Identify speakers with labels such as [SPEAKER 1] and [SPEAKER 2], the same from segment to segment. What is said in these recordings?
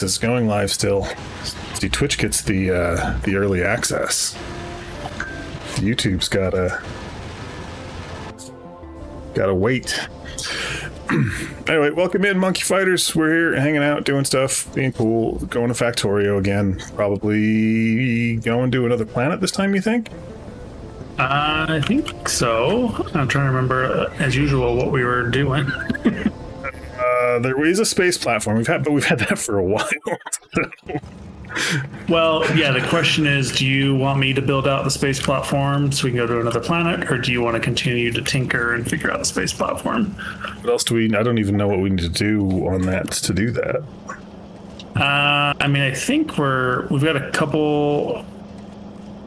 [SPEAKER 1] It's going live still. See, Twitch gets the early access. YouTube's gotta wait. Anyway, welcome in, Monkey Fighters. We're here hanging out, doing stuff, being cool, going to Factorio again. Probably going to another planet this time, you think?
[SPEAKER 2] I think so. I'm trying to remember, as usual, what we were doing.
[SPEAKER 1] There is a space platform. We've had that for a while.
[SPEAKER 2] Well, yeah, the question is, do you want me to build out the space platform so we can go to another planet, or do you want to continue to tinker and figure out the space platform?
[SPEAKER 1] What else do we... I don't even know what we need to do on that to do that.
[SPEAKER 2] I mean, I think we've got a couple...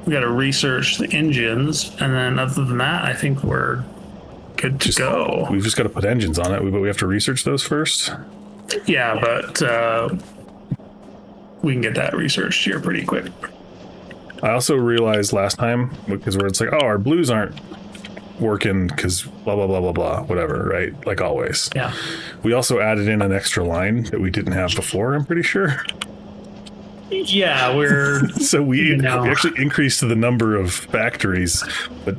[SPEAKER 2] We got to research the engines, and then other than that, I think we're good to go.
[SPEAKER 1] We've just got to put engines on it, but we have to research those first?
[SPEAKER 2] Yeah, but we can get that researched here pretty quick.
[SPEAKER 1] I also realized last time, because where it's like, oh, our blues aren't working because blah, blah, blah, blah, blah, whatever, right? Like always.
[SPEAKER 2] Yeah.
[SPEAKER 1] We also added in an extra line that we didn't have before, I'm pretty sure.
[SPEAKER 2] Yeah, we're...
[SPEAKER 1] So we actually increased the number of factories, but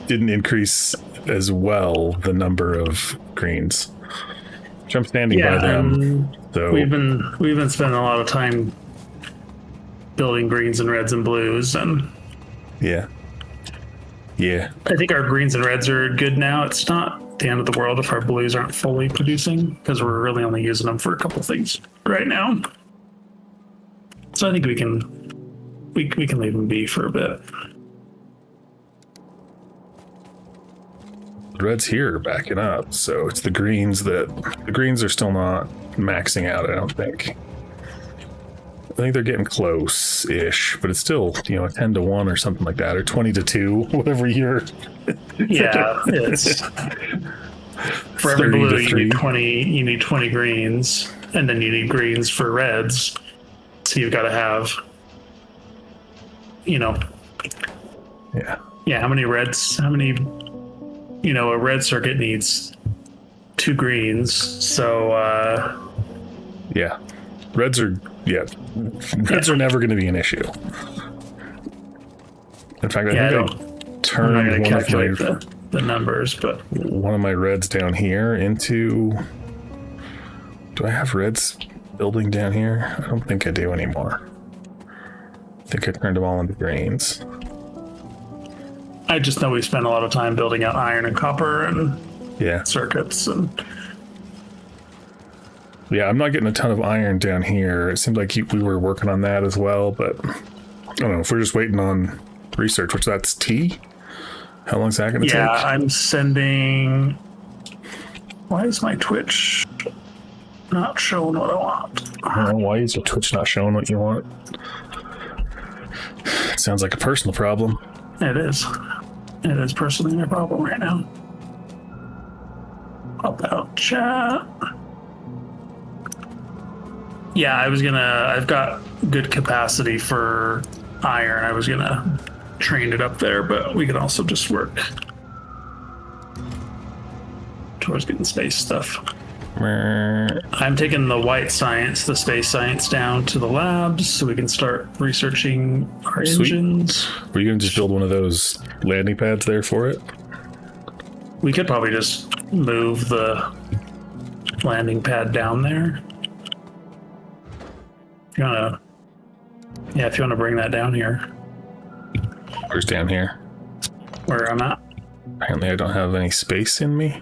[SPEAKER 1] didn't increase as well the number of greens. Which I'm standing by them. So
[SPEAKER 2] we've been spending a lot of time building greens and reds and blues, and
[SPEAKER 1] yeah.
[SPEAKER 2] I think our greens and reds are good now. It's not the end of the world if our blues aren't fully producing, because we're really only using them for a couple things right now. So I think we can leave them be for a bit.
[SPEAKER 1] The reds here are backing up, so it's the greens are still not maxing out, I don't think. I think they're getting close-ish, but it's still, a 10 to 1 or something like that, or 20 to 2, whatever year.
[SPEAKER 2] Yeah, it's for every blue you need 20 greens, and then you need greens for reds. So you've got to have,
[SPEAKER 1] Yeah.
[SPEAKER 2] How many reds? How many? A red circuit needs 2 greens. So
[SPEAKER 1] yeah, reds are never going to be an issue. In fact, I think I turned one of
[SPEAKER 2] the numbers, but
[SPEAKER 1] one of my reds down here into. Do I have reds building down here? I don't think I do anymore. I think I turned them all into greens.
[SPEAKER 2] I just know we spent a lot of time building out iron and copper and circuits, and
[SPEAKER 1] I'm not getting a ton of iron down here. It seemed like we were working on that as well, but I don't know if we're just waiting on research, which that's T. How long is that going to take?
[SPEAKER 2] Yeah, I'm sending. Why is my Twitch not showing what I want?
[SPEAKER 1] I don't know, why is your Twitch not showing what you want? Sounds like a personal problem.
[SPEAKER 2] It is. It is personally my problem right now. About chat. Yeah, I've got good capacity for iron. I was gonna train it up there, but we can also just work towards getting space stuff. I'm taking the white science, the space science down to the labs so we can start researching our engines.
[SPEAKER 1] Were you going to just build one of those landing pads there for it?
[SPEAKER 2] We could probably just move the landing pad down there. If you want to bring that down here.
[SPEAKER 1] Where's down here?
[SPEAKER 2] Where I'm at.
[SPEAKER 1] Apparently I don't have any space in me.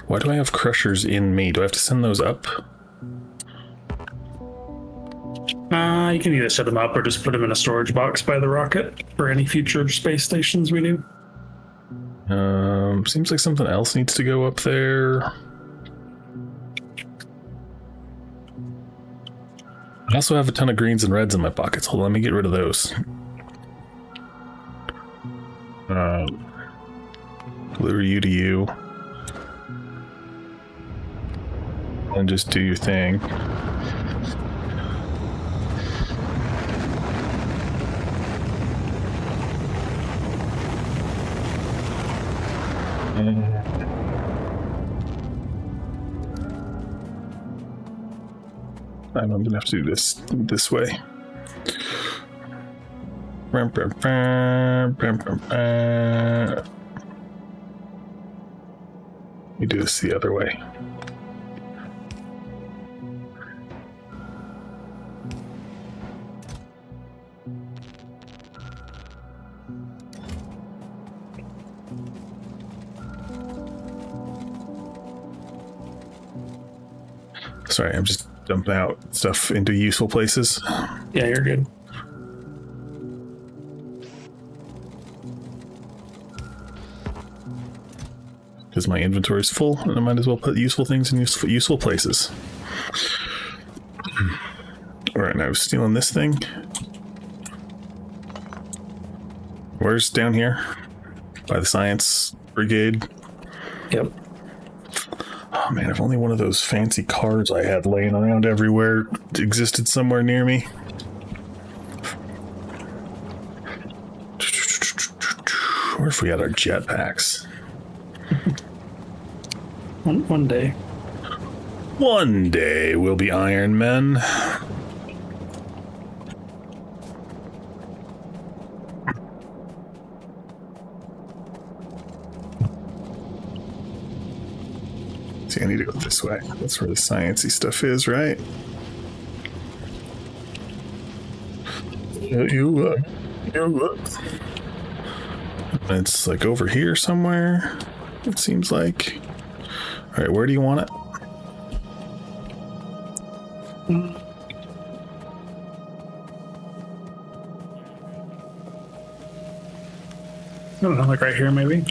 [SPEAKER 1] Why do I have crushers in me? Do I have to send those up?
[SPEAKER 2] You can either set them up or just put them in a storage box by the rocket for any future space stations we do.
[SPEAKER 1] Seems like something else needs to go up there. I also have a ton of greens and reds in my pockets. Hold on, let me get rid of those. Deliver you to you. And just do your thing. I'm gonna have to do this way. We do this the other way. Sorry, I'm just dumping out stuff into useful places.
[SPEAKER 2] Yeah, you're good.
[SPEAKER 1] Because my inventory is full, and I might as well put useful things in useful places. Alright, now I was stealing this thing. Where's down here? By the science brigade?
[SPEAKER 2] Yep.
[SPEAKER 1] Oh man, if only one of those fancy cars I had laying around everywhere existed somewhere near me. What if we had our jetpacks?
[SPEAKER 2] One day.
[SPEAKER 1] One day we'll be Iron Men. See, I need to go this way. That's where the sciencey stuff is, right? It's like over here somewhere, it seems like. All right, where do you want it?
[SPEAKER 2] I don't know, like right here, maybe.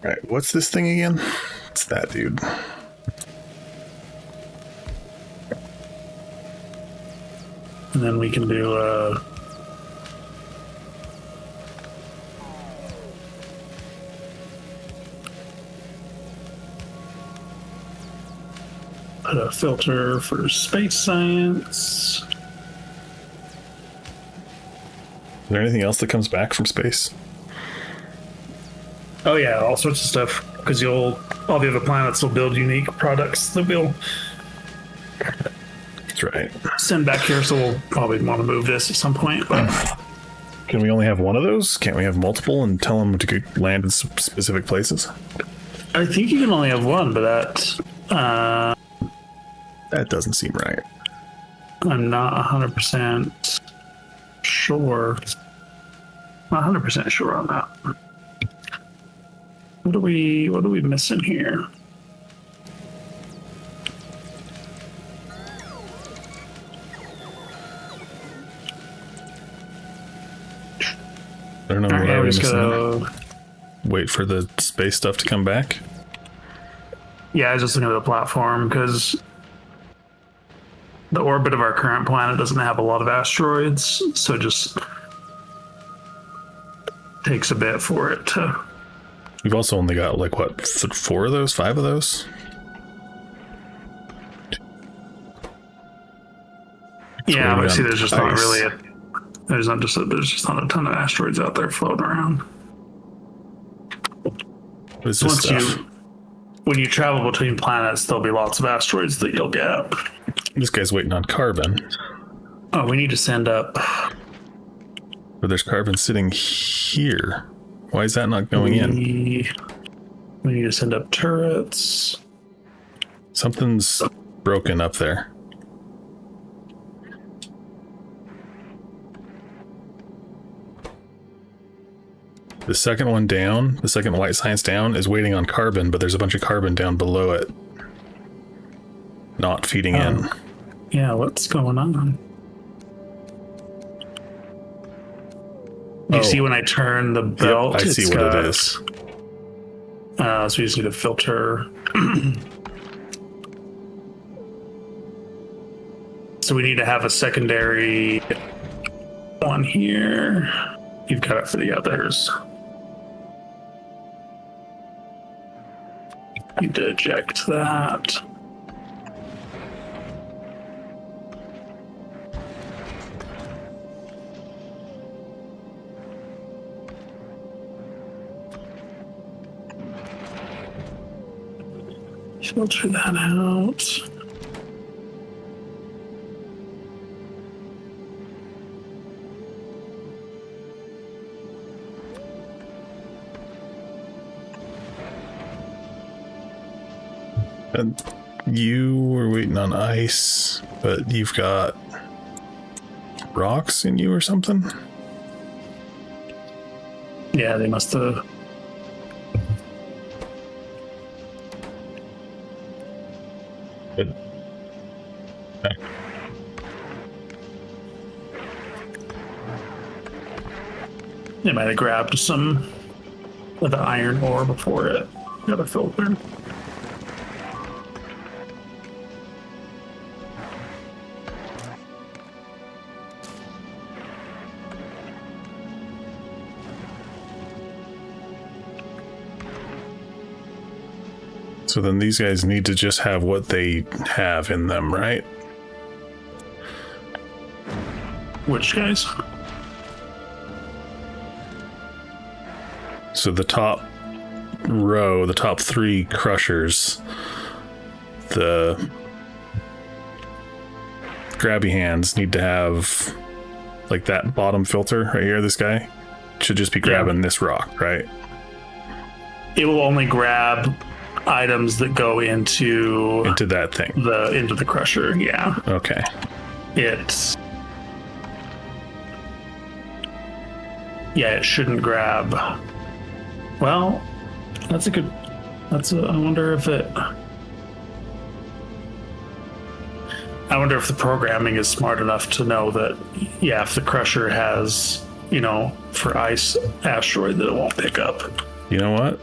[SPEAKER 1] All right, what's this thing again? It's that dude.
[SPEAKER 2] And then we can do put a filter for space science.
[SPEAKER 1] Is there anything else that comes back from space?
[SPEAKER 2] Oh yeah, all sorts of stuff. Because all the other planets will build unique products that we'll
[SPEAKER 1] That's right.
[SPEAKER 2] send back here. So we'll probably want to move this at some point. But
[SPEAKER 1] Can we only have one of those? Can't we have multiple and tell them to land in specific places?
[SPEAKER 2] I think you can only have one, but
[SPEAKER 1] That doesn't seem right.
[SPEAKER 2] I'm not 100% sure. Not 100% sure on that. What are we missing here?
[SPEAKER 1] I don't know.
[SPEAKER 2] All
[SPEAKER 1] What
[SPEAKER 2] right,
[SPEAKER 1] are
[SPEAKER 2] we
[SPEAKER 1] we
[SPEAKER 2] just
[SPEAKER 1] missing?
[SPEAKER 2] gotta,
[SPEAKER 1] Wait for the space stuff to come back.
[SPEAKER 2] yeah, I was just looking at the platform because the orbit of our current planet doesn't have a lot of asteroids, so it just takes a bit for it to.
[SPEAKER 1] We've also only got like what, 4 of those, 5 of those.
[SPEAKER 2] Yeah,
[SPEAKER 1] waiting
[SPEAKER 2] but see,
[SPEAKER 1] on
[SPEAKER 2] there's just not
[SPEAKER 1] ice.
[SPEAKER 2] really there's just not a ton of asteroids out there floating around.
[SPEAKER 1] What is this stuff?
[SPEAKER 2] When you travel between planets, there'll be lots of asteroids that you'll get.
[SPEAKER 1] This guy's waiting on carbon.
[SPEAKER 2] Oh, we need to send up.
[SPEAKER 1] But there's carbon sitting here. Why is that not going in?
[SPEAKER 2] We need to send up turrets.
[SPEAKER 1] Something's broken up there. The second one down, the second white science down, is waiting on carbon, but there's a bunch of carbon down below it. Not feeding in.
[SPEAKER 2] Yeah, what's going on? You see when I turn the belt?
[SPEAKER 1] Yep, I see what it is.
[SPEAKER 2] So we just need a filter. So we need to have a secondary one here. You've got it for the others. Need to eject that. Filter that out.
[SPEAKER 1] And you were waiting on ice, but you've got rocks in you or something?
[SPEAKER 2] Yeah, they must have.
[SPEAKER 1] Good. Okay.
[SPEAKER 2] They might have grabbed some of the iron ore before it got a filter.
[SPEAKER 1] So then these guys need to just have what they have in them, right?
[SPEAKER 2] Which guys?
[SPEAKER 1] So the top row, the top 3 crushers, the grabby hands need to have like that bottom filter right here. This guy should just be grabbing this rock, right?
[SPEAKER 2] It will only grab items that go into
[SPEAKER 1] that thing,
[SPEAKER 2] into the crusher. Yeah.
[SPEAKER 1] Okay.
[SPEAKER 2] It shouldn't grab. Well, I wonder if the programming is smart enough to know that, if the crusher has, for ice asteroid, that it won't pick up.
[SPEAKER 1] You know what?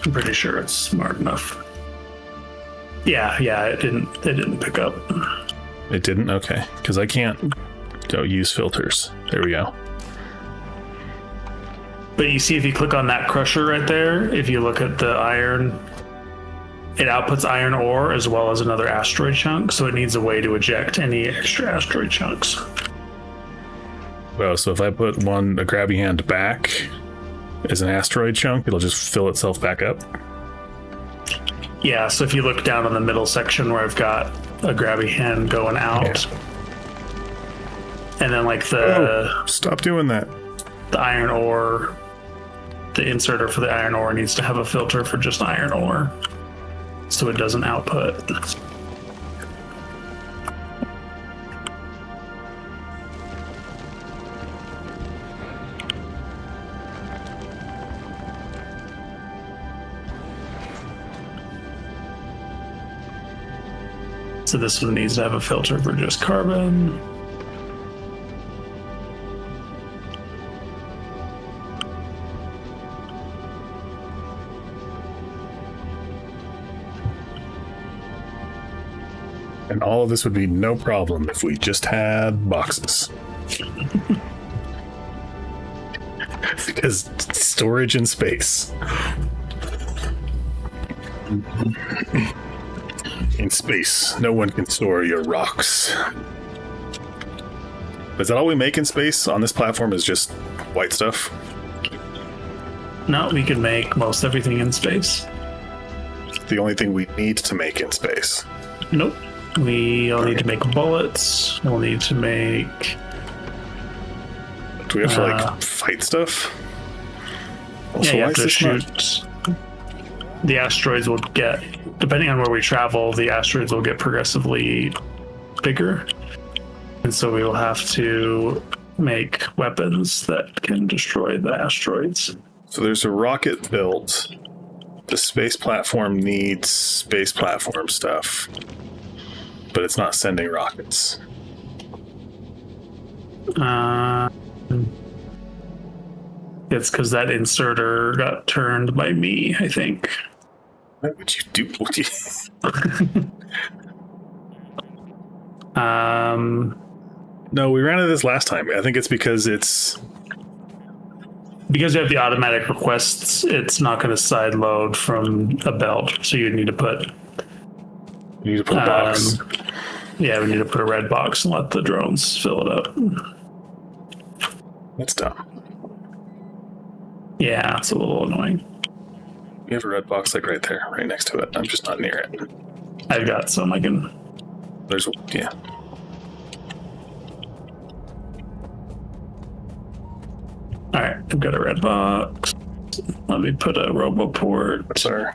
[SPEAKER 2] I'm pretty sure it's smart enough. Yeah, it didn't pick up.
[SPEAKER 1] It didn't? Okay. Because I can't go use filters. There we go.
[SPEAKER 2] But you see, if you click on that crusher right there, if you look at the iron, it outputs iron ore as well as another asteroid chunk, so it needs a way to eject any extra asteroid chunks.
[SPEAKER 1] Well, so if I put a grabby hand back as an asteroid chunk, it'll just fill itself back up?
[SPEAKER 2] Yeah, so if you look down in the middle section where I've got a grabby hand going out, and then like
[SPEAKER 1] stop doing that.
[SPEAKER 2] The iron ore, the inserter for the iron ore needs to have a filter for just iron ore, so it doesn't output. So this one needs to have a filter for just carbon.
[SPEAKER 1] And all of this would be no problem if we just had boxes. Because storage in space. In space, no one can store your rocks. Is that all we make in space on this platform is just white stuff?
[SPEAKER 2] No, we can make most everything in space.
[SPEAKER 1] The only thing we need to make in space.
[SPEAKER 2] Nope. We'll need to make bullets. We'll need to make...
[SPEAKER 1] Do we have to fight stuff?
[SPEAKER 2] Also, you have to shoot... The asteroids will get... Depending on where we travel, the asteroids will get progressively bigger. And so we will have to make weapons that can destroy the asteroids.
[SPEAKER 1] So there's a rocket built. The space platform needs space platform stuff. But it's not sending rockets.
[SPEAKER 2] It's because that inserter got turned by me, I think.
[SPEAKER 1] What would you do? No, we ran into this last time. I think it's because you
[SPEAKER 2] have the automatic requests. It's not going to side load from a belt, so you need to put.
[SPEAKER 1] You need to put a box.
[SPEAKER 2] Yeah, we need to put a red box and let the drones fill it up.
[SPEAKER 1] That's dumb.
[SPEAKER 2] Yeah, it's a little annoying.
[SPEAKER 1] You have a red box like right there, right next to it. I'm just not near it.
[SPEAKER 2] I've got some I can...
[SPEAKER 1] There's, yeah.
[SPEAKER 2] Alright, I've got a red box. Let me put a roboport.
[SPEAKER 1] Sorry.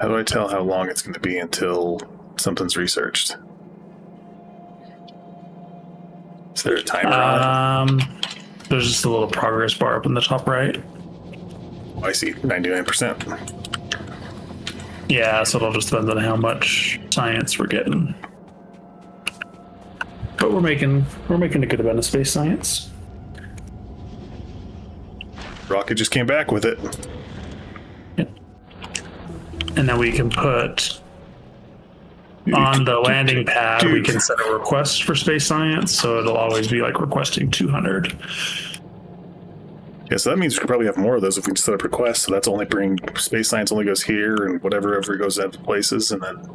[SPEAKER 1] How do I tell how long it's going to be until something's researched? Is there a timer on it?
[SPEAKER 2] There's just a little progress bar up in the top right.
[SPEAKER 1] Oh, I see, 99%.
[SPEAKER 2] Yeah, so it'll just depend on how much science we're getting. But we're making a good amount of space science.
[SPEAKER 1] Rocket just came back with it.
[SPEAKER 2] Yep. And then we can put on the landing pad, we can set a request for space science, so it'll always be like requesting 200.
[SPEAKER 1] Yeah, so that means we could probably have more of those if we just set up requests. So that's only bring space science only goes here and whatever ever goes out of places, and then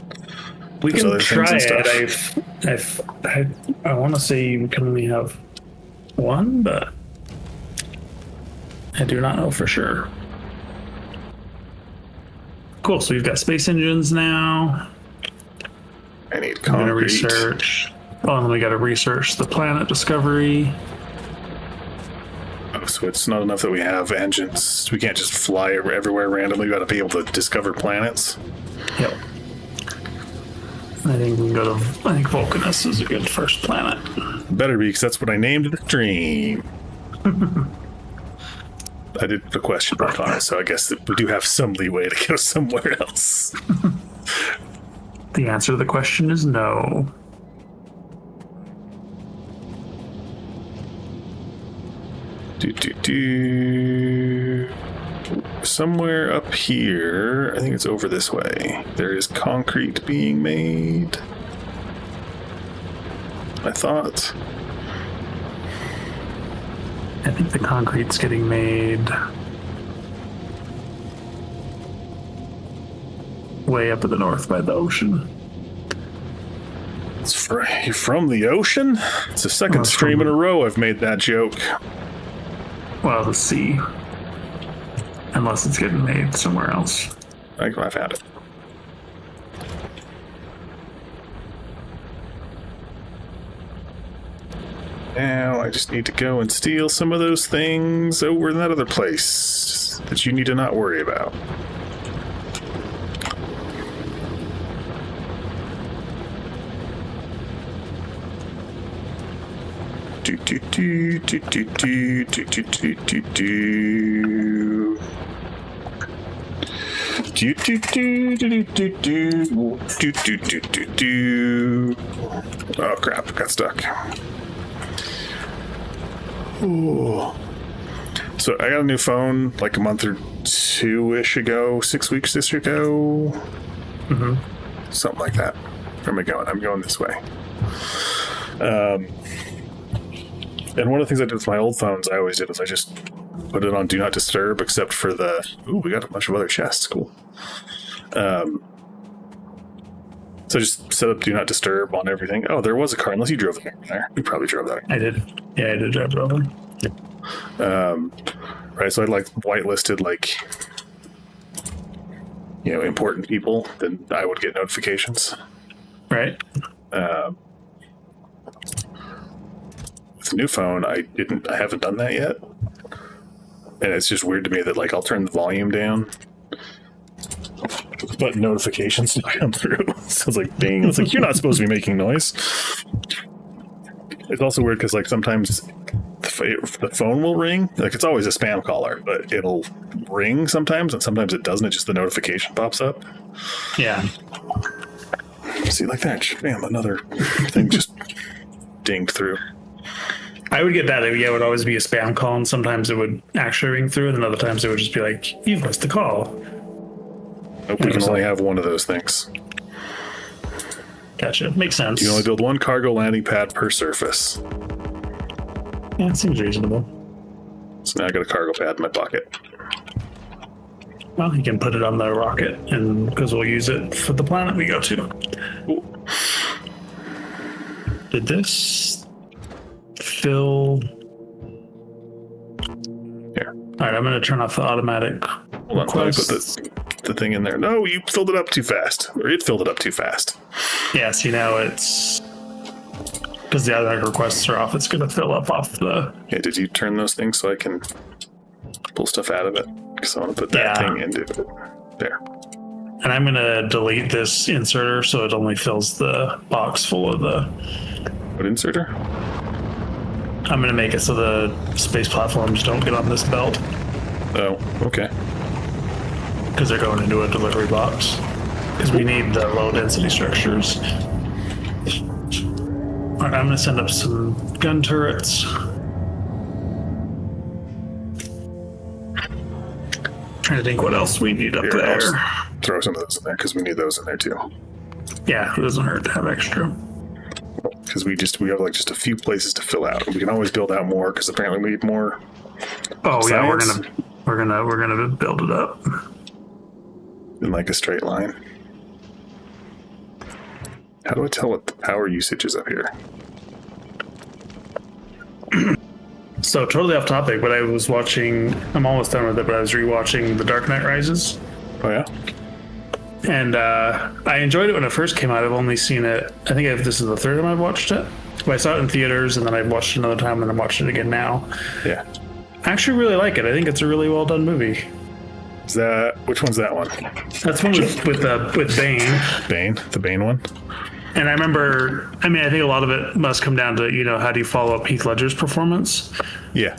[SPEAKER 2] we can try it. I want to say we can only have one, but I do not know for sure. Cool. So we've got space engines now.
[SPEAKER 1] I need
[SPEAKER 2] I'm gonna
[SPEAKER 1] concrete.
[SPEAKER 2] research. Oh, and then we got to research the planet discovery.
[SPEAKER 1] Oh, so it's not enough that we have engines. We can't just fly everywhere randomly. We got to be able to discover planets.
[SPEAKER 2] Yep. I think we can go to. I think Vulcanus is a good first planet.
[SPEAKER 1] Better be, because that's what I named the stream. I did put a question mark on it, so I guess that we do have some leeway to go somewhere else.
[SPEAKER 2] The answer to the question is no.
[SPEAKER 1] Somewhere up here, I think it's over this way, there is concrete being made. I thought.
[SPEAKER 2] I think the concrete's getting made way up in the north by the ocean.
[SPEAKER 1] It's from the ocean? It's the second stream in a row I've made that joke.
[SPEAKER 2] Well, the sea. Unless it's getting made somewhere else.
[SPEAKER 1] I've had it. Now I just need to go and steal some of those things over in that other place that you need to not worry about. Do do do do do do do do do do do. Do do do do do do do do do do do. Oh crap! Got stuck. Ooh. So I got a new phone like a month or two-ish ago, 6 weeks ago.
[SPEAKER 2] Mm-hmm.
[SPEAKER 1] Something like that. Where am I going? I'm going this way. And one of the things I did with my old phones, I always did, is I just put it on Do Not Disturb, except for the... Ooh, we got a bunch of other chests. Cool. So just set up Do Not Disturb on everything. Oh, there was a car, unless you drove it there. You probably drove that.
[SPEAKER 2] I did. Yeah, I did drive it over.
[SPEAKER 1] Right, so I like whitelisted, like, you know, important people, then I would get notifications.
[SPEAKER 2] Right.
[SPEAKER 1] With the new phone, I haven't done that yet. And it's just weird to me that, like, I'll turn the volume down, but notifications don't come through. So it's like, ding. It's like, you're not supposed to be making noise. It's also weird because, like, sometimes the phone will ring. Like, it's always a spam caller, but it'll ring sometimes, and sometimes it doesn't. It just, the notification pops up.
[SPEAKER 2] Yeah.
[SPEAKER 1] See, like that. Bam, another thing just dinged through.
[SPEAKER 2] I would get that. Yeah, it would always be a spam call, and sometimes it would actually ring through, and then other times it would just be like, you've missed the call.
[SPEAKER 1] Nope, we can only have one of those things.
[SPEAKER 2] Gotcha. Makes sense.
[SPEAKER 1] You can only build one cargo landing pad per surface.
[SPEAKER 2] Yeah, it seems reasonable.
[SPEAKER 1] So now I got a cargo pad in my pocket.
[SPEAKER 2] Well, you can put it on the rocket, and because we'll use it for the planet we go to.
[SPEAKER 1] Ooh.
[SPEAKER 2] Did this fill?
[SPEAKER 1] Here.
[SPEAKER 2] All right, I'm going to turn off the automatic.
[SPEAKER 1] Hold on, let me put the thing in there. No, you filled it up too fast. Or it filled it up too fast.
[SPEAKER 2] Yeah, see, now it's... Because the automatic requests are off, it's going to fill up off the...
[SPEAKER 1] Okay, did you turn those things so I can pull stuff out of it? Because I want to put that thing into it. There.
[SPEAKER 2] And I'm going to delete this inserter so it only fills the box full of the...
[SPEAKER 1] What inserter?
[SPEAKER 2] I'm going to make it so the space platforms don't get on this belt.
[SPEAKER 1] Oh, okay.
[SPEAKER 2] Because they're going into a delivery box. Because we need the low density structures. All right, I'm going to send up some gun turrets. Trying to think what else we need up
[SPEAKER 1] Here,
[SPEAKER 2] there.
[SPEAKER 1] I'll just throw some of those in there because we need those in there too.
[SPEAKER 2] Yeah, it doesn't hurt to have extra.
[SPEAKER 1] Because we have like just a few places to fill out. We can always build out more because apparently we need more.
[SPEAKER 2] Oh yeah,
[SPEAKER 1] science
[SPEAKER 2] we're gonna build it up
[SPEAKER 1] in like a straight line. How do I tell what the power usage is up here?
[SPEAKER 2] So totally off topic, but I was watching. I'm almost done with it, but I was rewatching The Dark Knight Rises.
[SPEAKER 1] Oh yeah.
[SPEAKER 2] And I enjoyed it when it first came out. I've only seen it. I think this is the third time I've watched it. But I saw it in theaters, and then I watched it another time, and I'm watching it again now.
[SPEAKER 1] Yeah.
[SPEAKER 2] I actually really like it. I think it's a really well done movie.
[SPEAKER 1] Is that which one's that one?
[SPEAKER 2] That's one with Bane.
[SPEAKER 1] Bane, the Bane one.
[SPEAKER 2] And I remember. I mean, I think a lot of it must come down to how do you follow up Heath Ledger's performance.
[SPEAKER 1] Yeah.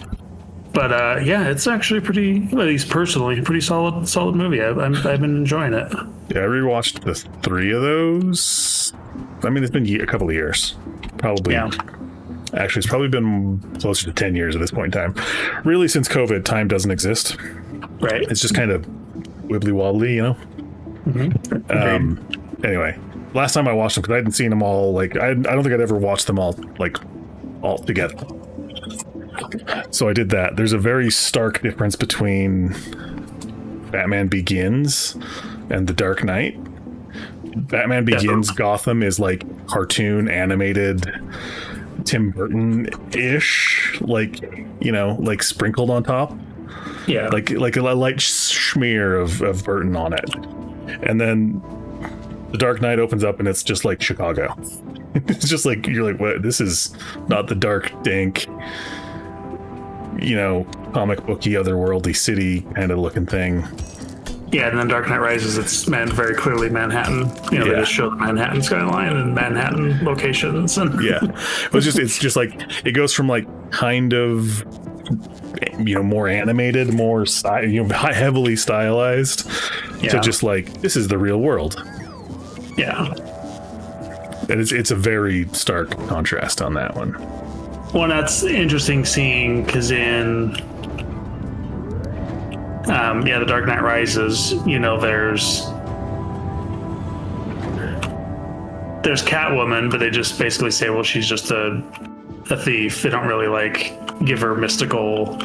[SPEAKER 2] But yeah, it's actually pretty, at least personally, pretty solid movie. I've been enjoying it.
[SPEAKER 1] Yeah, I rewatched the 3 of those. I mean, it's been a couple of years. Probably.
[SPEAKER 2] Yeah.
[SPEAKER 1] Actually, it's probably been closer to 10 years at this point in time. Really, since COVID, time doesn't exist.
[SPEAKER 2] Right.
[SPEAKER 1] It's just kind of wibbly wobbly,
[SPEAKER 2] Mm-hmm.
[SPEAKER 1] Anyway, last time I watched them, because I hadn't seen them all, like, I don't think I'd ever watched them all together. So I did that. There's a very stark difference between Batman Begins and The Dark Knight. Batman Begins Gotham is like cartoon animated Tim Burton-ish, like sprinkled on top.
[SPEAKER 2] Yeah.
[SPEAKER 1] Like a light smear of Burton on it. And then The Dark Knight opens up and it's just like Chicago. It's just like, you're like, what? This is not the dark, dank, comic booky, otherworldly city kind of looking thing.
[SPEAKER 2] Yeah, and then Dark Knight Rises, it's very clearly Manhattan. They just show the Manhattan skyline and Manhattan locations. And
[SPEAKER 1] Yeah. It's just like, it goes from like kind of, more animated, more heavily stylized to just like, this is the real world.
[SPEAKER 2] Yeah.
[SPEAKER 1] And it's a very stark contrast on that one.
[SPEAKER 2] Well, that's interesting seeing because in The Dark Knight Rises, there's Catwoman, but they just basically say, well, she's just a thief. They don't really give her mystical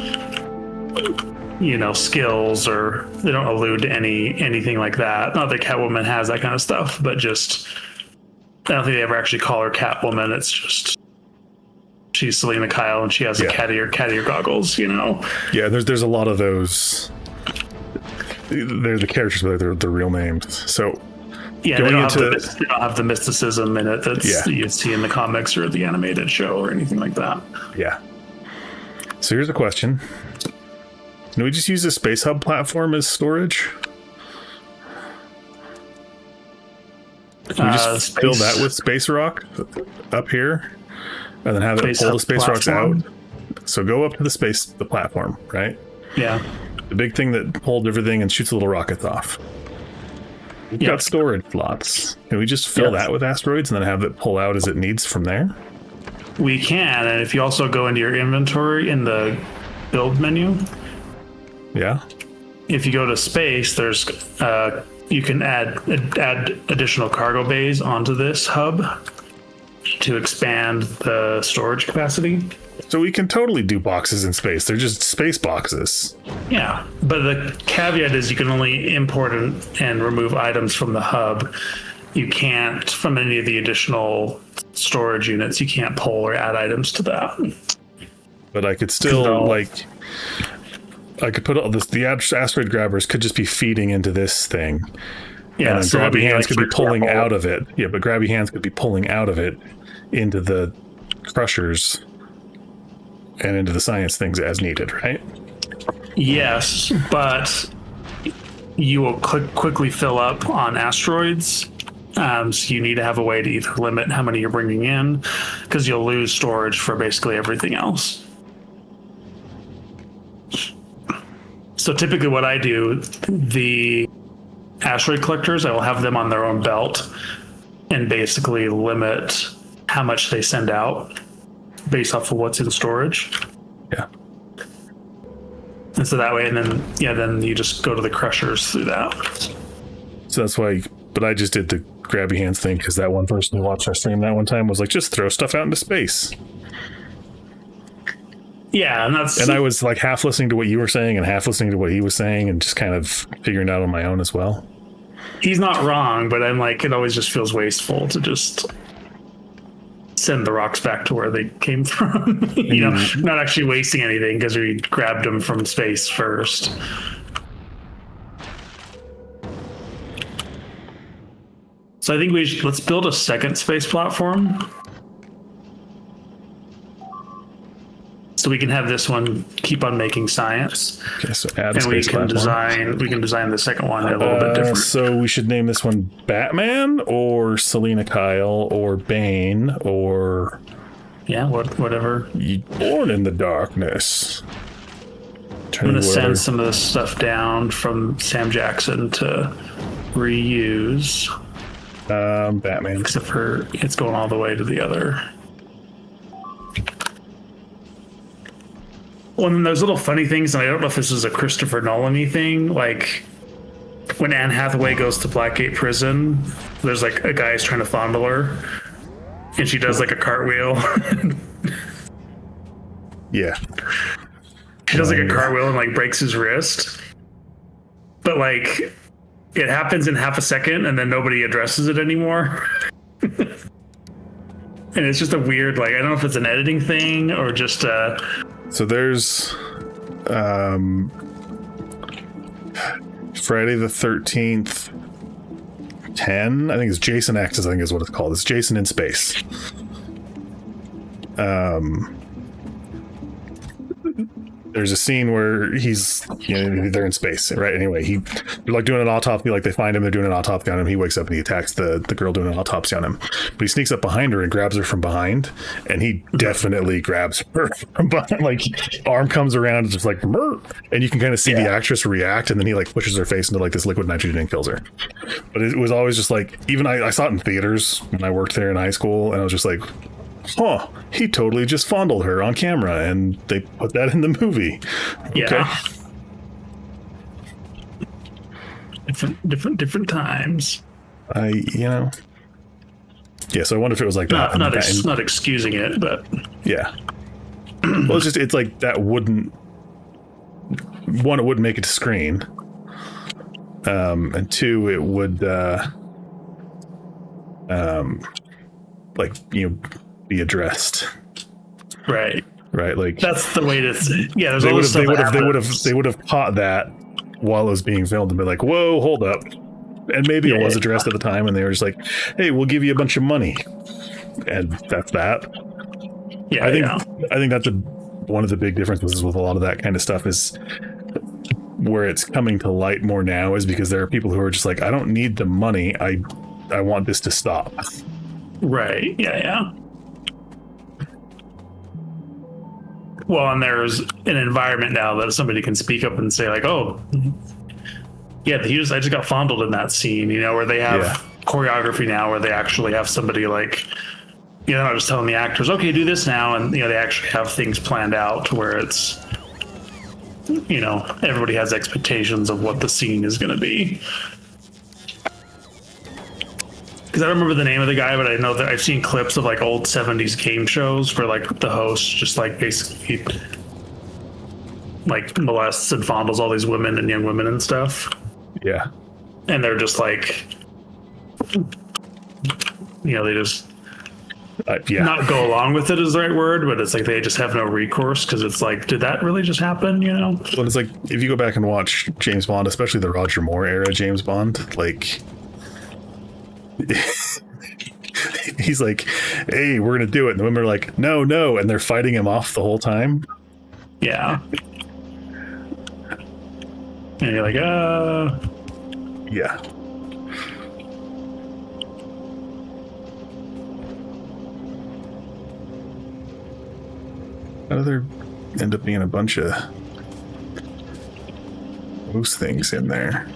[SPEAKER 2] skills, or they don't allude to anything like that. Not that Catwoman has that kind of stuff, but just I don't think they ever actually call her Catwoman. It's just she's Selena Kyle and she has a cat ear goggles,
[SPEAKER 1] Yeah, there's a lot of those. They're the characters, but they're the real names. So
[SPEAKER 2] yeah, they don't have the mysticism in it that you'd see in the comics or the animated show or anything like that.
[SPEAKER 1] Yeah. So here's a question. Can we just use the Space Hub platform as storage? Can we just fill that with space rock up here? And then have it pull the space rocks out? So go up to the platform, right?
[SPEAKER 2] Yeah.
[SPEAKER 1] The big thing that pulled everything and shoots little rockets off. We've got storage slots. Can we just fill that with asteroids and then have it pull out as it needs from there?
[SPEAKER 2] We can, and if you also go into your inventory in the build menu, if you go to space, there's you can add additional cargo bays onto this hub to expand the storage capacity.
[SPEAKER 1] So we can totally do boxes in space. They're just space boxes.
[SPEAKER 2] Yeah, but the caveat is you can only import and remove items from the hub. You can't, from any of the additional storage units, you can't pull or add items to that.
[SPEAKER 1] But I could still, I could put all this, the asteroid grabbers could just be feeding into this thing.
[SPEAKER 2] Yeah,
[SPEAKER 1] and then
[SPEAKER 2] so
[SPEAKER 1] grabby hands could be pulling
[SPEAKER 2] example,
[SPEAKER 1] out of it. Yeah, but grabby hands could be pulling out of it into the crushers and into the science things as needed, right?
[SPEAKER 2] Yes, but you will quickly fill up on asteroids. So you need to have a way to either limit how many you're bringing in, because you'll lose storage for basically everything else. So typically what I do, the asteroid collectors, I will have them on their own belt and basically limit how much they send out based off of what's in storage.
[SPEAKER 1] Yeah.
[SPEAKER 2] And so that way, and then, then you just go to the crushers through that.
[SPEAKER 1] So that's why, but I just did the grabby hands thing because that one person who watched our stream that one time was like, just throw stuff out into space.
[SPEAKER 2] Yeah, and
[SPEAKER 1] I was like half listening to what you were saying and half listening to what he was saying and just kind of figuring it out on my own as well.
[SPEAKER 2] He's not wrong, but I'm like, it always just feels wasteful to just send the rocks back to where they came from. Not actually wasting anything because we grabbed them from space first. So I think let's build a second space platform. So we can have this one keep on making science.
[SPEAKER 1] Okay, so add a
[SPEAKER 2] and we
[SPEAKER 1] space
[SPEAKER 2] can
[SPEAKER 1] platform.
[SPEAKER 2] design the second one a little bit different.
[SPEAKER 1] So we should name this one Batman or Selena Kyle or Bane or
[SPEAKER 2] whatever.
[SPEAKER 1] Born in the Darkness.
[SPEAKER 2] I'm gonna send some of this stuff down from Sam Jackson to reuse.
[SPEAKER 1] Batman.
[SPEAKER 2] Except for it's going all the way to the other. Well, and then those little funny things, and I don't know if this is a Christopher Nolan-y thing, like when Anne Hathaway goes to Blackgate Prison, there's like a guy's trying to fondle her, and she does like a cartwheel.
[SPEAKER 1] Yeah.
[SPEAKER 2] She does like a cartwheel and like breaks his wrist. But like it happens in half a second and then nobody addresses it anymore. And it's just a weird, like, I don't know if it's an editing thing or just
[SPEAKER 1] So there's Friday the 13th 10, I think it's Jason X, I think is what it's called. It's Jason in Space. There's a scene where they're in space, right? Anyway, they're like doing an autopsy, like they find him, they're doing an autopsy on him. He wakes up and he attacks the girl doing an autopsy on him. But he sneaks up behind her and grabs her from behind, and he definitely grabs her from behind. Like, arm comes around and just like, Murr! And you can kind of see the actress react, and then he like pushes her face into like this liquid nitrogen and kills her. But it was always just like, even I saw it in theaters when I worked there in high school, and I was just like, huh, he totally just fondled her on camera, and they put that in the movie.
[SPEAKER 2] Yeah. Okay. Different times.
[SPEAKER 1] Yeah, so I wonder if it was like that.
[SPEAKER 2] Not excusing it, but
[SPEAKER 1] yeah. Well, it's like that wouldn't make it to screen. And two, it would be addressed.
[SPEAKER 2] Right,
[SPEAKER 1] like
[SPEAKER 2] that's the way to there's
[SPEAKER 1] they
[SPEAKER 2] all this stuff
[SPEAKER 1] they would have caught that while it was being filmed and be like, whoa, hold up. And maybe it was addressed at the time and they were just like, hey, we'll give you a bunch of money, and that's that. I think that's one of the big differences with a lot of that kind of stuff is where it's coming to light more now is because there are people who are just like, I don't need the money, I want this to stop.
[SPEAKER 2] Right. Yeah. Well, and there's an environment now that somebody can speak up and say like, oh, yeah, I just got fondled in that scene, where they have choreography now where they actually have somebody like, they're not just telling the actors, okay, do this now. And, they actually have things planned out where it's, everybody has expectations of what the scene is going to be. Because I don't remember the name of the guy, but I know that I've seen clips of like old 70s game shows where like the host just like basically like molests and fondles all these women and young women and stuff.
[SPEAKER 1] Yeah.
[SPEAKER 2] And they're just like, they just not go along with it is the right word, but it's like they just have no recourse because it's like, did that really just happen? Well,
[SPEAKER 1] it's like if you go back and watch James Bond, especially the Roger Moore era James Bond, like he's like, hey, we're gonna do it, and the women are like, no, and they're fighting him off the whole time.
[SPEAKER 2] Yeah. And you're like,
[SPEAKER 1] Yeah. How do there end up being a bunch of those things in there?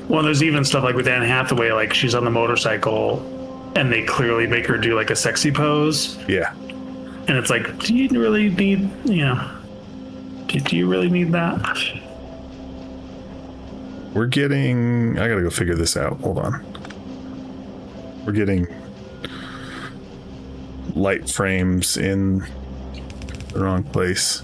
[SPEAKER 2] Well, there's even stuff like with Anne Hathaway, like she's on the motorcycle and they clearly make her do like a sexy pose.
[SPEAKER 1] Yeah.
[SPEAKER 2] And it's like, do you really need, do you really need that?
[SPEAKER 1] We're getting, I gotta go figure this out. Hold on. We're getting light frames in the wrong place.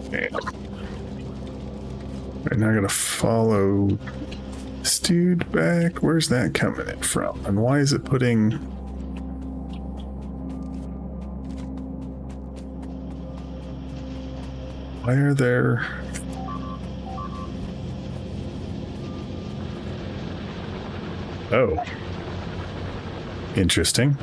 [SPEAKER 1] Okay. Right now I gotta follow this dude back. Where's that coming in from? And why is it putting... Why are there... Oh. Interesting.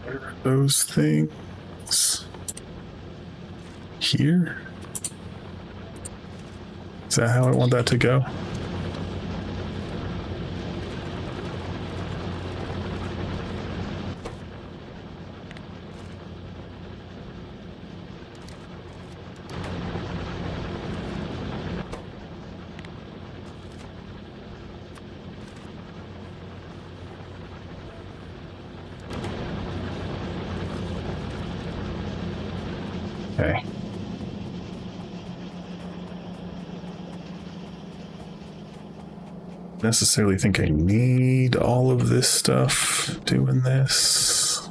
[SPEAKER 1] Where are those things? Here? Is that how I want that to go? Okay. Necessarily think I need all of this stuff doing this.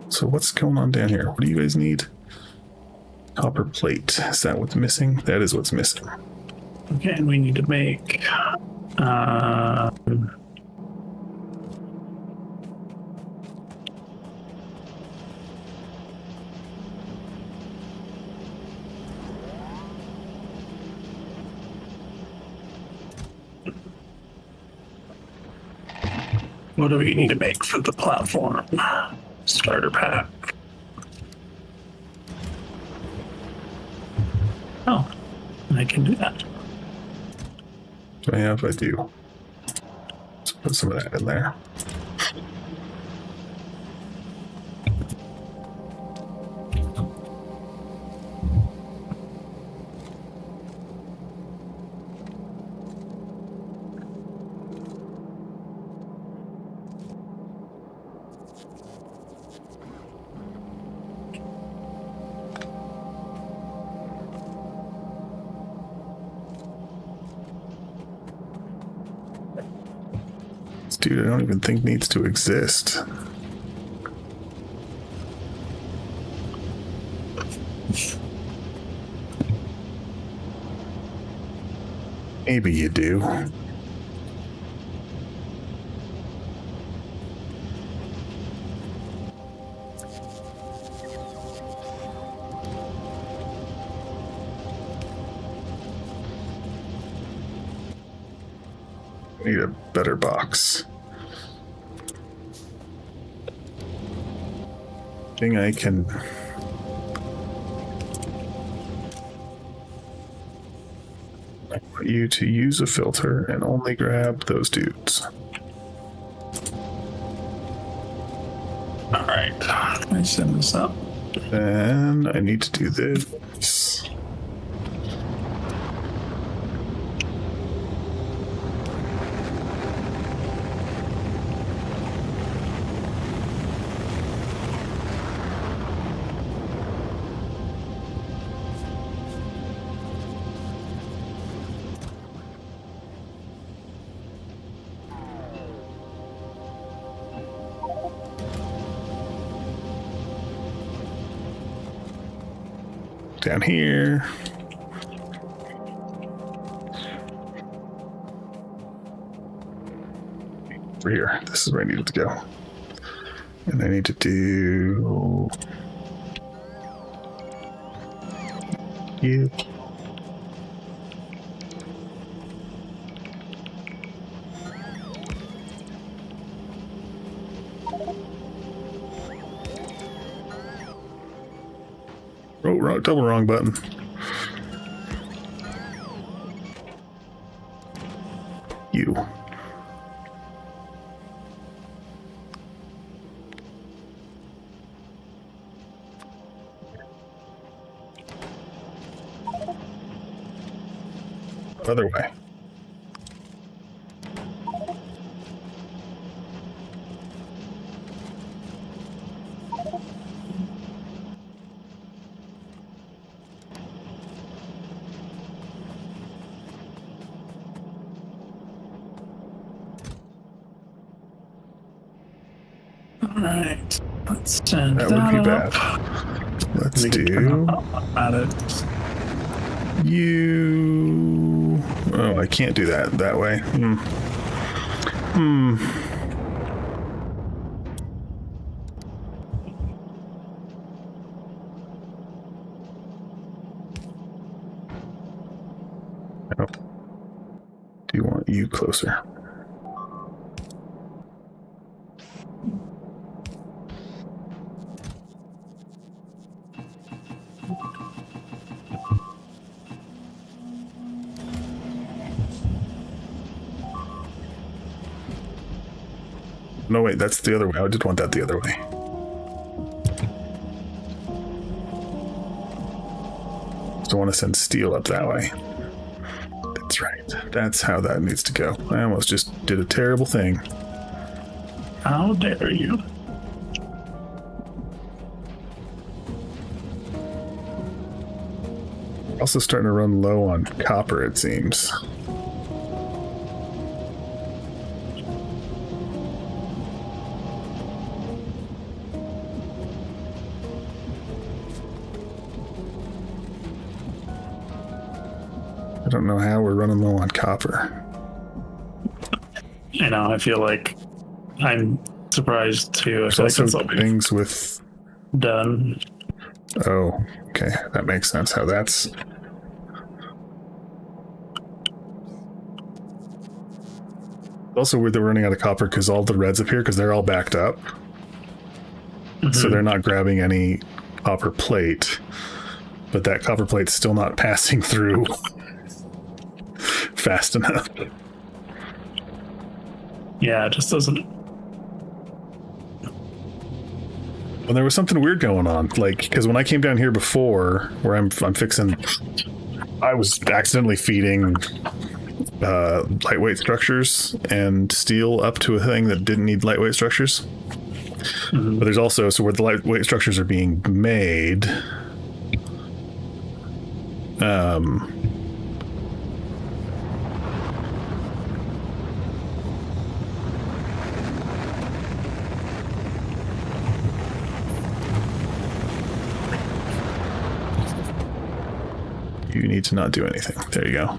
[SPEAKER 1] So what's going on down here? What do you guys need? Copper plate. Is that what's missing? That is what's missing.
[SPEAKER 2] Okay, and we need to make what do we need to make for the platform? Starter pack. Oh, I can do that.
[SPEAKER 1] Do I have? I do. Let's put some of that in there. Dude, I don't even think needs to exist. Maybe you do. Need a better box. Thing I can I want you to use a filter and only grab those dudes.
[SPEAKER 2] All right, let me send this up.
[SPEAKER 1] Then I need to do this. down here. Over here. This is where I needed to go. And I need to do you. Oh, wrong, double wrong button. You. Other way.
[SPEAKER 2] All right, let's send
[SPEAKER 1] That would be
[SPEAKER 2] up.
[SPEAKER 1] bad. Let's
[SPEAKER 2] We can
[SPEAKER 1] do
[SPEAKER 2] turn at it.
[SPEAKER 1] you. Oh, I can't do that way. Oh. Do you want you closer? No, wait, that's the other way. I did want that the other way. So I want to send steel up that way. That's right. That's how that needs to go. I almost just did a terrible thing.
[SPEAKER 2] How dare you?
[SPEAKER 1] Also starting to run low on copper, it seems. I don't know how we're running low on copper.
[SPEAKER 2] You know, I feel like I'm surprised too. I feel like
[SPEAKER 1] There's
[SPEAKER 2] that's
[SPEAKER 1] also
[SPEAKER 2] what we've
[SPEAKER 1] things with...
[SPEAKER 2] done.
[SPEAKER 1] Oh, okay. That makes sense how that's... Also, we're running out of copper because all the reds up here, because they're all backed up. So they're not grabbing any copper plate. But that copper plate's still not passing through fast enough.
[SPEAKER 2] Yeah, it just doesn't.
[SPEAKER 1] Well, there was something weird going on, like, because when I came down here before, where I'm fixing, I was accidentally feeding lightweight structures and steel up to a thing that didn't need lightweight structures. But there's also, so where the lightweight structures are being made, you need to not do anything. There you go.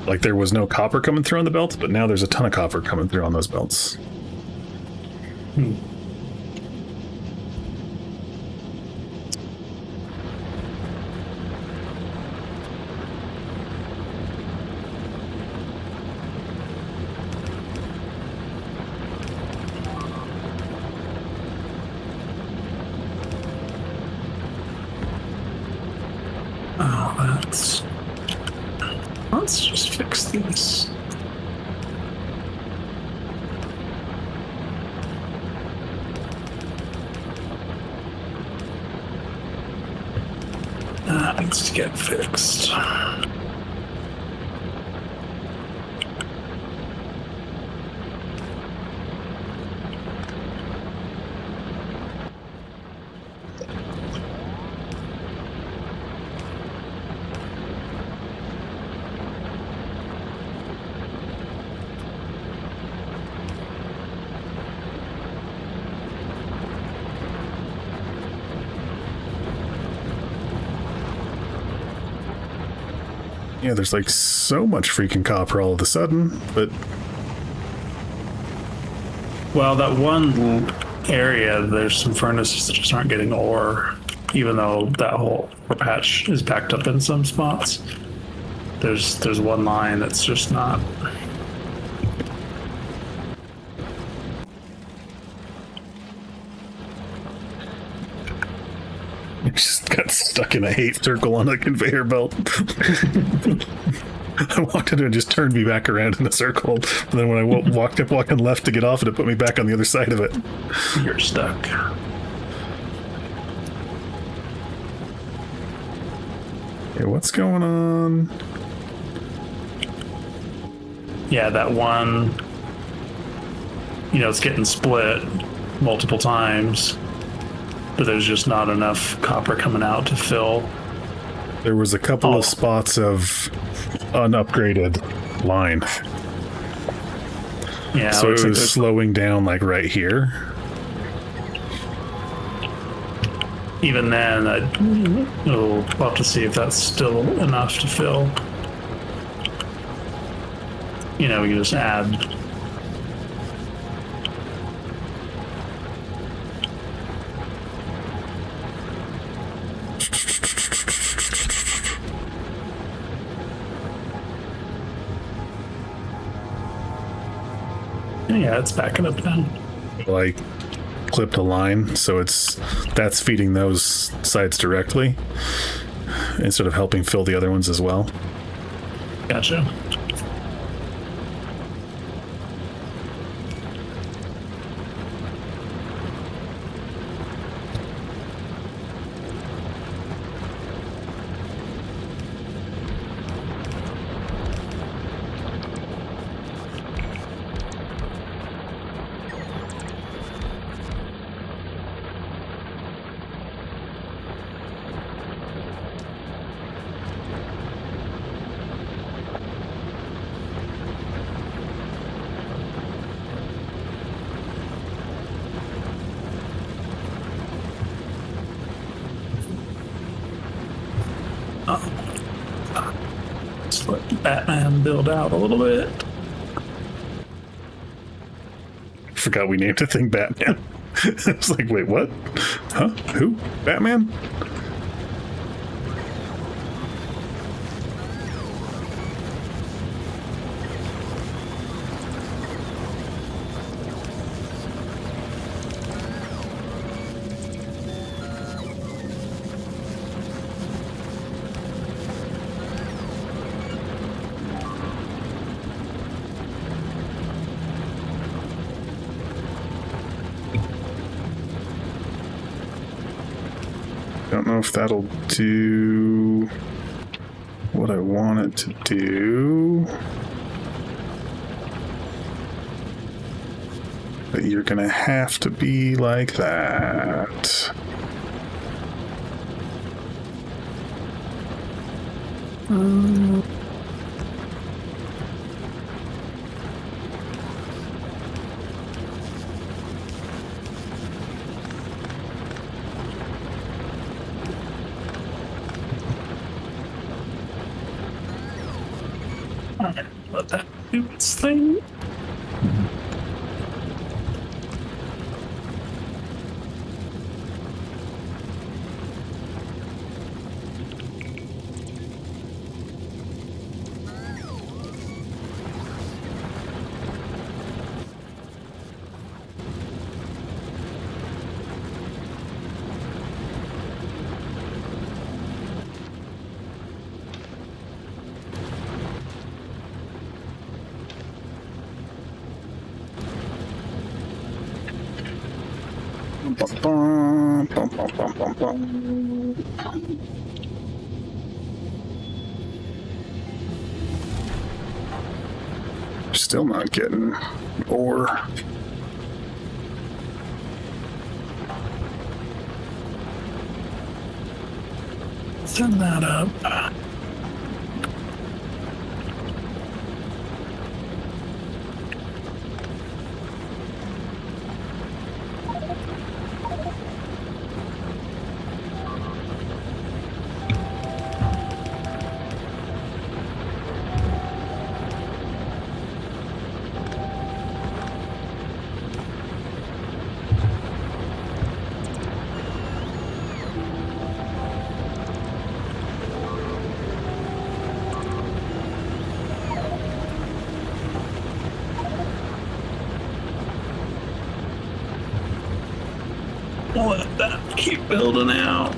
[SPEAKER 1] Like there was no copper coming through on the belts, but now there's a ton of copper coming through on those belts.
[SPEAKER 2] Oh, let's just fix this. That needs to get fixed.
[SPEAKER 1] Yeah, there's like so much freaking copper all of a sudden, but
[SPEAKER 2] Well, that one area, there's some furnaces that just aren't getting ore, even though that whole ore patch is backed up in some spots. There's one line that's just not.
[SPEAKER 1] I just got stuck in a hate circle on a conveyor belt. I walked into it and just turned me back around in a circle. And then when I walking left to get off it, it put me back on the other side of it.
[SPEAKER 2] You're stuck.
[SPEAKER 1] Okay, what's going on?
[SPEAKER 2] Yeah, that one, it's getting split multiple times, but there's just not enough copper coming out to fill.
[SPEAKER 1] There was a couple of spots of unupgraded line.
[SPEAKER 2] Yeah,
[SPEAKER 1] so it
[SPEAKER 2] like
[SPEAKER 1] was slowing down like right here.
[SPEAKER 2] Even then, we'll have to see if that's still enough to fill. We can just add. Yeah, it's backing up now.
[SPEAKER 1] Like clipped a line, so that's feeding those sides directly instead of helping fill the other ones as well.
[SPEAKER 2] Gotcha. Let's let Batman build out a little bit.
[SPEAKER 1] Forgot we named the thing Batman. I was like, wait, what? Huh? Who? Batman? Don't know if that'll do what I want it to do. But you're gonna have to be like that.
[SPEAKER 2] Let that do its thing.
[SPEAKER 1] Bum, bum, bum, bum, bum, bum. Still not getting ore.
[SPEAKER 2] Send that up. I'll let that keep building out.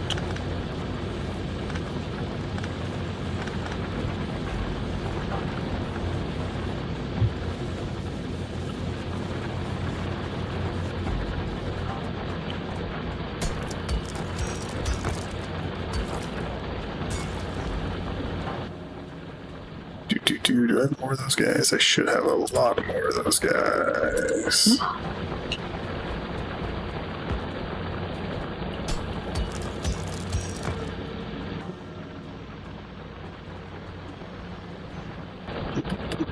[SPEAKER 1] Do I have more of those guys? I should have a lot more of those guys.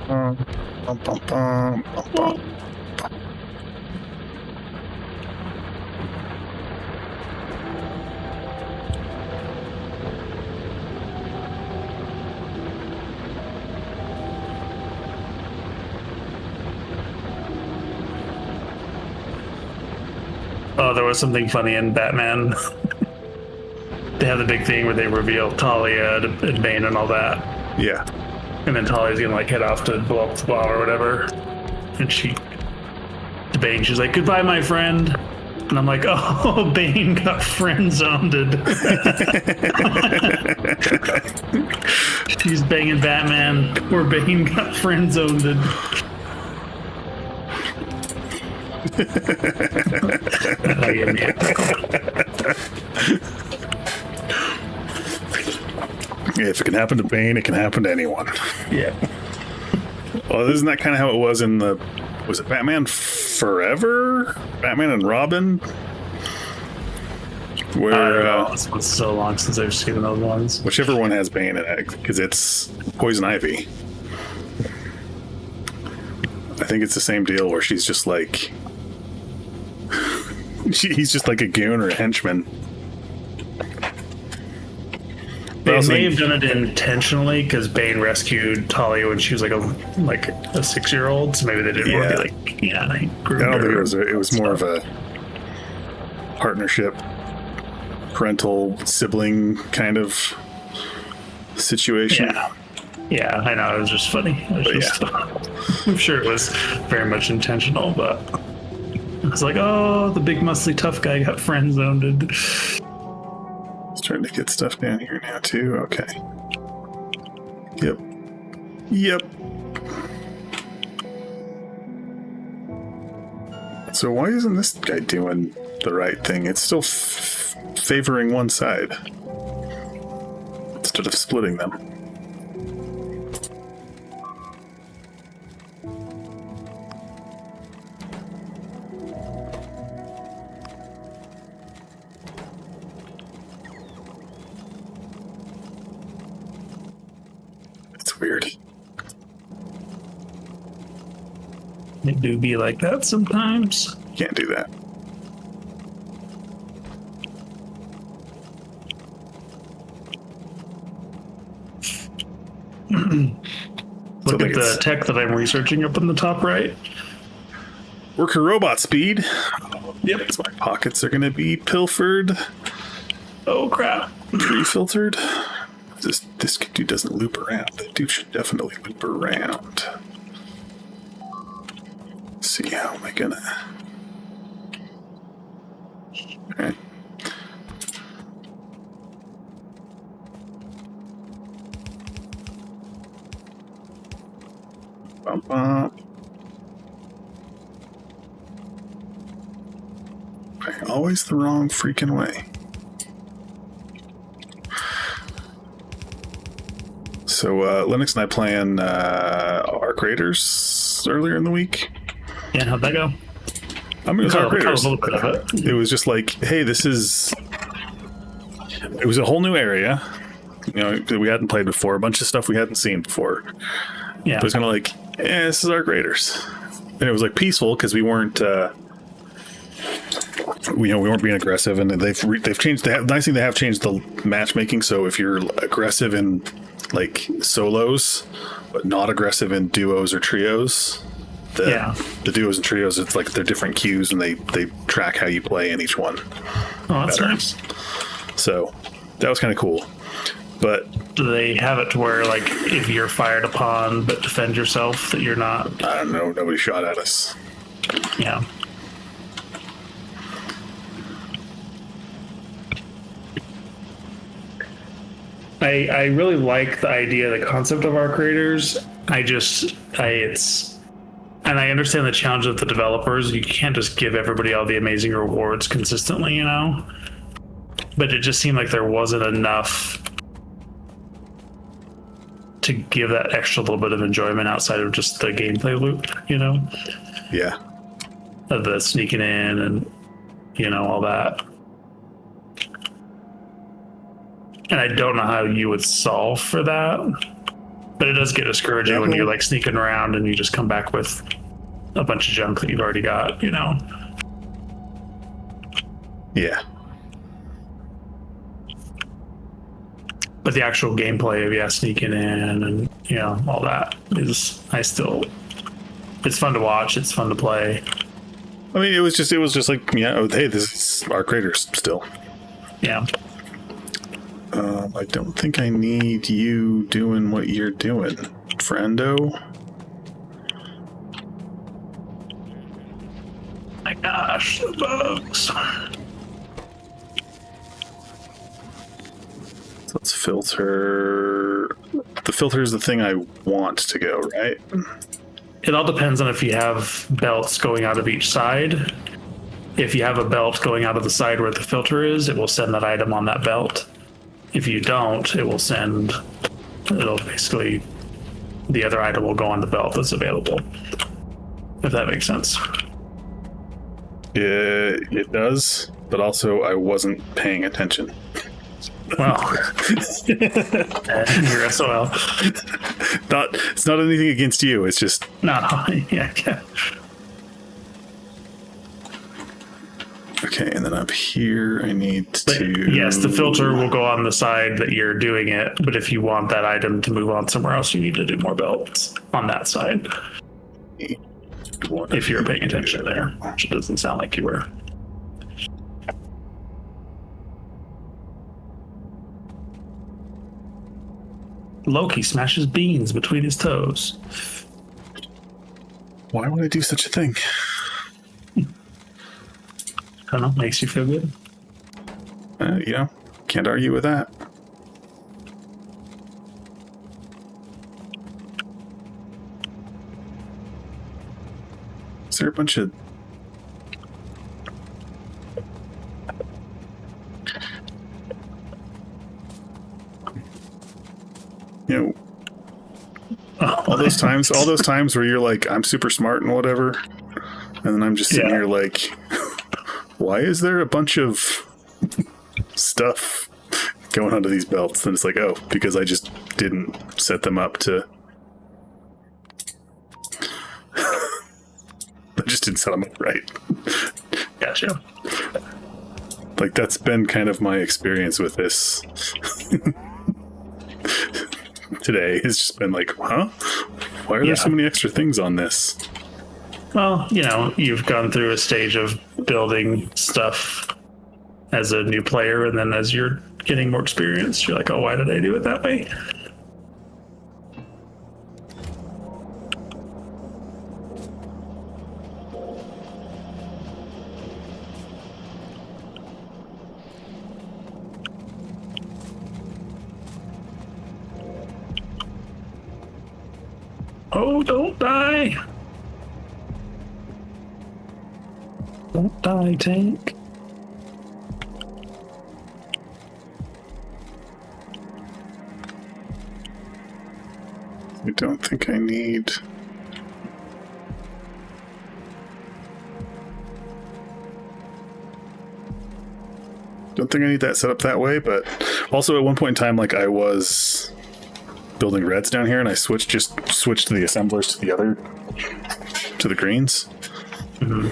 [SPEAKER 1] Bum, bum, bum, bum, bum.
[SPEAKER 2] Oh, there was something funny in Batman. They have the big thing where they reveal Talia and Bane and all that.
[SPEAKER 1] Yeah.
[SPEAKER 2] And then Talia's gonna like head off to blow up the bomb or whatever. And to Bane, she's like, "Goodbye, my friend." And I'm like, "Oh, Bane got friend zoned." She's banging Batman. Poor Bane got friend zoned.
[SPEAKER 1] If it can happen to Bane, it can happen to anyone.
[SPEAKER 2] Yeah.
[SPEAKER 1] Well, isn't that kind of how it was in was it Batman Forever? Batman and Robin? Where
[SPEAKER 2] it's been so long since I've seen those ones.
[SPEAKER 1] Whichever one has Bane in it, because it's Poison Ivy. I think it's the same deal where she's just like he's just like a goon or a henchman.
[SPEAKER 2] They may have done it intentionally because Bane rescued Talia when she was like a 6-year-old, so maybe they didn't want to be like, I
[SPEAKER 1] don't think it was more of a partnership, parental sibling kind of situation.
[SPEAKER 2] Yeah, I know, it was just funny. I'm sure it was very much intentional, but I was like, oh, the big muscly tough guy got friend zoned.
[SPEAKER 1] Starting to get stuff down here now too. Okay. Yep. So why isn't this guy doing the right thing? It's still favoring one side instead of splitting them. Weird.
[SPEAKER 2] It do be like that sometimes.
[SPEAKER 1] Can't do that.
[SPEAKER 2] Look at the tech that I'm researching up in the top right.
[SPEAKER 1] Worker robot speed.
[SPEAKER 2] Yep.
[SPEAKER 1] So my pockets are going to be pilfered.
[SPEAKER 2] Oh crap.
[SPEAKER 1] Tree filtered. This dude doesn't loop around. That dude should definitely loop around. Let's see, how am I gonna... Alright. Bump up. Okay, always the wrong freaking way. So Linux and I playing Arc Raiders earlier in the week.
[SPEAKER 2] Yeah, how'd that go?
[SPEAKER 1] I mean, it was Arc Raiders.
[SPEAKER 2] A little bit of it.
[SPEAKER 1] It was just like, hey, it was a whole new area, that we hadn't played before, a bunch of stuff we hadn't seen before.
[SPEAKER 2] Yeah.
[SPEAKER 1] But it was kind of like, this is Arc Raiders. And it was like peaceful because we weren't, we weren't being aggressive, and they've changed. The nice thing, they have changed the matchmaking. So if you're aggressive in like solos, but not aggressive in duos or trios, the duos and trios, it's like they're different queues, and they track how you play in each one.
[SPEAKER 2] Oh, that's nice.
[SPEAKER 1] So that was kind of cool. But
[SPEAKER 2] do they have it to where, like, if you're fired upon but defend yourself, that you're not?
[SPEAKER 1] I don't know. Nobody shot at us.
[SPEAKER 2] Yeah. I really like the idea, the concept of our creators. And I understand the challenge of the developers. You can't just give everybody all the amazing rewards consistently, you know? But it just seemed like there wasn't enough to give that extra little bit of enjoyment outside of just the gameplay loop, you know?
[SPEAKER 3] Yeah.
[SPEAKER 2] Of the sneaking in and, you know, all that. And I don't know how you would solve for that. But it does get discouraging when you're like sneaking around and you just come back with a bunch of junk that you've already got, you know?
[SPEAKER 3] Yeah.
[SPEAKER 2] But the actual gameplay of sneaking in and you know all that is it's fun to watch, it's fun to play.
[SPEAKER 1] I mean, it was just like, hey, this is our creators still.
[SPEAKER 2] Yeah.
[SPEAKER 1] I don't think I need you doing what you're doing, friendo.
[SPEAKER 2] My gosh, the bugs.
[SPEAKER 1] Let's filter. The filter is the thing I want to go, right?
[SPEAKER 2] It all depends on if you have belts going out of each side. If you have a belt going out of the side where the filter is, it will send that item on that belt. If you don't, it'll basically, the other item will go on the belt that's available. If that makes sense.
[SPEAKER 1] It does, but also I wasn't paying attention.
[SPEAKER 2] Well, you're SOL.
[SPEAKER 1] It's not anything against you. It's just
[SPEAKER 2] No, yeah.
[SPEAKER 1] okay. And then up here, I need to.
[SPEAKER 2] Yes, the filter will go on the side that you're doing it. But if you want that item to move on somewhere else, you need to do more belts on that side. If you're paying attention there, which it doesn't sound like you were. Loki smashes beans between his toes.
[SPEAKER 1] Why would I do such a thing?
[SPEAKER 2] I don't know, makes you feel good.
[SPEAKER 1] Can't argue with that. Is there a bunch of... all those times where you're like, I'm super smart and whatever, and then I'm just sitting here like, why is there a bunch of stuff going onto these belts? And it's like, oh, because I just didn't set them up to... I just didn't set them up right.
[SPEAKER 2] Gotcha.
[SPEAKER 1] Like, that's been kind of my experience with this today. It's just been like, huh? Why are there so many extra things on this?
[SPEAKER 2] Well, you've gone through a stage of building stuff as a new player, and then as you're getting more experience, you're like, oh, why did I do it that way? Oh, don't die. Don't die, tank.
[SPEAKER 1] I don't think I need... Don't think I need that set up that way, but also at one point in time, like, I was building reds down here, and I switched the assemblers to the greens.
[SPEAKER 2] Mm-hmm.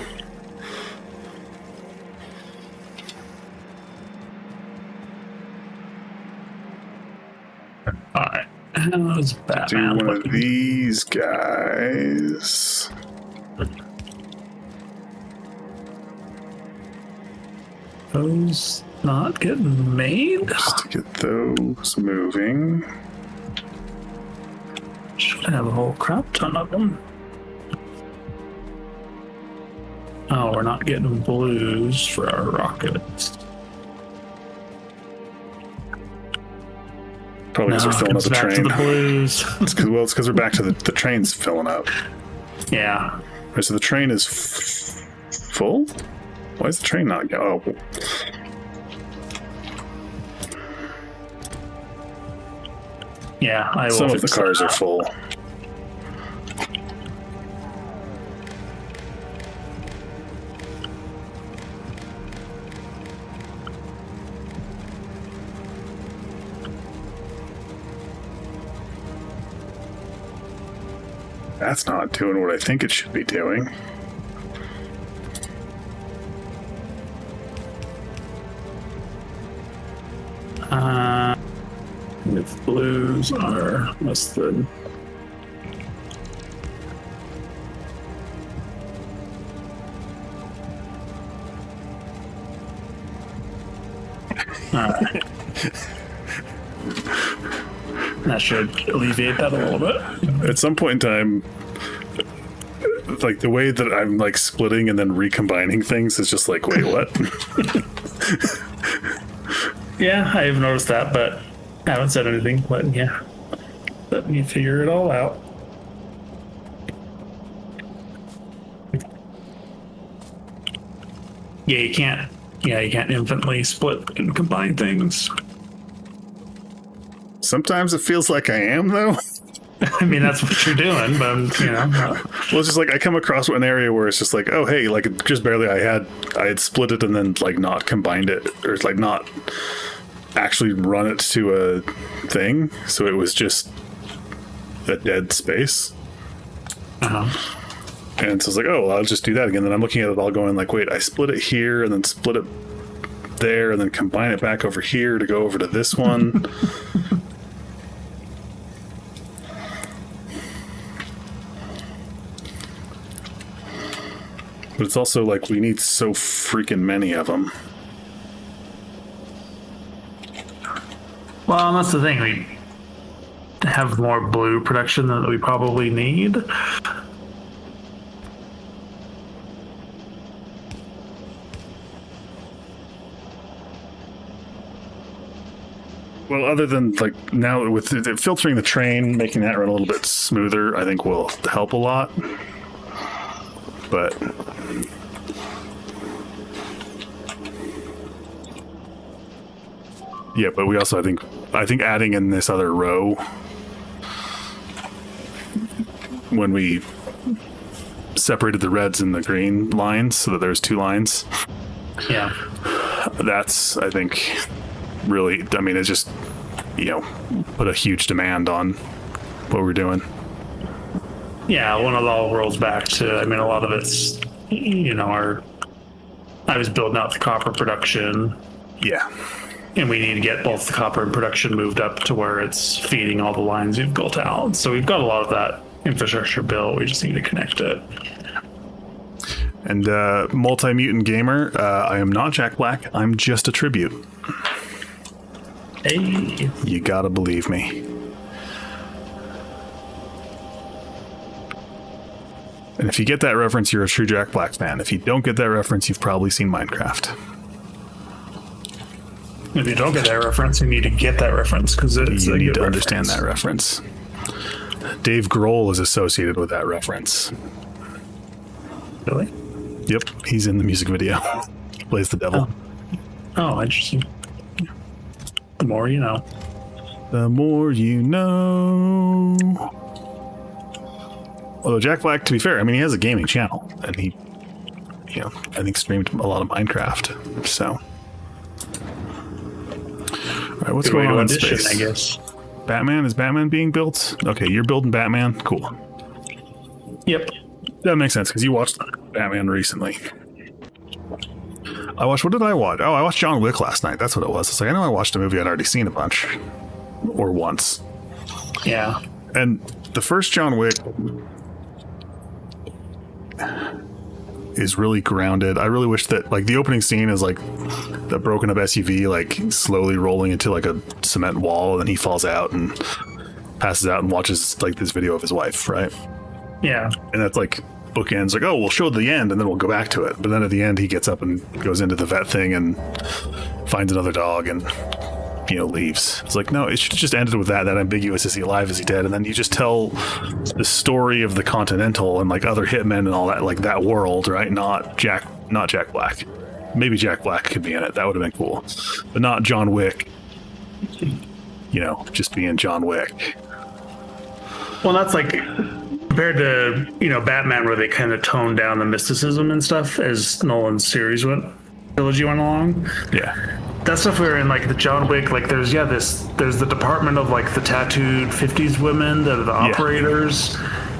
[SPEAKER 2] All right. How's Batman?
[SPEAKER 1] Do one of these guys.
[SPEAKER 2] Those not getting made?
[SPEAKER 1] Just to get those moving.
[SPEAKER 2] Should have a whole crap ton of them. Oh, we're not getting blues for our rockets.
[SPEAKER 1] Probably because we're filling up the
[SPEAKER 2] back
[SPEAKER 1] train.
[SPEAKER 2] to the blues.
[SPEAKER 1] It's because we're back to the train's filling up.
[SPEAKER 2] Yeah.
[SPEAKER 1] Right, so the train is full? Why is the train not going? Oh.
[SPEAKER 2] Yeah, I will.
[SPEAKER 1] Some of the cars are full. That's not doing what I think it should be doing.
[SPEAKER 2] If blues are less than. Alright. That should alleviate that a little bit.
[SPEAKER 1] At some point in time, like the way that I'm like splitting and then recombining things is just like, wait, what?
[SPEAKER 2] Yeah, I have noticed that, but I haven't said anything. But yeah, let me figure it all out. Yeah, you can't. Yeah, you can't infinitely split and combine things.
[SPEAKER 1] Sometimes it feels like I am, though.
[SPEAKER 2] I mean, that's what you're doing, but you know.
[SPEAKER 1] Well, it's just like I come across an area where it's just like, oh, hey, like just barely I had split it and then like not combined it, or it's like not actually run it to a thing, so it was just a dead space. And so it's like, oh, well, I'll just do that again. Then I'm looking at it all going like, wait, I split it here and then split it there and then combine it back over here to go over to this one. But it's also like we need so freaking many of them.
[SPEAKER 2] Well, that's the thing. We have more blue production than we probably need.
[SPEAKER 1] Well, other than like now with filtering the train, making that run a little bit smoother, I think will help a lot. But yeah, but we also I think adding in this other row when we separated the reds and the green lines so that there's two lines.
[SPEAKER 2] Yeah.
[SPEAKER 1] That's I think really, I mean, it's just, you know, put a huge demand on what we're doing.
[SPEAKER 2] Yeah, when it all rolls back to, I mean, a lot of it's, you know, I was building out the copper production.
[SPEAKER 1] Yeah.
[SPEAKER 2] And we need to get both the copper and production moved up to where it's feeding all the lines we've built out. So we've got a lot of that infrastructure built. We just need to connect it.
[SPEAKER 1] And multi-mutant gamer, I am not Jack Black. I'm just a tribute.
[SPEAKER 2] Hey.
[SPEAKER 1] You gotta believe me. And if you get that reference, you're a true Jack Black fan. If you don't get that reference, you've probably seen Minecraft.
[SPEAKER 2] If you don't get that reference, you need to get that reference because it's
[SPEAKER 1] you need to understand that reference. Dave Grohl is associated with that reference.
[SPEAKER 2] Really?
[SPEAKER 1] Yep, he's in the music video. He plays the devil.
[SPEAKER 2] Oh, interesting. The more you know.
[SPEAKER 1] The more you know. Although Jack Black, to be fair, I mean, he has a gaming channel, and he, you know, I think streamed a lot of Minecraft. So, all right, what's going on in space?
[SPEAKER 2] I guess.
[SPEAKER 1] Batman, is Batman being built? Okay, you're building Batman. Cool.
[SPEAKER 2] Yep.
[SPEAKER 1] That makes sense because you watched Batman recently. What did I watch? Oh, I watched John Wick last night. That's what it was. It's like, I know I watched a movie I'd already seen a bunch. Or once.
[SPEAKER 2] Yeah.
[SPEAKER 1] And the first John Wick is really grounded. I really wish that, like, the opening scene is like the broken up SUV, like, slowly rolling into like a cement wall, and then he falls out and passes out and watches like this video of his wife, right?
[SPEAKER 2] Yeah.
[SPEAKER 1] And that's like bookends, like, oh, we'll show the end and then we'll go back to it. But then at the end, he gets up and goes into the vet thing and finds another dog, and leaves. It's like, no, it should have just ended with that ambiguous, is he alive, is he dead? And then you just tell the story of the Continental and like other hitmen and all that, like that world, right? Not Jack Black. Maybe Jack Black could be in it. That would have been cool. But not John Wick, just being John Wick.
[SPEAKER 2] Well, that's like compared to, Batman, where they kind of toned down the mysticism and stuff as Nolan's trilogy went along.
[SPEAKER 1] Yeah.
[SPEAKER 2] That stuff where in like the John Wick, like there's the department of like the tattooed 50s women that are the operators.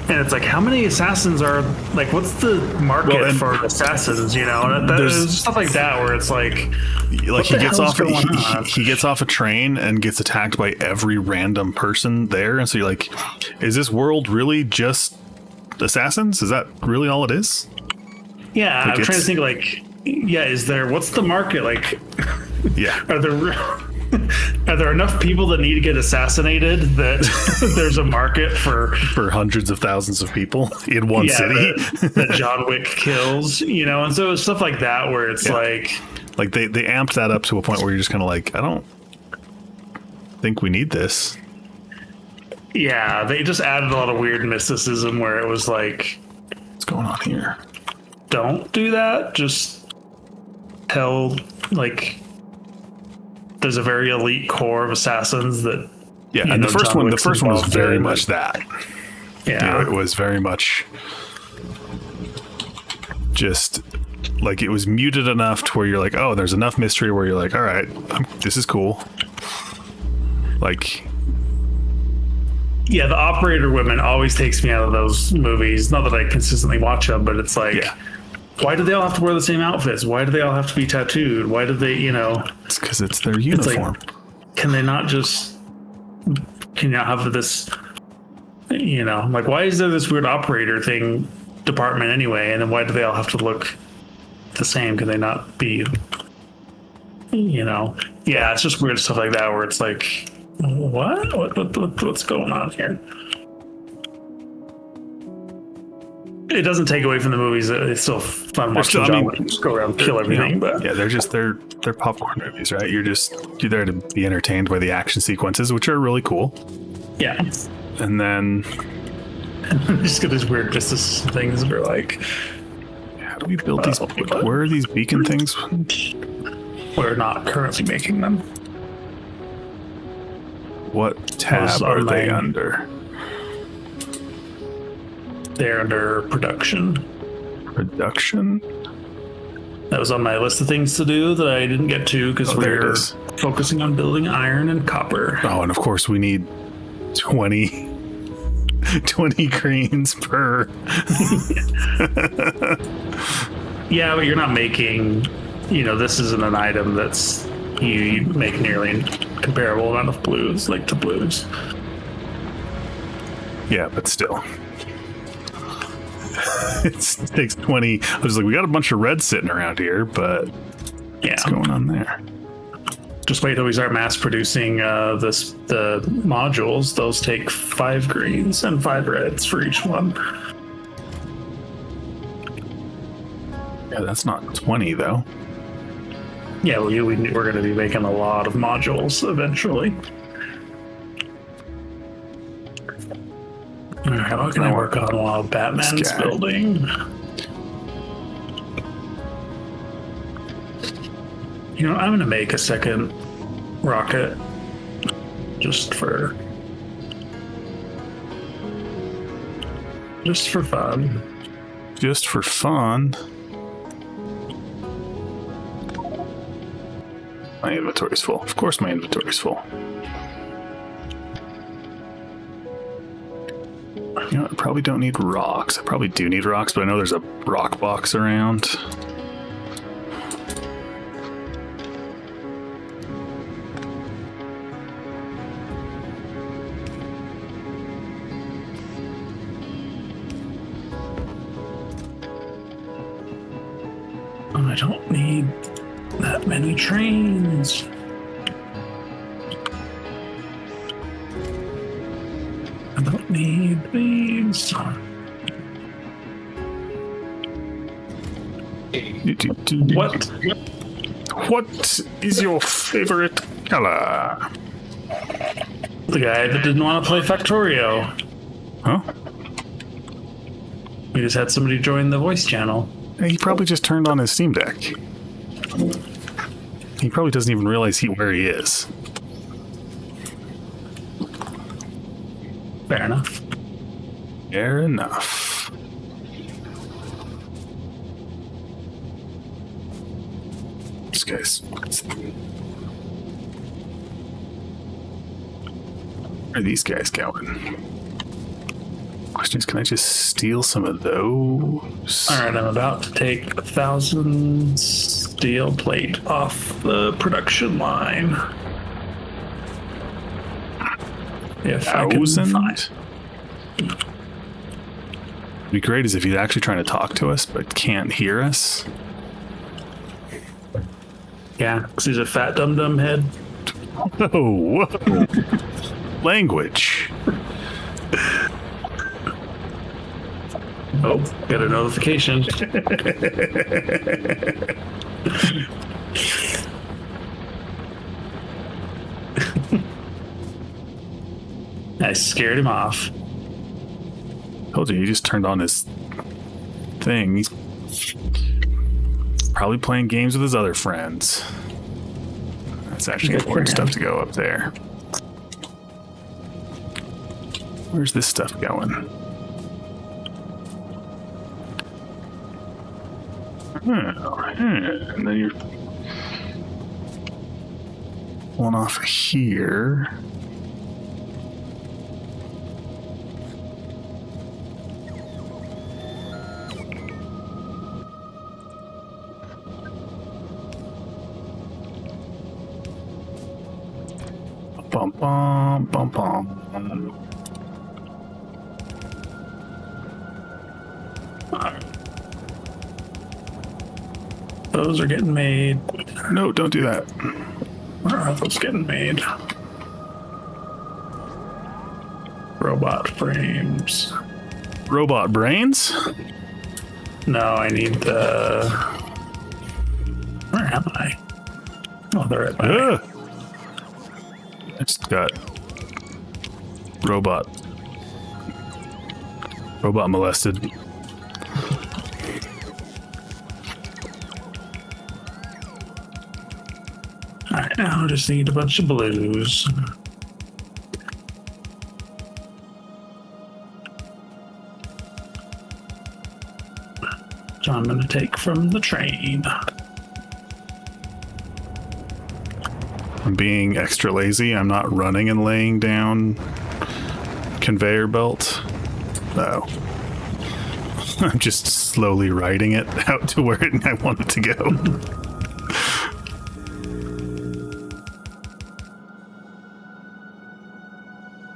[SPEAKER 2] And it's like, how many assassins are like, what's the market for assassins, And there's stuff like that where it's like
[SPEAKER 1] he gets off a train and gets attacked by every random person there. And so you're like, is this world really just assassins? Is that really all it is?
[SPEAKER 2] Yeah. I'm trying to think what's the market? Like,
[SPEAKER 1] yeah.
[SPEAKER 2] Are there enough people that need to get assassinated that there's a market for
[SPEAKER 1] hundreds of thousands of people in one city
[SPEAKER 2] that John Wick kills, And so it's stuff like that where it's like
[SPEAKER 1] they amped that up to a point where you're just kind of like, I don't think we need this.
[SPEAKER 2] Yeah, they just added a lot of weird mysticism where it was like,
[SPEAKER 1] what's going on here?
[SPEAKER 2] Don't do that. Just tell there's a very elite core of assassins that.
[SPEAKER 1] Yeah, and the first one was very much that.
[SPEAKER 2] Yeah,
[SPEAKER 1] it was very much just like it was muted enough to where you're like, oh, there's enough mystery where you're like, all right, this is cool. Like,
[SPEAKER 2] yeah, the operator women always takes me out of those movies. Not that I consistently watch them, but it's like. Yeah. Why do they all have to wear the same outfits? Why do they all have to be tattooed? Why do they,
[SPEAKER 1] It's because it's their uniform.
[SPEAKER 2] Like, can you not have this, like, why is there this weird operator department anyway? And then why do they all have to look the same? Can they not be, Yeah, it's just weird stuff like that where it's like, what's going on here? It doesn't take away from the movies. It's still fun watching John Wick just go around and kill everything. But
[SPEAKER 1] yeah, they're popcorn movies, right? You're there to be entertained by the action sequences, which are really cool.
[SPEAKER 2] Yeah,
[SPEAKER 1] and then
[SPEAKER 2] just get these weird business things that are like,
[SPEAKER 1] how do we build these? Where are these beacon things?
[SPEAKER 2] We're not currently making them.
[SPEAKER 1] What tab are they under?
[SPEAKER 2] They're under production.
[SPEAKER 1] Production?
[SPEAKER 2] That was on my list of things to do that I didn't get to because we're focusing on building iron and copper.
[SPEAKER 1] Oh, and of course we need 20 greens per.
[SPEAKER 2] Yeah, but you're not making, this isn't an item that's, you make nearly comparable amount of blues, like to blues.
[SPEAKER 1] Yeah, but still. It takes 20. I was like, we got a bunch of red sitting around here, but what's going on there?
[SPEAKER 2] Just wait till we start mass producing the modules. Those take 5 greens and 5 reds for each one.
[SPEAKER 1] Yeah, that's not 20 though.
[SPEAKER 2] Yeah, we're going to be making a lot of modules eventually. How can I work on while Batman's building? I'm going to make a second rocket just for fun.
[SPEAKER 1] Just for fun? My inventory's full. Of course my inventory's full. I probably don't need rocks. I probably do need rocks, but I know there's a rock box around.
[SPEAKER 2] I don't need that many trains. I don't need these. What?
[SPEAKER 1] What is your favorite color?
[SPEAKER 2] The guy that didn't want to play Factorio.
[SPEAKER 1] Huh?
[SPEAKER 2] We just had somebody join the voice channel.
[SPEAKER 1] He probably just turned on his Steam Deck. He probably doesn't even realize where he is.
[SPEAKER 2] Fair enough.
[SPEAKER 1] Fair enough. This guy's... Where are these guys going? Question is, can I just steal some of those?
[SPEAKER 2] All right, I'm about to take 1,000 steel plate off the production line. If I can
[SPEAKER 1] 1,000?
[SPEAKER 2] find.
[SPEAKER 1] It'd be great is if he's actually trying to talk to us but can't hear us.
[SPEAKER 2] Yeah, because he's a fat dum-dum head.
[SPEAKER 1] Whoa, whoa. Language.
[SPEAKER 2] Oh, got a notification. I scared him off.
[SPEAKER 1] Told you, he just turned on his thing. He's probably playing games with his other friends. That's actually
[SPEAKER 2] Good
[SPEAKER 1] important
[SPEAKER 2] for
[SPEAKER 1] stuff
[SPEAKER 2] him.
[SPEAKER 1] to go up there. Where's this stuff going? And then you're one off here. Bum bum bum bum.
[SPEAKER 2] Those are getting made.
[SPEAKER 1] No, don't do that.
[SPEAKER 2] Where are those getting made? Robot frames.
[SPEAKER 1] Robot brains?
[SPEAKER 2] No, I need the. Where am I? Oh, they're right by me.
[SPEAKER 1] Ugh. I just got robot molested.
[SPEAKER 2] Alright, now I just need a bunch of blues. So I'm gonna take from the train.
[SPEAKER 1] I'm being extra lazy. I'm not running and laying down conveyor belt. No. I'm just slowly riding it out to where I want it to go.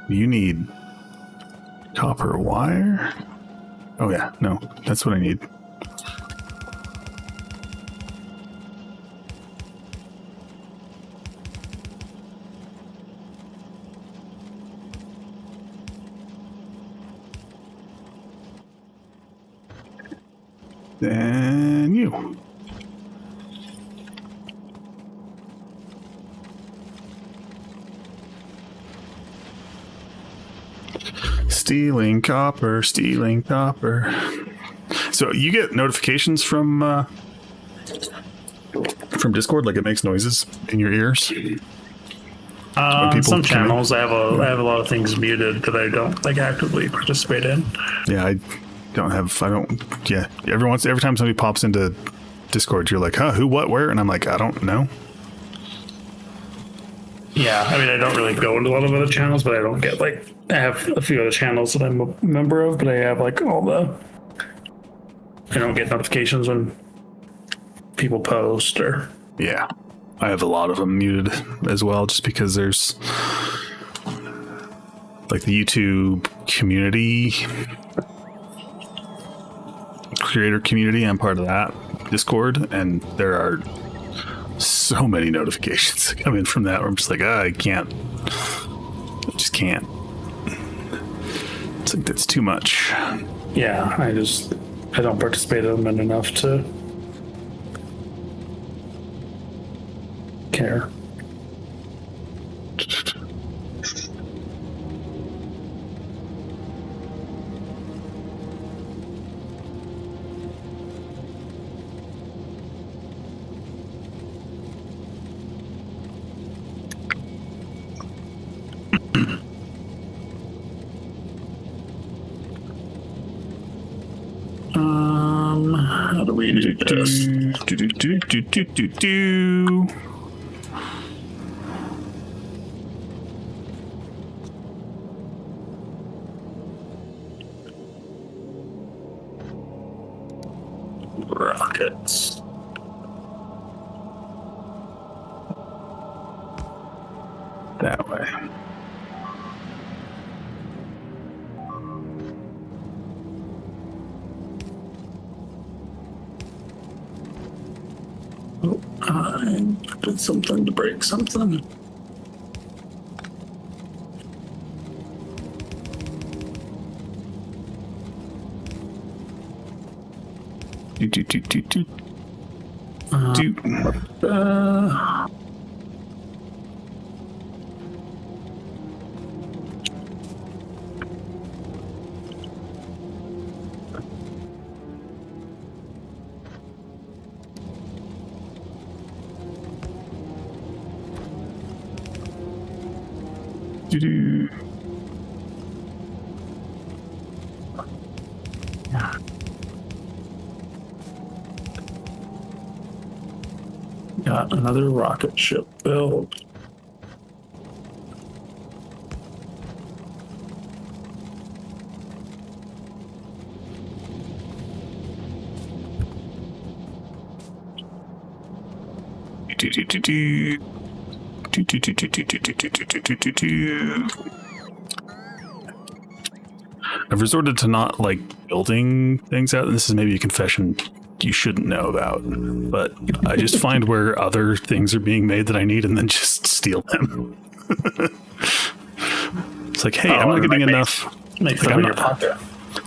[SPEAKER 1] You need copper wire? Oh yeah, no, that's what I need. Then you. Stealing copper, stealing copper. So you get notifications from Discord, like it makes noises in your ears? people
[SPEAKER 2] Some
[SPEAKER 1] come in.
[SPEAKER 2] channels I have a lot of things muted that I don't like actively participate in.
[SPEAKER 1] Yeah, I don't. Yeah, every time somebody pops into Discord, you're like, huh, who, what, where? And I'm like, I don't know.
[SPEAKER 2] Yeah, I mean, I don't really go into a lot of other channels, but I don't get like, I have a few other channels that I'm a member of, but I have like I don't get notifications when people post or.
[SPEAKER 1] Yeah, I have a lot of them muted as well, just because there's like the YouTube community, creator community. I'm part of that Discord, and there are so many notifications that come in from that where I'm just like, I just can't. It's like, that's too much.
[SPEAKER 2] Yeah, I don't participate in them enough to care. How do we do this? Rockets.
[SPEAKER 1] That way.
[SPEAKER 2] Oh, I did something to break something. Got another rocket ship built.
[SPEAKER 1] I've resorted to not like building things out. This is maybe a confession you shouldn't know about, but I just find where other things are being made that I need and then just steal them. It's like, hey, I'm not getting enough.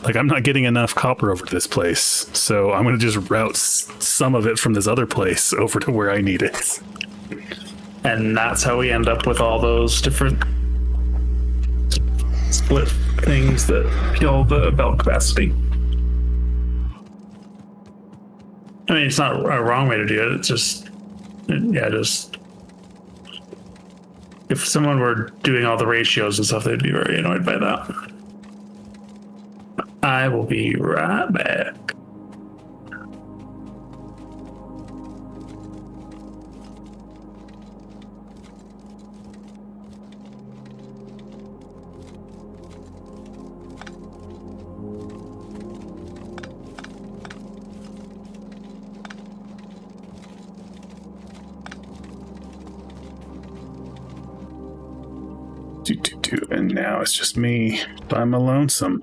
[SPEAKER 1] I'm not getting enough copper over to this place, so I'm going to just route some of it from this other place over to where I need it.
[SPEAKER 2] And that's how we end up with all those different split things that kill the belt capacity. I mean, it's not a wrong way to do it. It's just, just if someone were doing all the ratios and stuff, they'd be very annoyed by that. I will be right back.
[SPEAKER 1] And now it's just me by my lonesome.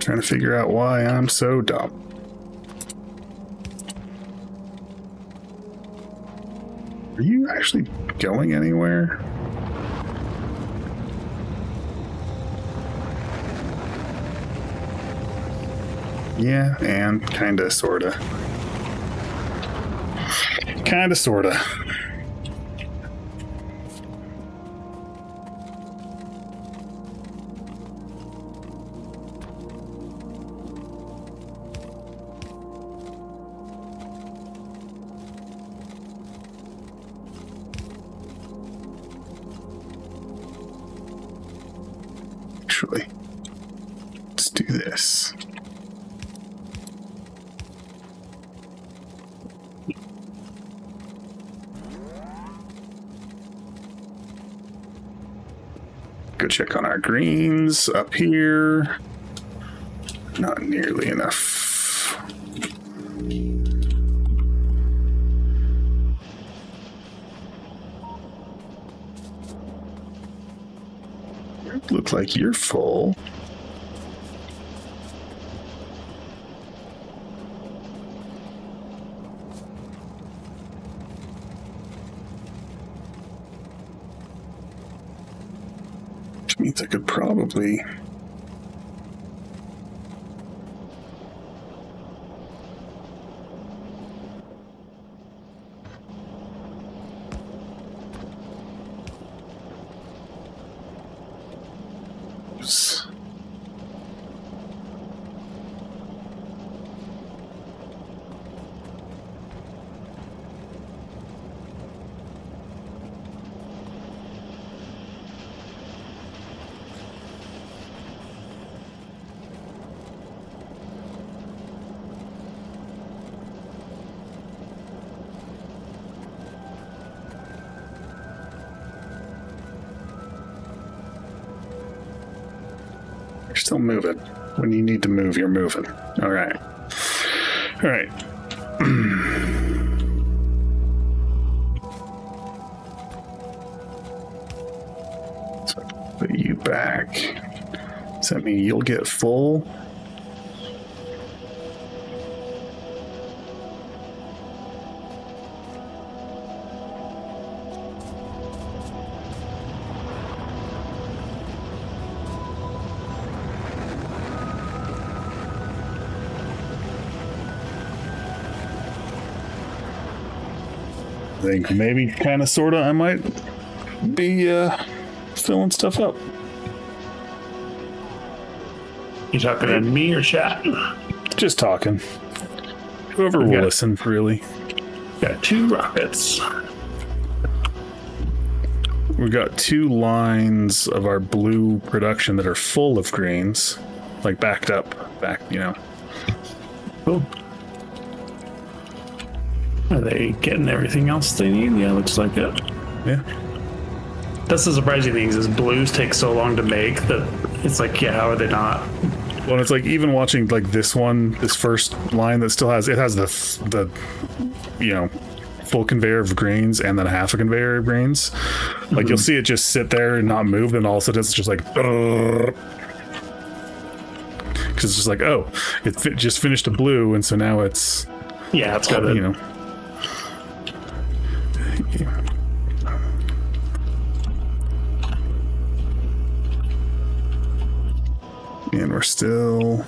[SPEAKER 1] Trying to figure out why I'm so dumb. Are you actually going anywhere? Yeah, and kinda, sorta. Kinda, sorta. Actually, let's do this. Go check on our greens up here. Not nearly enough. Look like you're full. Which means I could probably You're still moving. When you need to move, you're moving. All right. All right. So put you back. Does that mean you'll get full? I think maybe, kind of, sort of, I might be filling stuff up.
[SPEAKER 2] You talking to me or chat?
[SPEAKER 1] Just talking. Whoever will listen, really.
[SPEAKER 2] Got 2 rockets.
[SPEAKER 1] We've got 2 lines of our blue production that are full of greens, like backed up,
[SPEAKER 2] Cool. Are they getting everything else they need? Yeah, looks like it.
[SPEAKER 1] Yeah.
[SPEAKER 2] That's the surprising thing is blues take so long to make that it's like, yeah, how are they not?
[SPEAKER 1] Well, it's like even watching like this first line that still has the full conveyor of greens and then half a conveyor of greens. Like you'll see it just sit there and not move, and all of a sudden it's just like, because it's just like, oh, it just finished a blue, and so now it's
[SPEAKER 2] it's got it.
[SPEAKER 1] And we're still,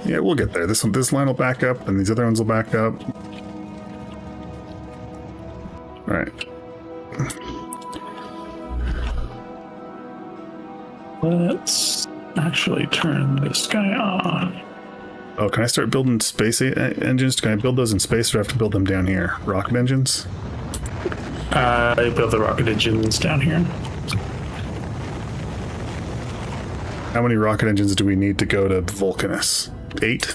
[SPEAKER 1] we'll get there. This line will back up, and these other ones will back up. All right.
[SPEAKER 2] Let's actually turn this guy on.
[SPEAKER 1] Oh, can I start building space engines? Can I build those in space, or do I have to build them down here? Rocket engines?
[SPEAKER 2] I build the rocket engines down here.
[SPEAKER 1] How many rocket engines do we need to go to Vulcanus? 8?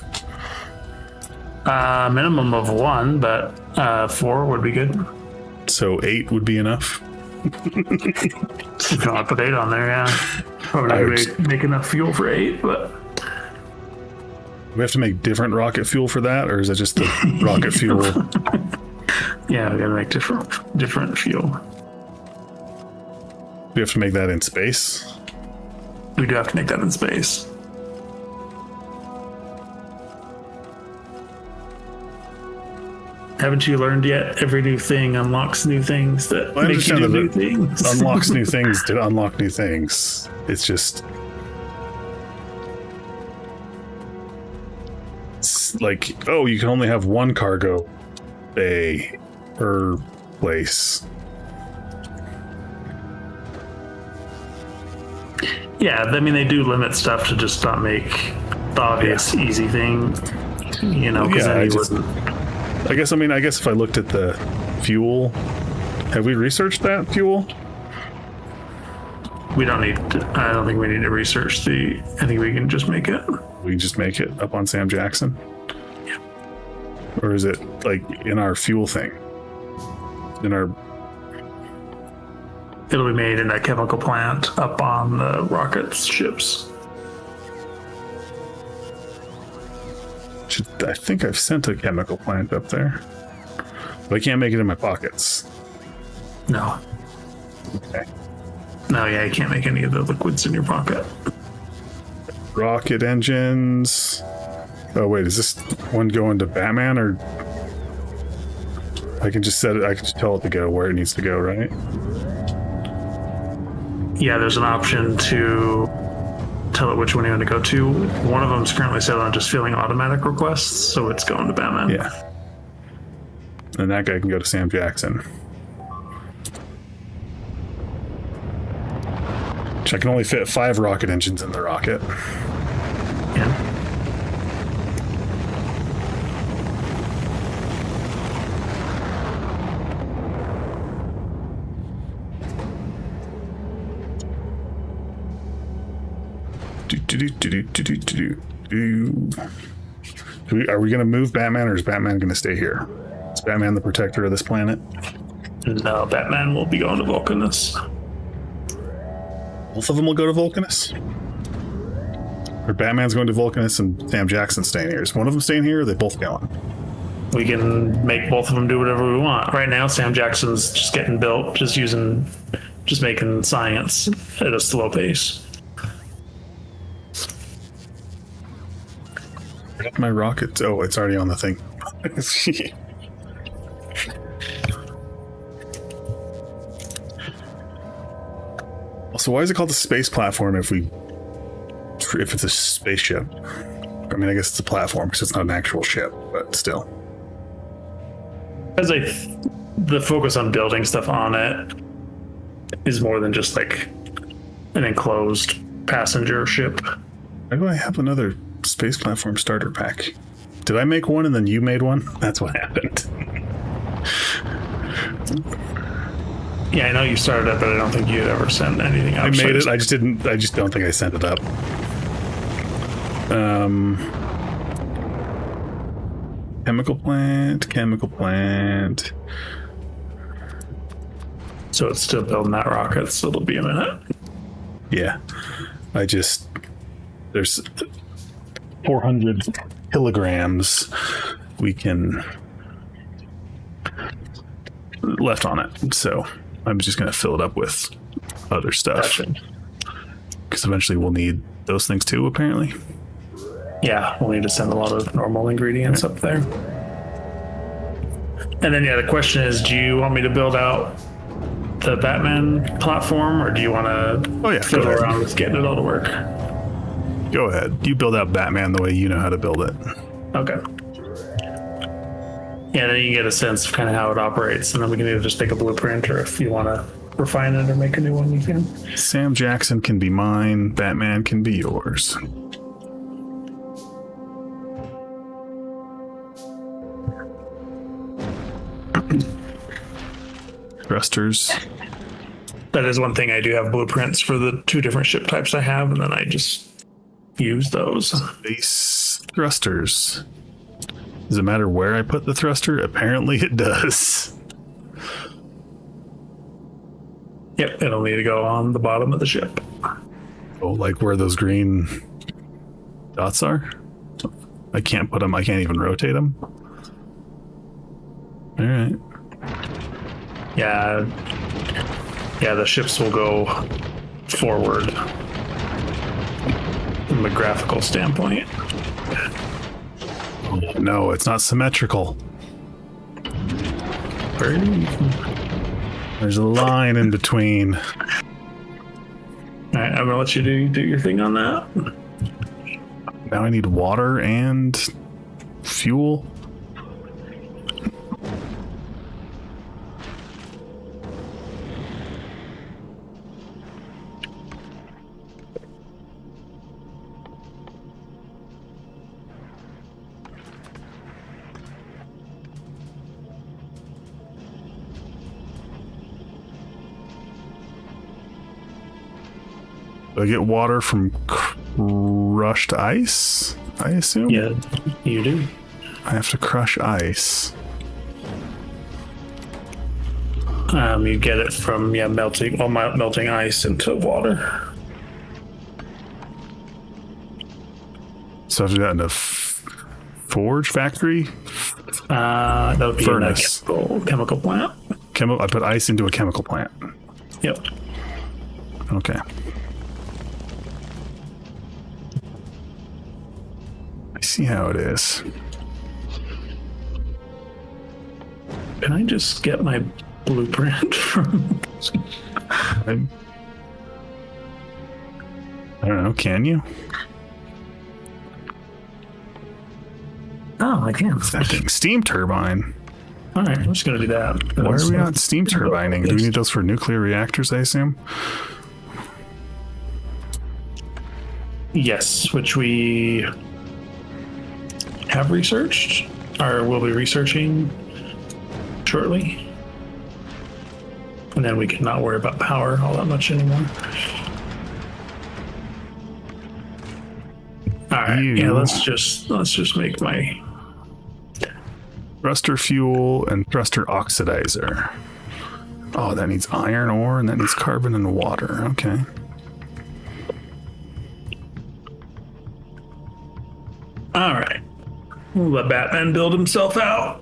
[SPEAKER 2] Minimum of 1, but 4 would be good.
[SPEAKER 1] So 8 would be enough?
[SPEAKER 2] If you want to put 8 on there, yeah. Probably not going to make enough fuel for 8, but...
[SPEAKER 1] Do we have to make different rocket fuel for that, or is it just the rocket fuel?
[SPEAKER 2] Yeah, we got to make different fuel.
[SPEAKER 1] We have to make that in space?
[SPEAKER 2] We do have to make that in space. Haven't you learned yet? Every new thing unlocks new things that make you do new things.
[SPEAKER 1] Unlocks new things to unlock new things. It's just... It's like, oh, you can only have 1 cargo bay per place.
[SPEAKER 2] Yeah, I mean, they do limit stuff to just not make the obvious easy thing, because then you wouldn't.
[SPEAKER 1] I guess if I looked at the fuel, have we researched that fuel?
[SPEAKER 2] We don't need to, I don't think we need to research I think we can just make it.
[SPEAKER 1] We can just make it up on Sam Jackson?
[SPEAKER 2] Yeah.
[SPEAKER 1] Or is it like in our fuel thing?
[SPEAKER 2] It'll be made in a chemical plant up on the rockets ships.
[SPEAKER 1] I think I've sent a chemical plant up there, but I can't make it in my pockets.
[SPEAKER 2] No.
[SPEAKER 1] Okay.
[SPEAKER 2] No, yeah, you can't make any of the liquids in your pocket.
[SPEAKER 1] Rocket engines. Oh wait, is this one going to Batman, or I can just set it? I can just tell it to go where it needs to go, right?
[SPEAKER 2] Yeah, there's an option to tell it which one you want to go to. One of them is currently set on just filling automatic requests, so it's going to Batman.
[SPEAKER 1] Yeah. And that guy can go to Sam Jackson. Which I can only fit 5 rocket engines in the rocket.
[SPEAKER 2] Yeah.
[SPEAKER 1] Are we going to move Batman, or is Batman going to stay here? Is Batman the protector of this planet?
[SPEAKER 2] No, Batman will be going to Vulcanus.
[SPEAKER 1] Both of them will go to Vulcanus? Or Batman's going to Vulcanus and Sam Jackson's staying here. Is one of them staying here, or are they both going?
[SPEAKER 2] We can make both of them do whatever we want. Right now, Sam Jackson's just getting built, just making science at a slow pace.
[SPEAKER 1] My rocket. Oh, it's already on the thing. So why is it called the space platform if it's a spaceship? I mean, I guess it's a platform because it's not an actual ship, but still.
[SPEAKER 2] Because the focus on building stuff on it is more than just like an enclosed passenger ship.
[SPEAKER 1] Why do I have another space platform starter pack? Did I make one and then you made one? That's what happened.
[SPEAKER 2] Yeah, I know you started it, but I don't think you had ever sent anything out.
[SPEAKER 1] I made it. I just don't think I sent it up. Chemical plant.
[SPEAKER 2] So it's still building that rocket, so it'll be a minute.
[SPEAKER 1] Yeah. There's 400 kilograms we can left on it. So I'm just going to fill it up with other stuff. Because eventually we'll need those things too, apparently.
[SPEAKER 2] Yeah, we'll need to send a lot of normal ingredients up there. And then, the question is, do you want me to build out the Batman platform, or do you want to fiddle around with getting it all to work?
[SPEAKER 1] Go ahead. You build out Batman the way you know how to build it.
[SPEAKER 2] Okay. Yeah, then you get a sense of kind of how it operates, and then we can either just make a blueprint, or if you want to refine it or make a new one, you can.
[SPEAKER 1] Sam Jackson can be mine. Batman can be yours. Thrusters.
[SPEAKER 2] That is one thing. I do have blueprints for the 2 different ship types I have, and then I just use those.
[SPEAKER 1] Base thrusters. Does it matter where I put the thruster? Apparently it does.
[SPEAKER 2] Yep, it'll need to go on the bottom of the ship.
[SPEAKER 1] Oh, like where those green dots are? I can't put them, I can't even rotate them. All right.
[SPEAKER 2] Yeah, the ships will go forward from a graphical standpoint.
[SPEAKER 1] No, it's not symmetrical. There's a line in between.
[SPEAKER 2] All right, I'm gonna let you do your thing on that.
[SPEAKER 1] Now I need water and fuel. Do I get water from crushed ice, I assume?
[SPEAKER 2] Yeah, you do.
[SPEAKER 1] I have to crush ice.
[SPEAKER 2] You get it from melting ice into water.
[SPEAKER 1] So I have to do that in a forge factory?
[SPEAKER 2] That would be
[SPEAKER 1] Furnace.
[SPEAKER 2] in a chemical plant.
[SPEAKER 1] I put ice into a chemical plant.
[SPEAKER 2] Yep.
[SPEAKER 1] Okay. I see how it is.
[SPEAKER 2] Can I just get my blueprint from?
[SPEAKER 1] I don't know. Can you?
[SPEAKER 2] Oh, I can.
[SPEAKER 1] That thing, steam turbine.
[SPEAKER 2] All right, I'm just gonna do that.
[SPEAKER 1] Why are we not steam turbining? Do we need those for nuclear reactors, I assume?
[SPEAKER 2] Yes, which we have researched, or will be researching shortly. And then we can not worry about power all that much anymore. All right, yeah, let's just make my
[SPEAKER 1] thruster fuel and thruster oxidizer. Oh, that needs iron ore and that needs carbon and water. Okay.
[SPEAKER 2] All right. We'll let Batman build himself out.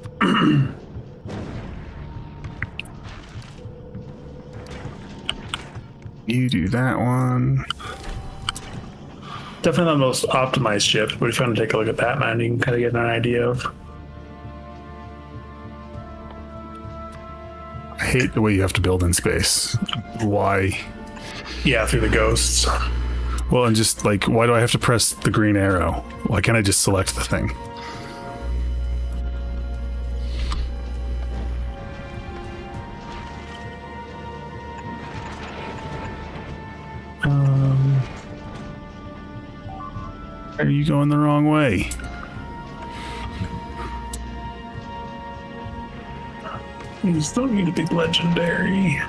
[SPEAKER 3] You do that one.
[SPEAKER 2] Definitely not the most optimized ship, but if you want to take a look at Batman, you can kind of get an idea of.
[SPEAKER 3] I hate the way you have to build in space. Why?
[SPEAKER 2] Yeah, through the ghosts.
[SPEAKER 3] Well, and just like, why do I have to press the green arrow? Why can't I just select the thing? Are you going the wrong way?
[SPEAKER 2] You still need to be legendary.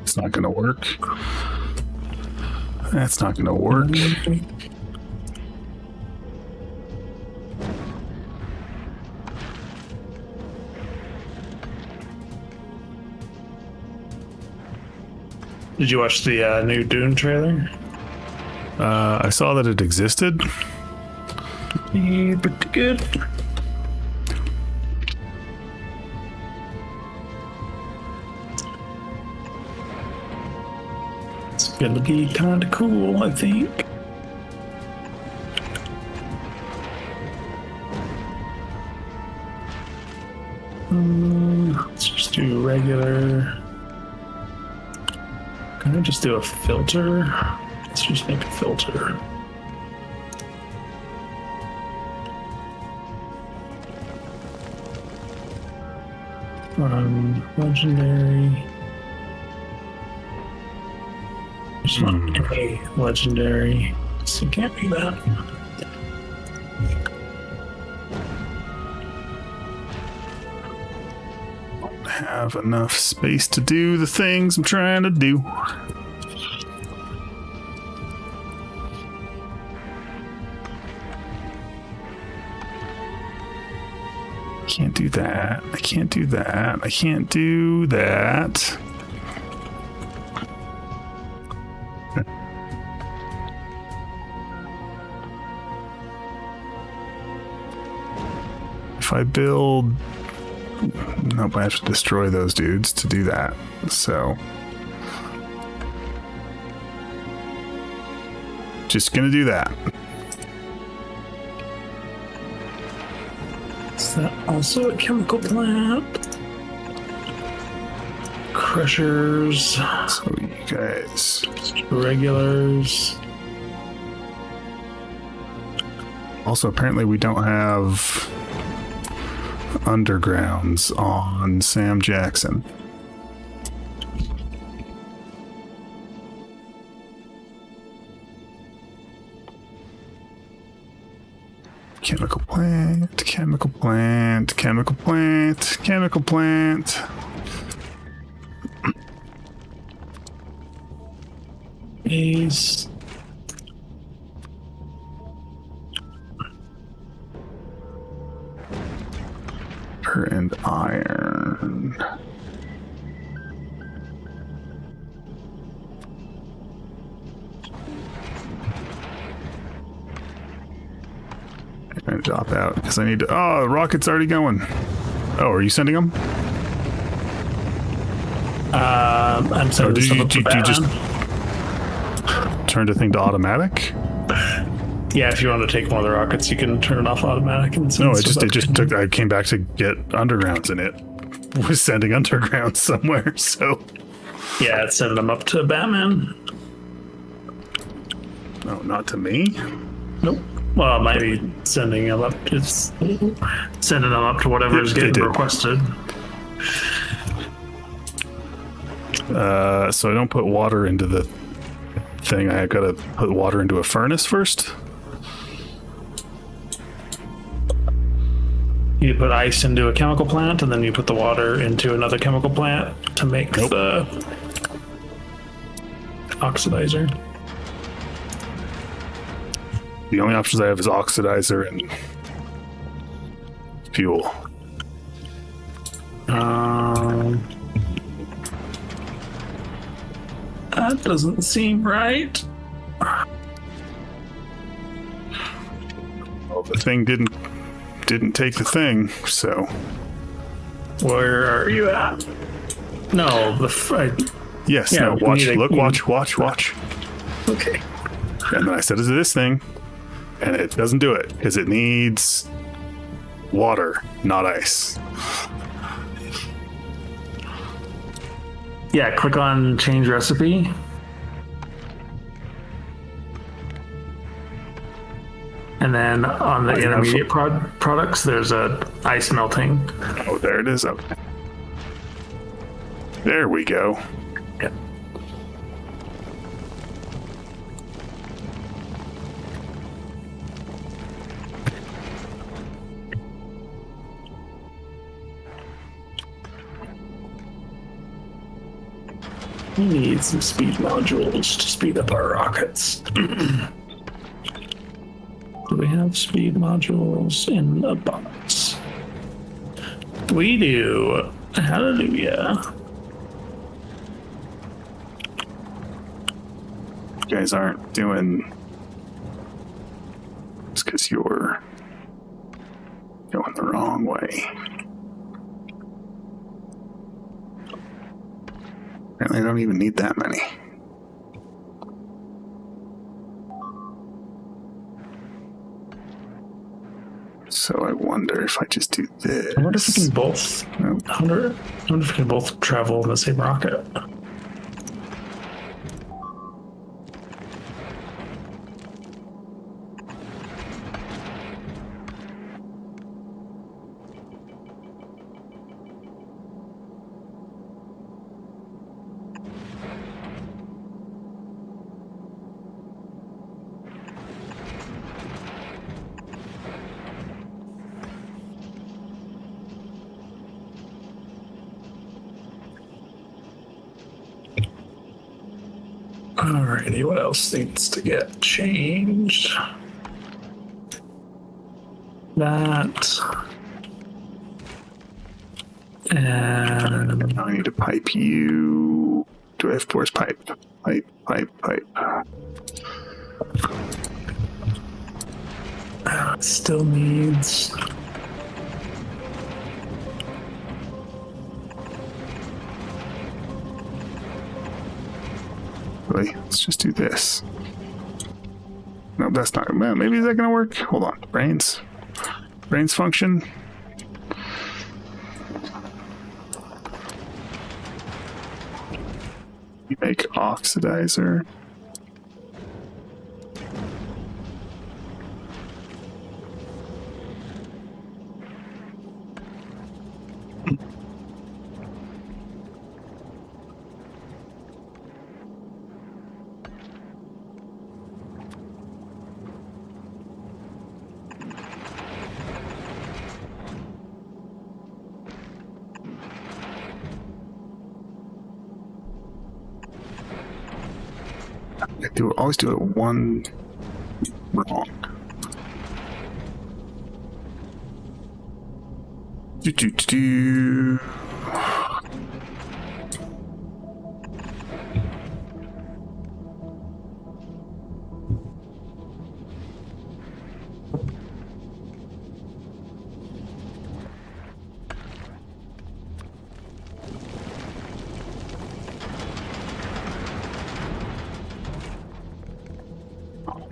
[SPEAKER 3] It's not gonna work. That's not gonna work.
[SPEAKER 2] Did you watch the new Dune trailer?
[SPEAKER 3] I saw that it existed.
[SPEAKER 2] Yeah, pretty good. It's gonna be kind of cool, I think. Let's just do regular. Can I just do a filter? Let's just make a filter. Legendary. Just want a legendary. So it can't be that.
[SPEAKER 3] Have enough space to do the things I'm trying to do. Can't do that. I can't do that. I can't do that. If I build... Nope, I have to destroy those dudes to do that. So... just gonna do that.
[SPEAKER 2] Is that also a chemical plant? Crushers.
[SPEAKER 3] So you guys...
[SPEAKER 2] Regulars.
[SPEAKER 3] Also, apparently we don't have undergrounds on Sam Jackson. Chemical plant, chemical plant, chemical plant, chemical plant.
[SPEAKER 2] Ace.
[SPEAKER 3] And iron. I'm gonna drop out because I need to. Oh, the rocket's already going. Oh, are you sending them?
[SPEAKER 2] I'm sending
[SPEAKER 3] did
[SPEAKER 2] some
[SPEAKER 3] you,
[SPEAKER 2] up to
[SPEAKER 3] did you just
[SPEAKER 2] Batman.
[SPEAKER 3] turn the thing to automatic?
[SPEAKER 2] Yeah, if you want to take one of the rockets, you can turn it off automatic. And
[SPEAKER 3] No, it just took. I came back to get undergrounds, and it was sending undergrounds somewhere. So
[SPEAKER 2] yeah, it's sending them up to Batman.
[SPEAKER 3] no, not to me.
[SPEAKER 2] Nope. Well, it might be sending them up. It's sending them up to whatever is getting requested.
[SPEAKER 3] So I don't put water into the thing. I gotta put water into a furnace first.
[SPEAKER 2] You put ice into a chemical plant, and then you put the water into another chemical plant to make the oxidizer.
[SPEAKER 3] The only options I have is oxidizer and fuel.
[SPEAKER 2] That doesn't seem right.
[SPEAKER 3] Well, the thing didn't take the thing, so
[SPEAKER 2] Where are you at? No,
[SPEAKER 3] yes.
[SPEAKER 2] Yeah,
[SPEAKER 3] No.
[SPEAKER 2] we
[SPEAKER 3] Watch.
[SPEAKER 2] need a-
[SPEAKER 3] Look. Watch.
[SPEAKER 2] okay.
[SPEAKER 3] And then I set it to this thing, and it doesn't do it because it needs water, not ice.
[SPEAKER 2] Yeah, click on change recipe. And then on the intermediate products, there's a ice melting.
[SPEAKER 3] Oh, there it is. Okay. There we go.
[SPEAKER 2] Yeah. We need some speed modules to speed up our rockets. Do we have speed modules in a box? We do. Hallelujah.
[SPEAKER 3] You guys aren't doing. It's because you're going the wrong way. Apparently, I don't even need that many. So I wonder if I just do this.
[SPEAKER 2] I wonder if we can both.
[SPEAKER 3] Nope.
[SPEAKER 2] I wonder if we can both travel in the same rocket. Alrighty, what else needs to get changed? That. And
[SPEAKER 3] Now I need to pipe you. Do I have force pipe? Pipe.
[SPEAKER 2] it still needs.
[SPEAKER 3] Really? Let's just do this. No, that's not. Well, maybe is that gonna work? Hold on. Brains function. You make oxidizer. Always do it one wrong. Do.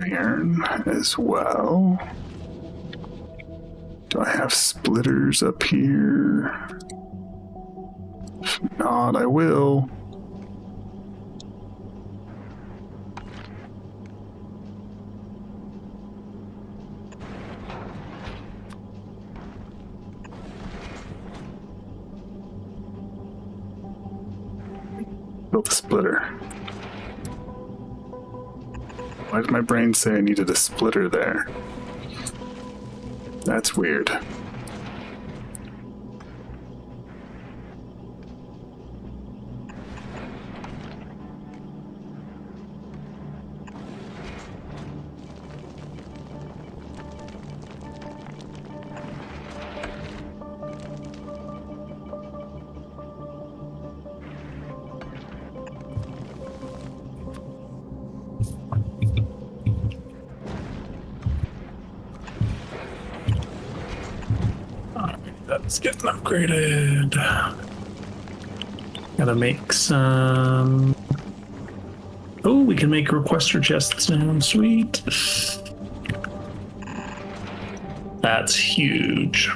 [SPEAKER 3] Iron as well. Do I have splitters up here? If not, I will. Build a splitter. Why did my brain say I needed a splitter there? That's weird.
[SPEAKER 2] It's getting upgraded. Gotta make some. Oh, we can make requester chests now. Sweet. That's huge.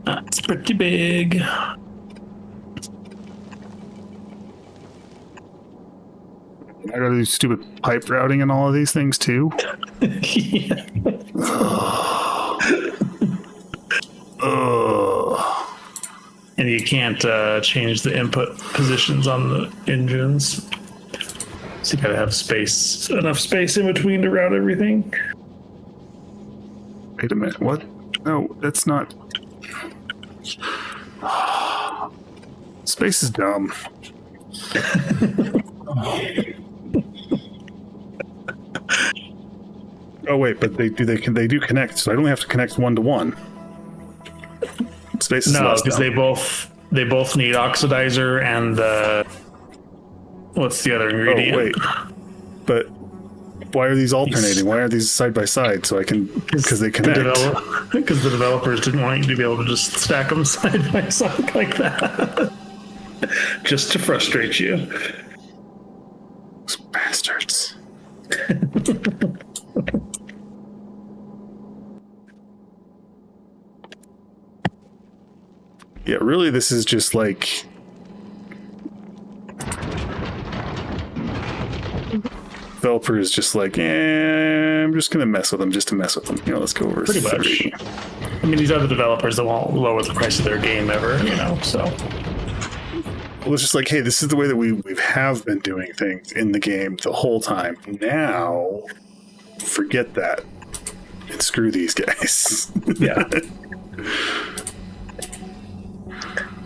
[SPEAKER 2] That's pretty big.
[SPEAKER 3] I gotta do stupid pipe routing and all of these things too.
[SPEAKER 2] Yeah. And you can't change the input positions on the engines. So you gotta have space, enough space in between to route everything.
[SPEAKER 3] Wait a minute, what? No, that's not. Space is dumb. Oh wait, but they do connect, so I don't have to connect one to one. Space is
[SPEAKER 2] No,
[SPEAKER 3] less
[SPEAKER 2] because
[SPEAKER 3] dumb.
[SPEAKER 2] they both need oxidizer and what's the other ingredient?
[SPEAKER 3] Oh wait, but why are these alternating? Why are these side by side? So I can because they connect.
[SPEAKER 2] Because the developers didn't want you to be able to just stack them side by side like that, just to frustrate you.
[SPEAKER 3] Those bastards. Yeah, really, this is just like. Developer is just like, I'm just gonna mess with them just to mess with them. You know, let's go over
[SPEAKER 2] Pretty much.
[SPEAKER 3] 30.
[SPEAKER 2] I mean, these other developers that won't lower the price of their game ever, you know, so.
[SPEAKER 3] Well, it's just like, hey, this is the way that we have been doing things in the game the whole time. Now, forget that and screw these guys.
[SPEAKER 2] Yeah.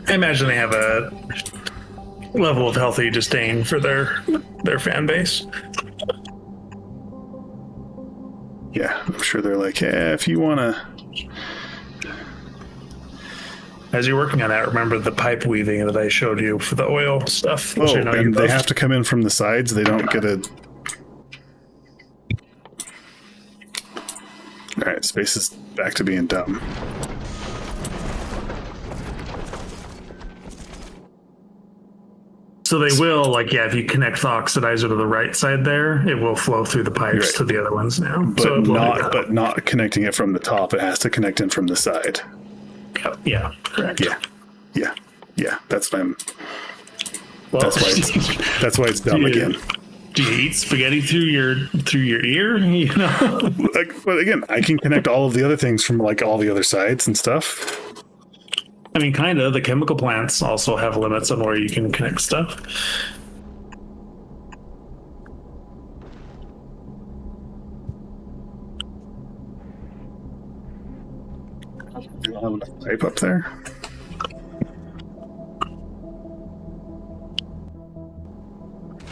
[SPEAKER 2] I imagine they have a level of healthy disdain for their fan base.
[SPEAKER 3] Yeah, I'm sure they're like, if you want to.
[SPEAKER 2] As you're working on that, remember the pipe weaving that I showed you for the oil stuff. Which
[SPEAKER 3] Oh,
[SPEAKER 2] I know you
[SPEAKER 3] and they
[SPEAKER 2] love.
[SPEAKER 3] have to come in from the sides. They don't get a. All right, space is back to being dumb.
[SPEAKER 2] So they will, like, yeah, if you connect the oxidizer to the right side there, it will flow through the pipes
[SPEAKER 3] Right.
[SPEAKER 2] to the other ones now.
[SPEAKER 3] But
[SPEAKER 2] so it will do
[SPEAKER 3] not,
[SPEAKER 2] that.
[SPEAKER 3] but not connecting it from the top. It has to connect in from the side.
[SPEAKER 2] Yeah, correct.
[SPEAKER 3] Yeah. That's what I'm.
[SPEAKER 2] Well,
[SPEAKER 3] That's why it's dumb
[SPEAKER 2] Dude.
[SPEAKER 3] again.
[SPEAKER 2] Do you eat spaghetti through your ear? You know.
[SPEAKER 3] But again, I can connect all of the other things from like all the other sides and stuff.
[SPEAKER 2] I mean, kind of. The chemical plants also have limits on where you can connect stuff.
[SPEAKER 3] Do you have enough pipe up there?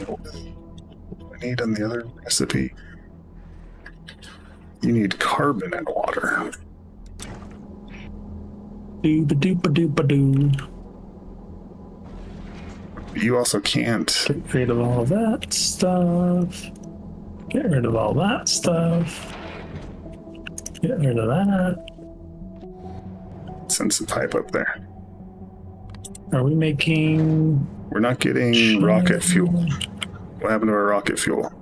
[SPEAKER 3] What do I need on the other recipe? You need carbon and water.
[SPEAKER 2] Doo-ba-doo-ba-doo-ba-doo.
[SPEAKER 3] You also can't.
[SPEAKER 2] Get rid of all of that stuff. Get rid of all that stuff. Get rid of that.
[SPEAKER 3] Send some pipe up there.
[SPEAKER 2] Are we making...
[SPEAKER 3] We're not getting rocket fuel. What happened to our rocket fuel?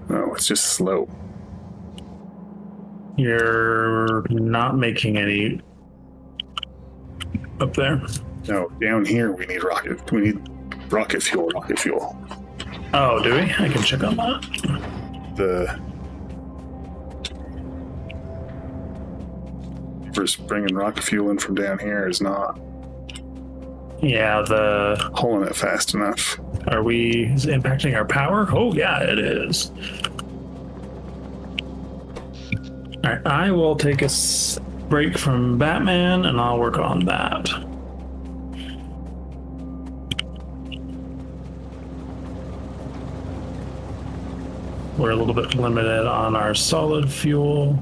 [SPEAKER 3] No, it's just slow.
[SPEAKER 2] You're not making any up there.
[SPEAKER 3] No, down here we need rocket. We need rocket fuel. Rocket fuel.
[SPEAKER 2] Oh, do we? I can check on that.
[SPEAKER 3] The first bringing rocket fuel in from down here is not
[SPEAKER 2] Yeah,
[SPEAKER 3] pulling it fast enough.
[SPEAKER 2] is it impacting our power? Oh, yeah, it is. All right, I will take a break from Batman and I'll work on that. We're a little bit limited on our solid fuel.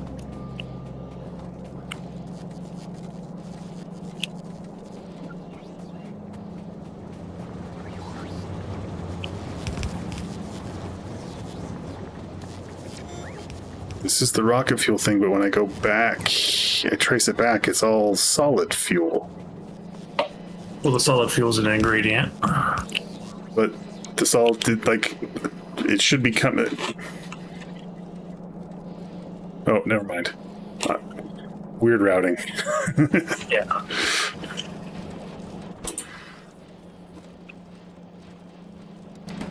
[SPEAKER 3] This is the rocket fuel thing, but when I go back, I trace it back, it's all solid fuel.
[SPEAKER 2] Well, the solid fuel is an ingredient.
[SPEAKER 3] But the solid, like, it should be coming. Oh, never mind. Weird routing.
[SPEAKER 2] Yeah.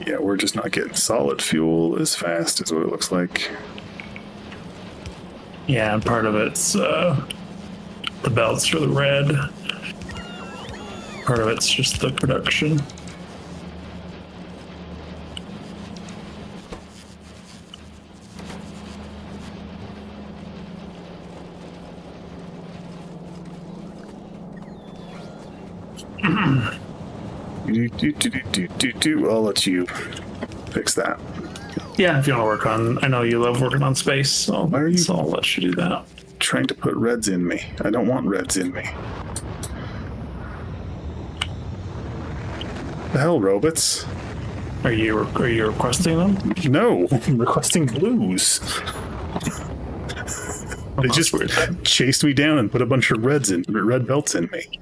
[SPEAKER 3] Yeah, we're just not getting solid fuel as fast as what it looks like.
[SPEAKER 2] Yeah, and part of it's the belts for the red. Part of it's just the production.
[SPEAKER 3] I'll let you fix that.
[SPEAKER 2] Yeah, if you want to work on, I know you love working on space, so,
[SPEAKER 3] Why are you-
[SPEAKER 2] so I'll let you do that.
[SPEAKER 3] Trying to put reds in me. I don't want reds in me. The hell, robots?
[SPEAKER 2] Are you requesting them?
[SPEAKER 3] No, I'm requesting blues. They
[SPEAKER 2] that's
[SPEAKER 3] just
[SPEAKER 2] weird.
[SPEAKER 3] chased me down and put a bunch of red belts in me.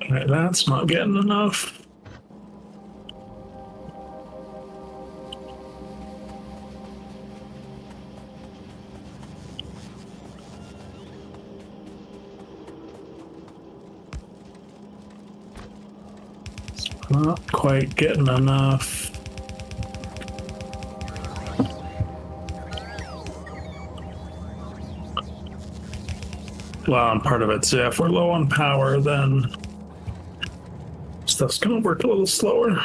[SPEAKER 2] Alright, that's not getting enough. It's not quite getting enough. Well, and part of it's, yeah, if we're low on power, then stuff's gonna work a little slower.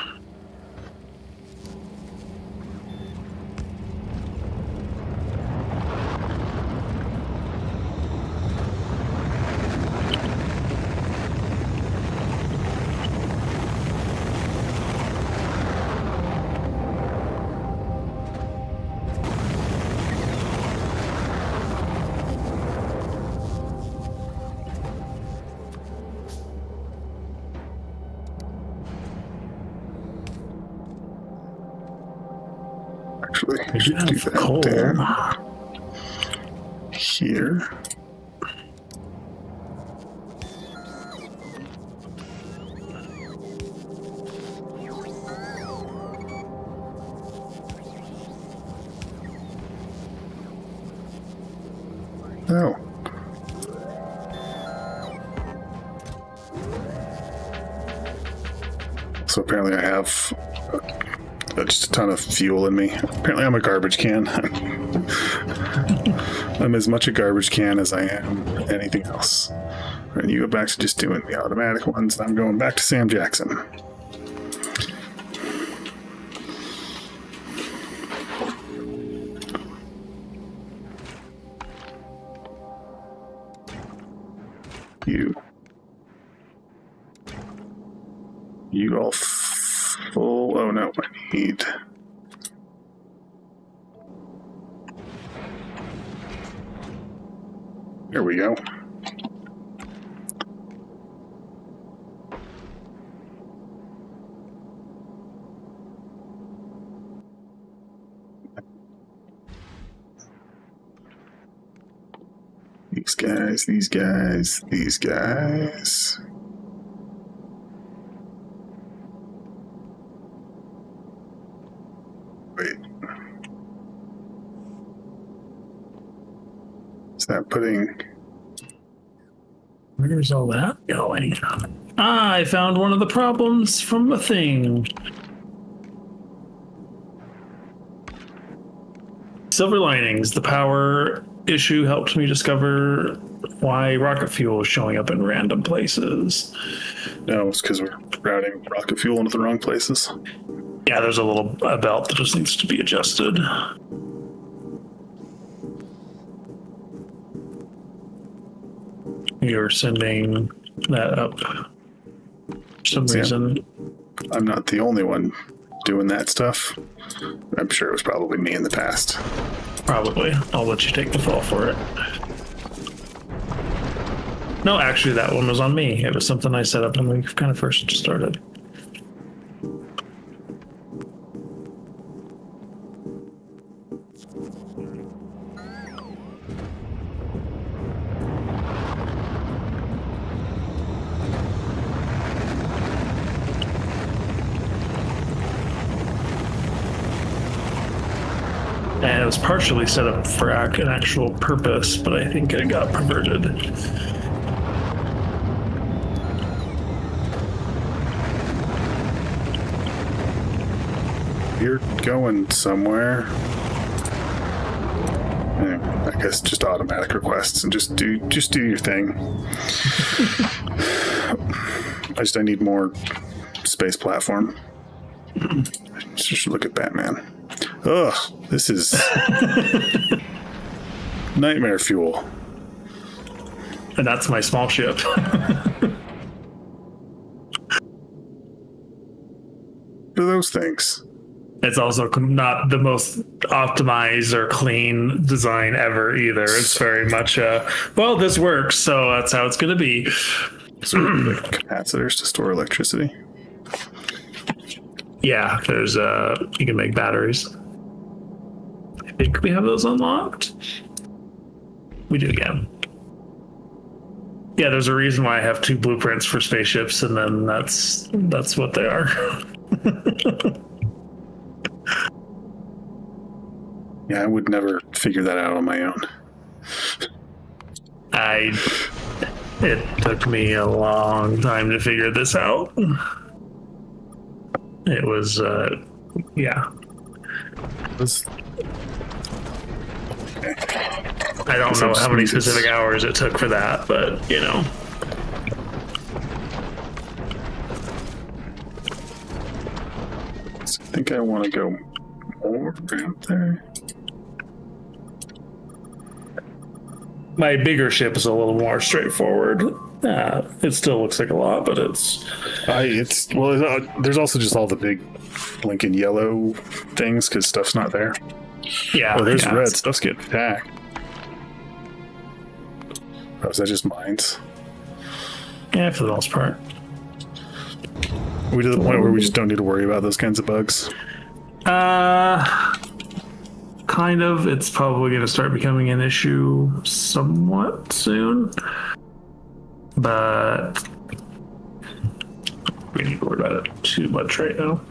[SPEAKER 3] Actually, I
[SPEAKER 2] We
[SPEAKER 3] should do
[SPEAKER 2] have
[SPEAKER 3] that
[SPEAKER 2] coal.
[SPEAKER 3] there. Here. Oh. So apparently I have just a ton of fuel in me. Apparently I'm a garbage can. I'm as much a garbage can as I am anything else. And you go back to just doing the automatic ones, and I'm going back to Sam Jackson. You all full? Oh no, I need. Here we go. These guys, these guys, these guys. Wait. Is that putting...
[SPEAKER 2] Where's all that going? Ah, I found one of the problems from the thing. Silver linings. The power issue helped me discover why rocket fuel is showing up in random places.
[SPEAKER 3] No, it's because we're routing rocket fuel into the wrong places.
[SPEAKER 2] Yeah, there's a belt that just needs to be adjusted. You're sending that up for some
[SPEAKER 3] Yeah.
[SPEAKER 2] reason.
[SPEAKER 3] I'm not the only one doing that stuff. I'm sure it was probably me in the past.
[SPEAKER 2] Probably. I'll let you take the fall for it. No, actually, that one was on me. It was something I set up when we kind of first started. And it was partially set up for an actual purpose, but I think it got perverted.
[SPEAKER 3] You're going somewhere. Yeah, I guess just automatic requests and just do your thing. I need more space platform. Just look at Batman. Ugh, this is nightmare fuel.
[SPEAKER 2] And that's my small ship.
[SPEAKER 3] What are those things?
[SPEAKER 2] It's also not the most optimized or clean design ever either. It's very much well, this works, so that's how it's going to be.
[SPEAKER 3] Sort of like capacitors to store electricity.
[SPEAKER 2] Yeah, there's you can make batteries. I think we have those unlocked. We do again. Yeah, there's a reason why I have 2 blueprints for spaceships, and then that's what they are.
[SPEAKER 3] Yeah, I would never figure that out on my own.
[SPEAKER 2] It took me a long time to figure this out. It was, yeah. I don't know how many specific hours it took for that, but, you know.
[SPEAKER 3] I think I want to go more out there.
[SPEAKER 2] My bigger ship is a little more straightforward. It still looks like a lot, but there's
[SPEAKER 3] also just all the big blinking yellow things because stuff's not there.
[SPEAKER 2] Yeah.
[SPEAKER 3] Oh, there's red. Stuff's getting attacked. Oh, is that just mines?
[SPEAKER 2] Yeah, for the most part.
[SPEAKER 3] Are we to the point where we just don't need to worry about those kinds of bugs?
[SPEAKER 2] Kind of. It's probably going to start becoming an issue somewhat soon. But we need to worry about it too much right now.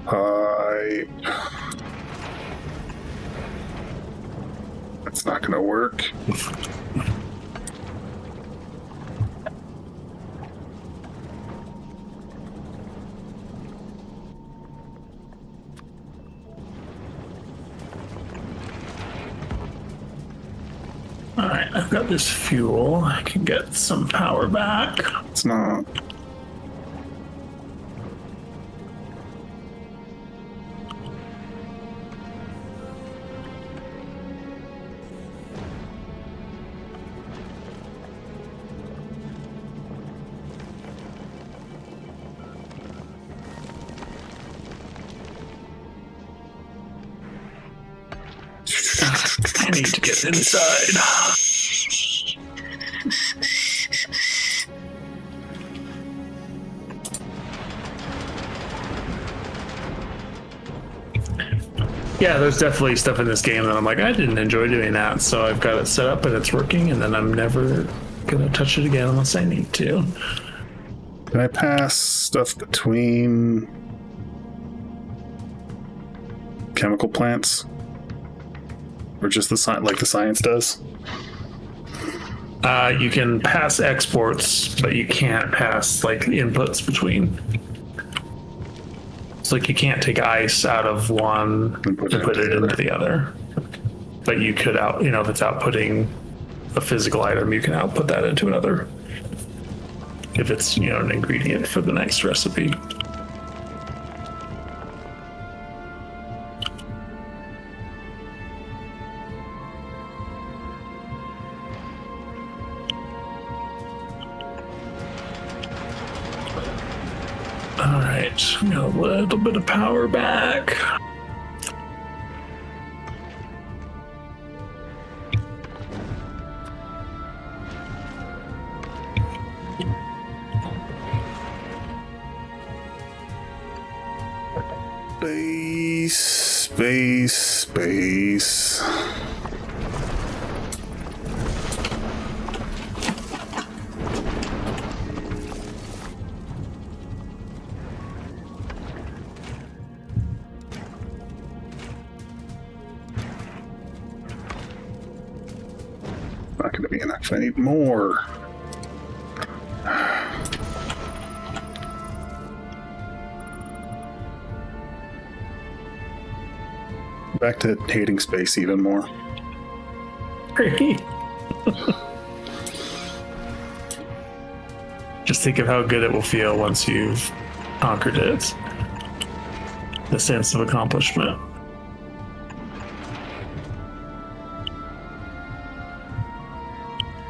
[SPEAKER 3] Pipe. That's not gonna work.
[SPEAKER 2] All right, I've got this fuel. I can get some power back.
[SPEAKER 3] It's not.
[SPEAKER 2] I need to get inside. Yeah, there's definitely stuff in this game that I'm like, I didn't enjoy doing that, so I've got it set up and it's working, and then I'm never gonna touch it again unless I need to.
[SPEAKER 3] Can I pass stuff between chemical plants? Or just the science does?
[SPEAKER 2] You can pass exports, but you can't pass like inputs between. It's like you can't take ice out of one and put it into the other. But you could if it's outputting a physical item, you can output that into another. if it's, an ingredient for the next recipe. All right, we got a little bit of power back.
[SPEAKER 3] Space. Not going to be enough. I need more. Back to hating space even more.
[SPEAKER 2] Just think of how good it will feel once you've conquered it. The sense of accomplishment.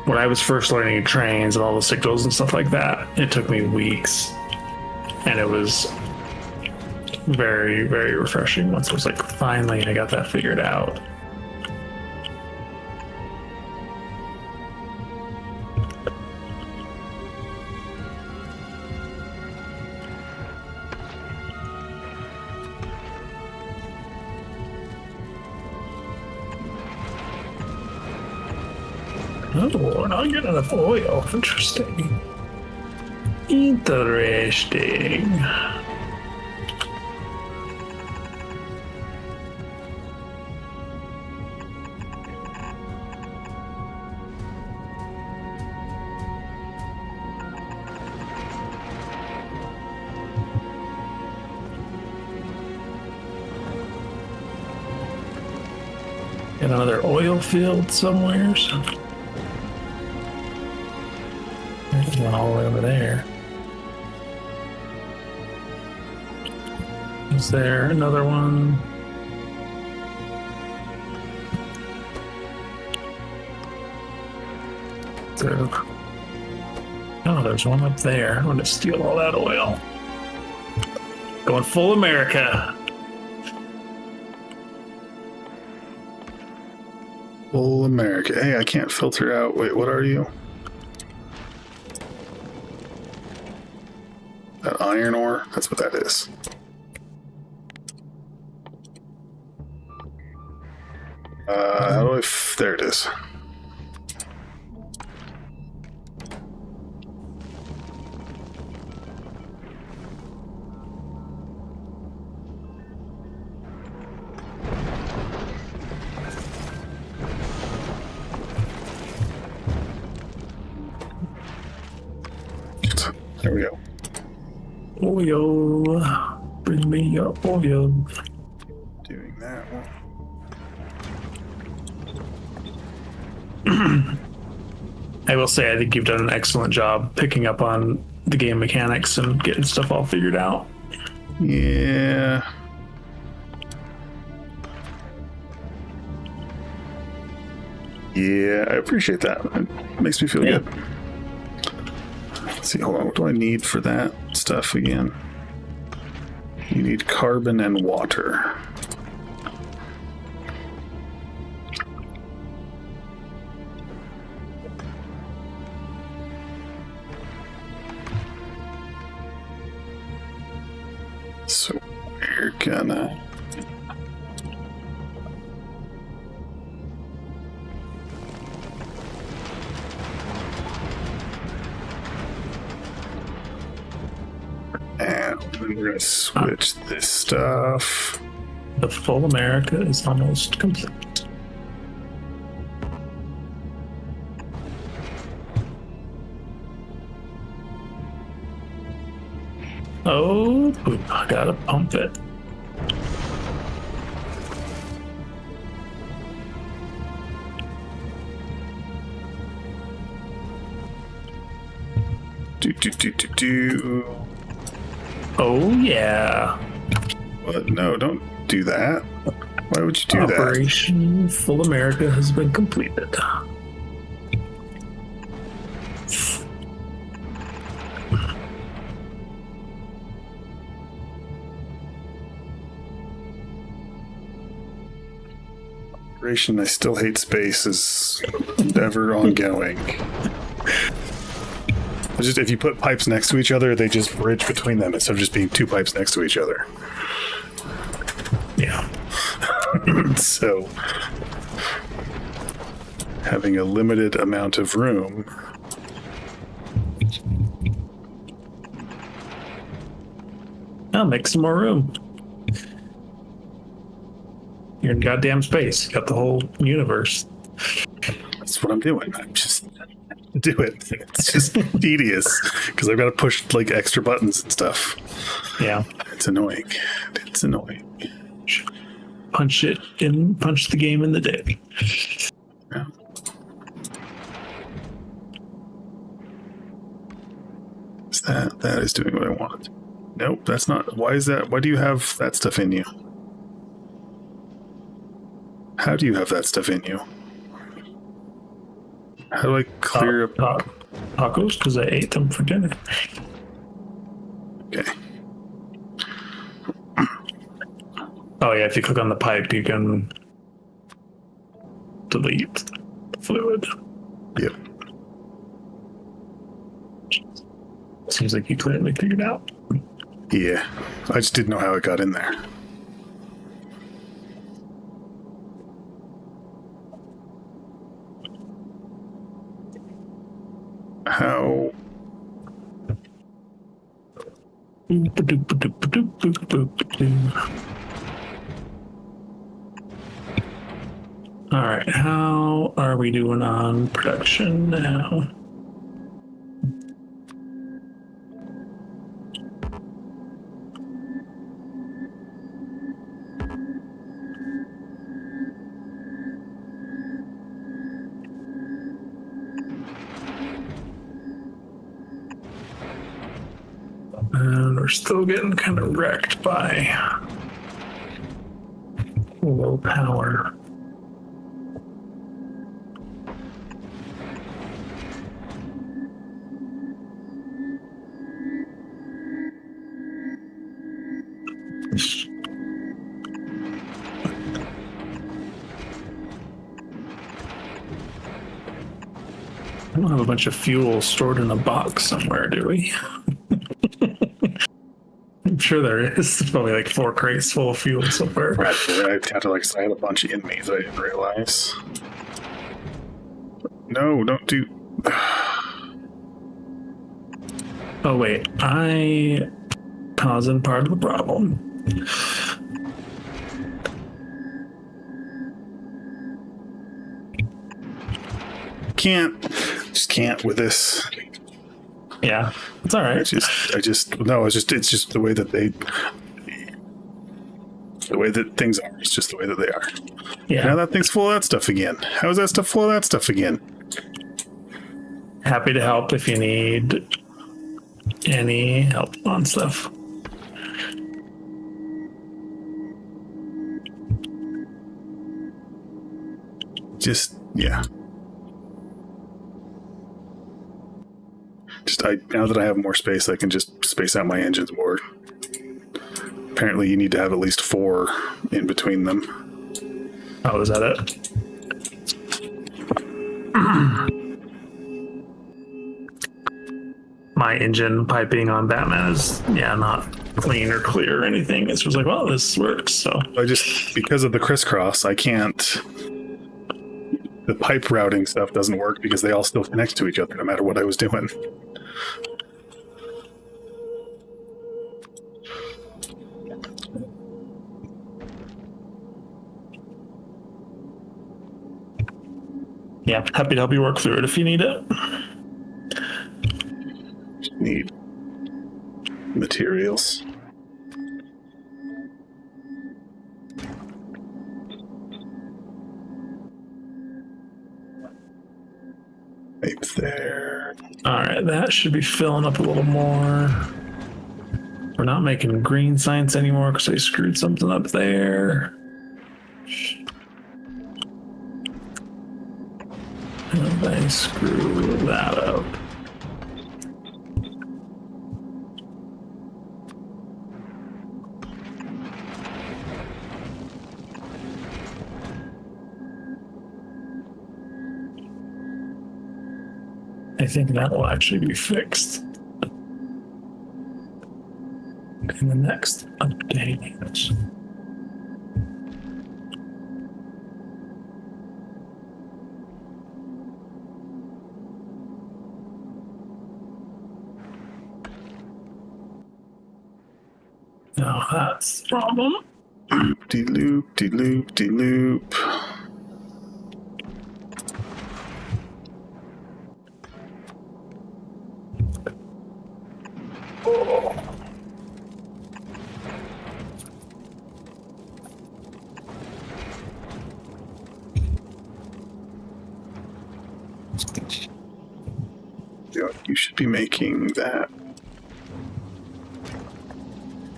[SPEAKER 2] When I was first learning trains and all the signals and stuff like that, it took me weeks. And it was very, very refreshing once it was like, finally, I got that figured out. Oh, we're not getting enough oil. Interesting. Interesting. Got another oil field somewhere. There's one all the way over there. Is there another one? Oh, there's one up there. I'm going to steal all that oil. Going full America.
[SPEAKER 3] Full America. Hey, I can't filter out. Wait, what are you? That iron ore? That's what that is. How do I... there it is. There we go.
[SPEAKER 2] Oil. Bring me your oil.
[SPEAKER 3] Doing that one.
[SPEAKER 2] I will say, I think you've done an excellent job picking up on the game mechanics and getting stuff all figured out.
[SPEAKER 3] Yeah. Yeah, I appreciate that. It makes me feel good. Let's see, hold on. What do I need for that stuff again? You need carbon and water. So we're gonna... and we're gonna switch this stuff.
[SPEAKER 2] The full America is almost complete. Oh, I gotta pump it. Oh, yeah.
[SPEAKER 3] What? No, don't do that. Why would you do that?
[SPEAKER 2] Operation Full America has been completed.
[SPEAKER 3] Operation I Still Hate Space is ever ongoing. It's just if you put pipes next to each other, they just bridge between them instead of just being two pipes next to each other.
[SPEAKER 2] Yeah.
[SPEAKER 3] So, having a limited amount of room.
[SPEAKER 2] I'll make some more room. You're in goddamn space. You got the whole universe.
[SPEAKER 3] That's what I'm doing. I'm just do it. It's just tedious because I've got to push like extra buttons and stuff.
[SPEAKER 2] Yeah.
[SPEAKER 3] It's annoying. It's annoying.
[SPEAKER 2] Punch the game in the dick.
[SPEAKER 3] Yeah. Is that is doing what I wanted. Nope, that's not. Why is that? Why do you have that stuff in you? How do you have that stuff in you? How do I clear up
[SPEAKER 2] tacos? Because I ate them for dinner.
[SPEAKER 3] Okay.
[SPEAKER 2] Oh yeah, if you click on the pipe, you can delete the fluid.
[SPEAKER 3] Yep.
[SPEAKER 2] Seems like you clearly figured out.
[SPEAKER 3] Yeah. I just didn't know how it got in there. How?
[SPEAKER 2] All right, how are we doing on production now? And we're still getting kind of wrecked by low power. I don't have a bunch of fuel stored in a box somewhere, do we? I'm sure there is. There's probably like 4 crates full of fuel somewhere.
[SPEAKER 3] Right, I had to I had a bunch in me that I didn't realize. No, don't do.
[SPEAKER 2] Oh wait, I causing part of the problem.
[SPEAKER 3] Just can't with this.
[SPEAKER 2] Yeah, it's all right.
[SPEAKER 3] It's just the way that things are. It's just the way that they are.
[SPEAKER 2] Yeah.
[SPEAKER 3] Now that thing's full of that stuff again. How is that stuff full of that stuff again?
[SPEAKER 2] Happy to help if you need any help on stuff.
[SPEAKER 3] Just, yeah. Now that I have more space, I can just space out my engines more. Apparently, you need to have at least 4 in between them.
[SPEAKER 2] Oh, is that it? My engine piping on Batman is, not clean or clear or anything. It's just like, well, this works. So
[SPEAKER 3] Because of the crisscross, I can't. The pipe routing stuff doesn't work because they all still connect to each other no matter what I was doing.
[SPEAKER 2] yeah, happy to help you work through it if you need it.
[SPEAKER 3] Need materials. Pipe there.
[SPEAKER 2] All right, that should be filling up a little more. We're not making green science anymore because I screwed something up there. And I screwed that up. I think that will actually be fixed in the next update. Now that's the problem.
[SPEAKER 3] De-loop, de-loop, de-loop. You should be making that.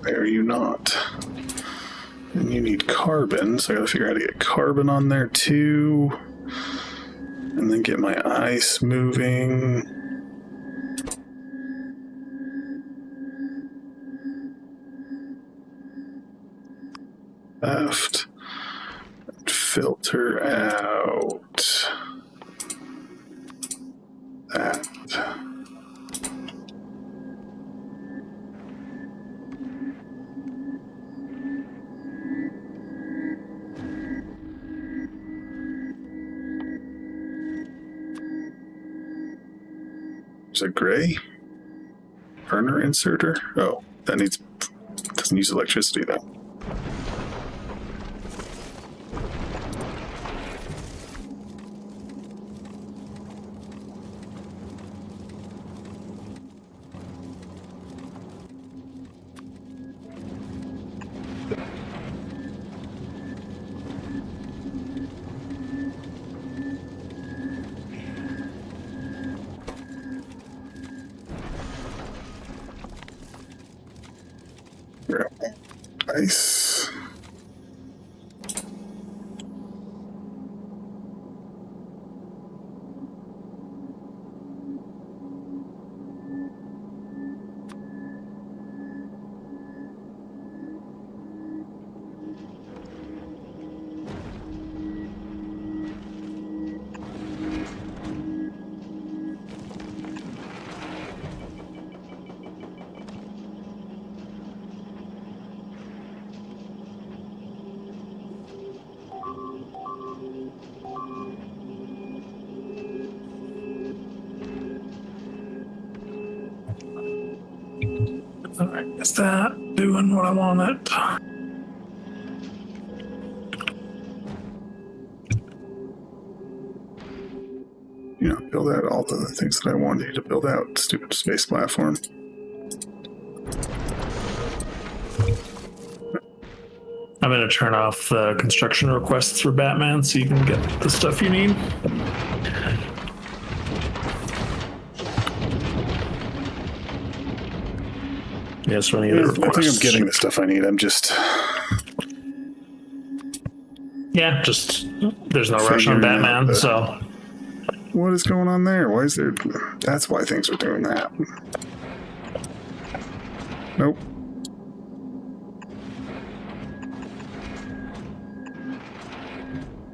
[SPEAKER 3] Why are you not? And you need carbon, so I gotta figure out how to get carbon on there too. And then get my ice moving. Left. Filter out that. Is it gray? Burner inserter? Oh, that doesn't use electricity though. Nice.
[SPEAKER 2] All right, is that doing what I want it?
[SPEAKER 3] You know, build out all the things that I wanted you to build out. Stupid space platform.
[SPEAKER 2] I'm going to turn off the construction requests for Batman so you can get the stuff you need. Yes, any other requests?
[SPEAKER 3] I think I'm getting the stuff I need. I'm just...
[SPEAKER 2] Yeah, just there's no rush on Batman, so...
[SPEAKER 3] What is going on there? Why is there... That's why things are doing that. Nope.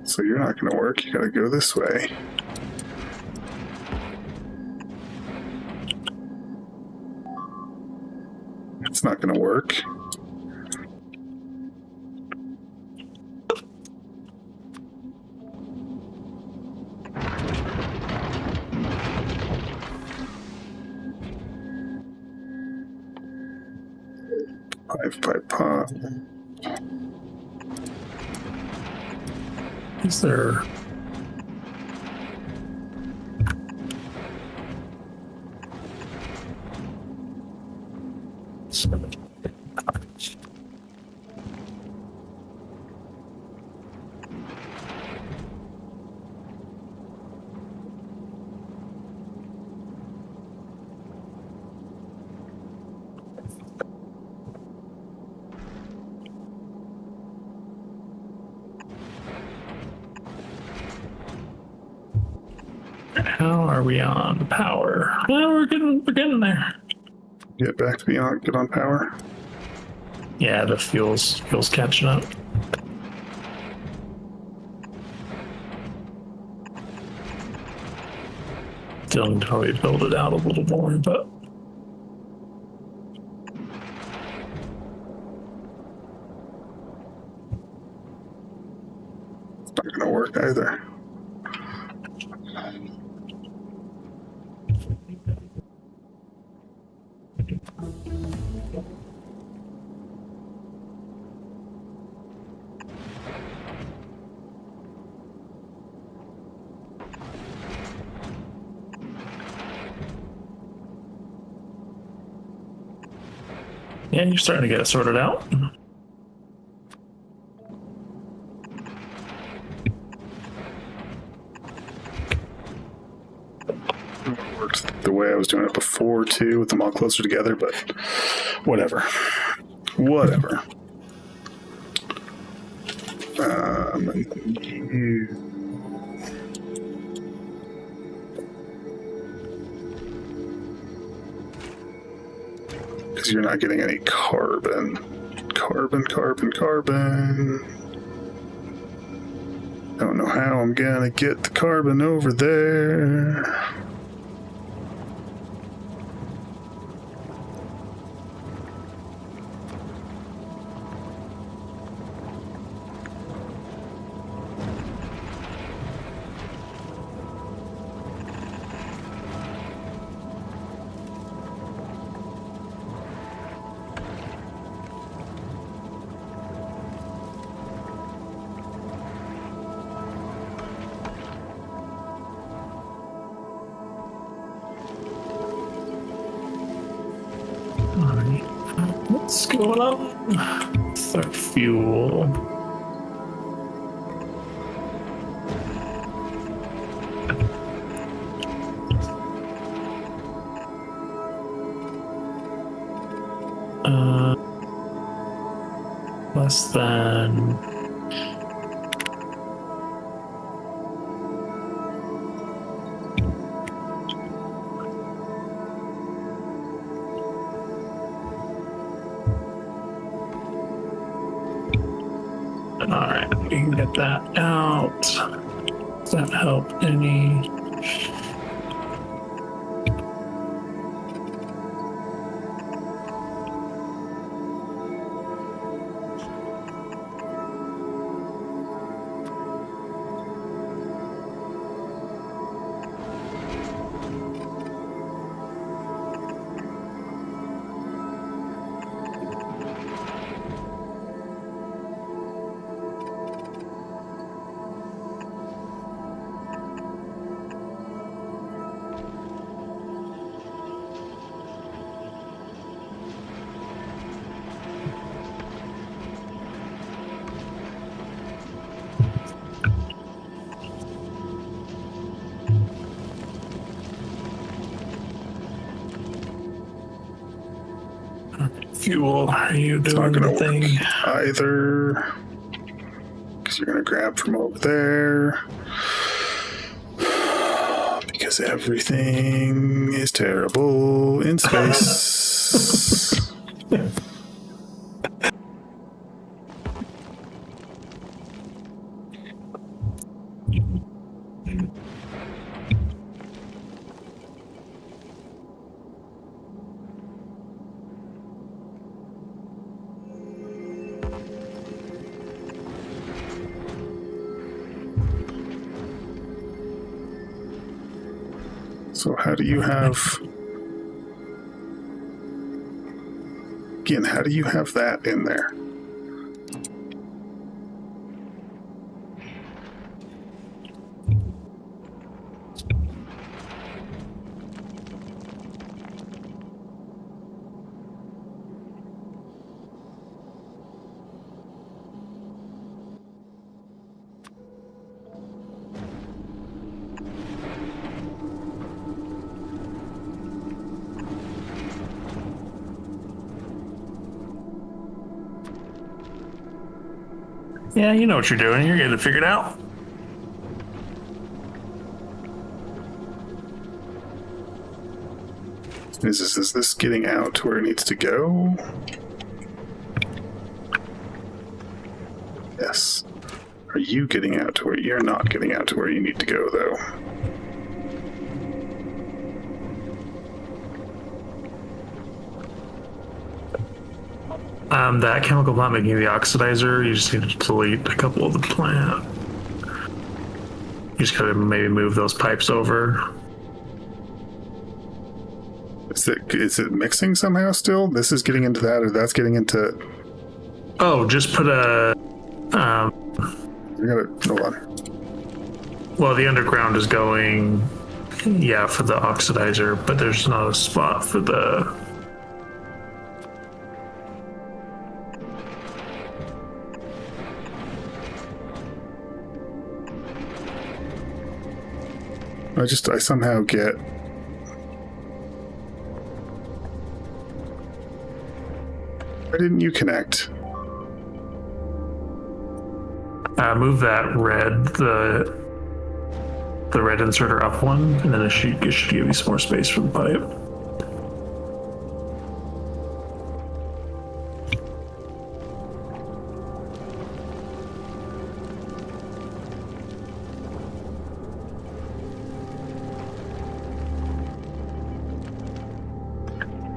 [SPEAKER 3] So you're not going to work. You got to go this way. It's not going to work. Pipe pot.
[SPEAKER 2] Is there... right, how are we on power? Well, we're getting there.
[SPEAKER 3] Get back to being good on power.
[SPEAKER 2] Yeah, the fuel's catching up. Still need to probably build it out a little more, but
[SPEAKER 3] It's not going to work either.
[SPEAKER 2] yeah, you're starting to get it sorted out.
[SPEAKER 3] It worked the way I was doing it before, too, with them all closer together, but whatever. Whatever. Because you're not getting any carbon. Carbon. Don't know how I'm gonna get the carbon over there.
[SPEAKER 2] What's going on? It's our fuel. Less than. Alright, we can get that out. Does that help any? Fuel, are you
[SPEAKER 3] It's not
[SPEAKER 2] doing
[SPEAKER 3] going
[SPEAKER 2] the
[SPEAKER 3] to
[SPEAKER 2] thing?
[SPEAKER 3] work either. Because you're going to grab from over there. Because everything is terrible in space. So how do you have... Again, how do you have that in there?
[SPEAKER 2] Yeah, you know what you're doing. You're getting it figured out.
[SPEAKER 3] Is this getting out to where it needs to go? Yes. Are you getting out to where you're not getting out to where you need to go, though?
[SPEAKER 2] That chemical plant making the oxidizer, you just need to delete a couple of the plant. You just gotta maybe move those pipes over.
[SPEAKER 3] Is it mixing somehow still? This is getting into that, or that's getting into...
[SPEAKER 2] Oh, just put a...
[SPEAKER 3] We gotta... Hold on.
[SPEAKER 2] Well, the underground is going... Yeah, for the oxidizer, but there's not a spot for the...
[SPEAKER 3] I somehow get... Why didn't you connect?
[SPEAKER 2] Move that red, the red inserter up one, and then it should give you some more space for the pipe.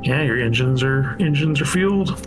[SPEAKER 2] Yeah, your engines are fueled.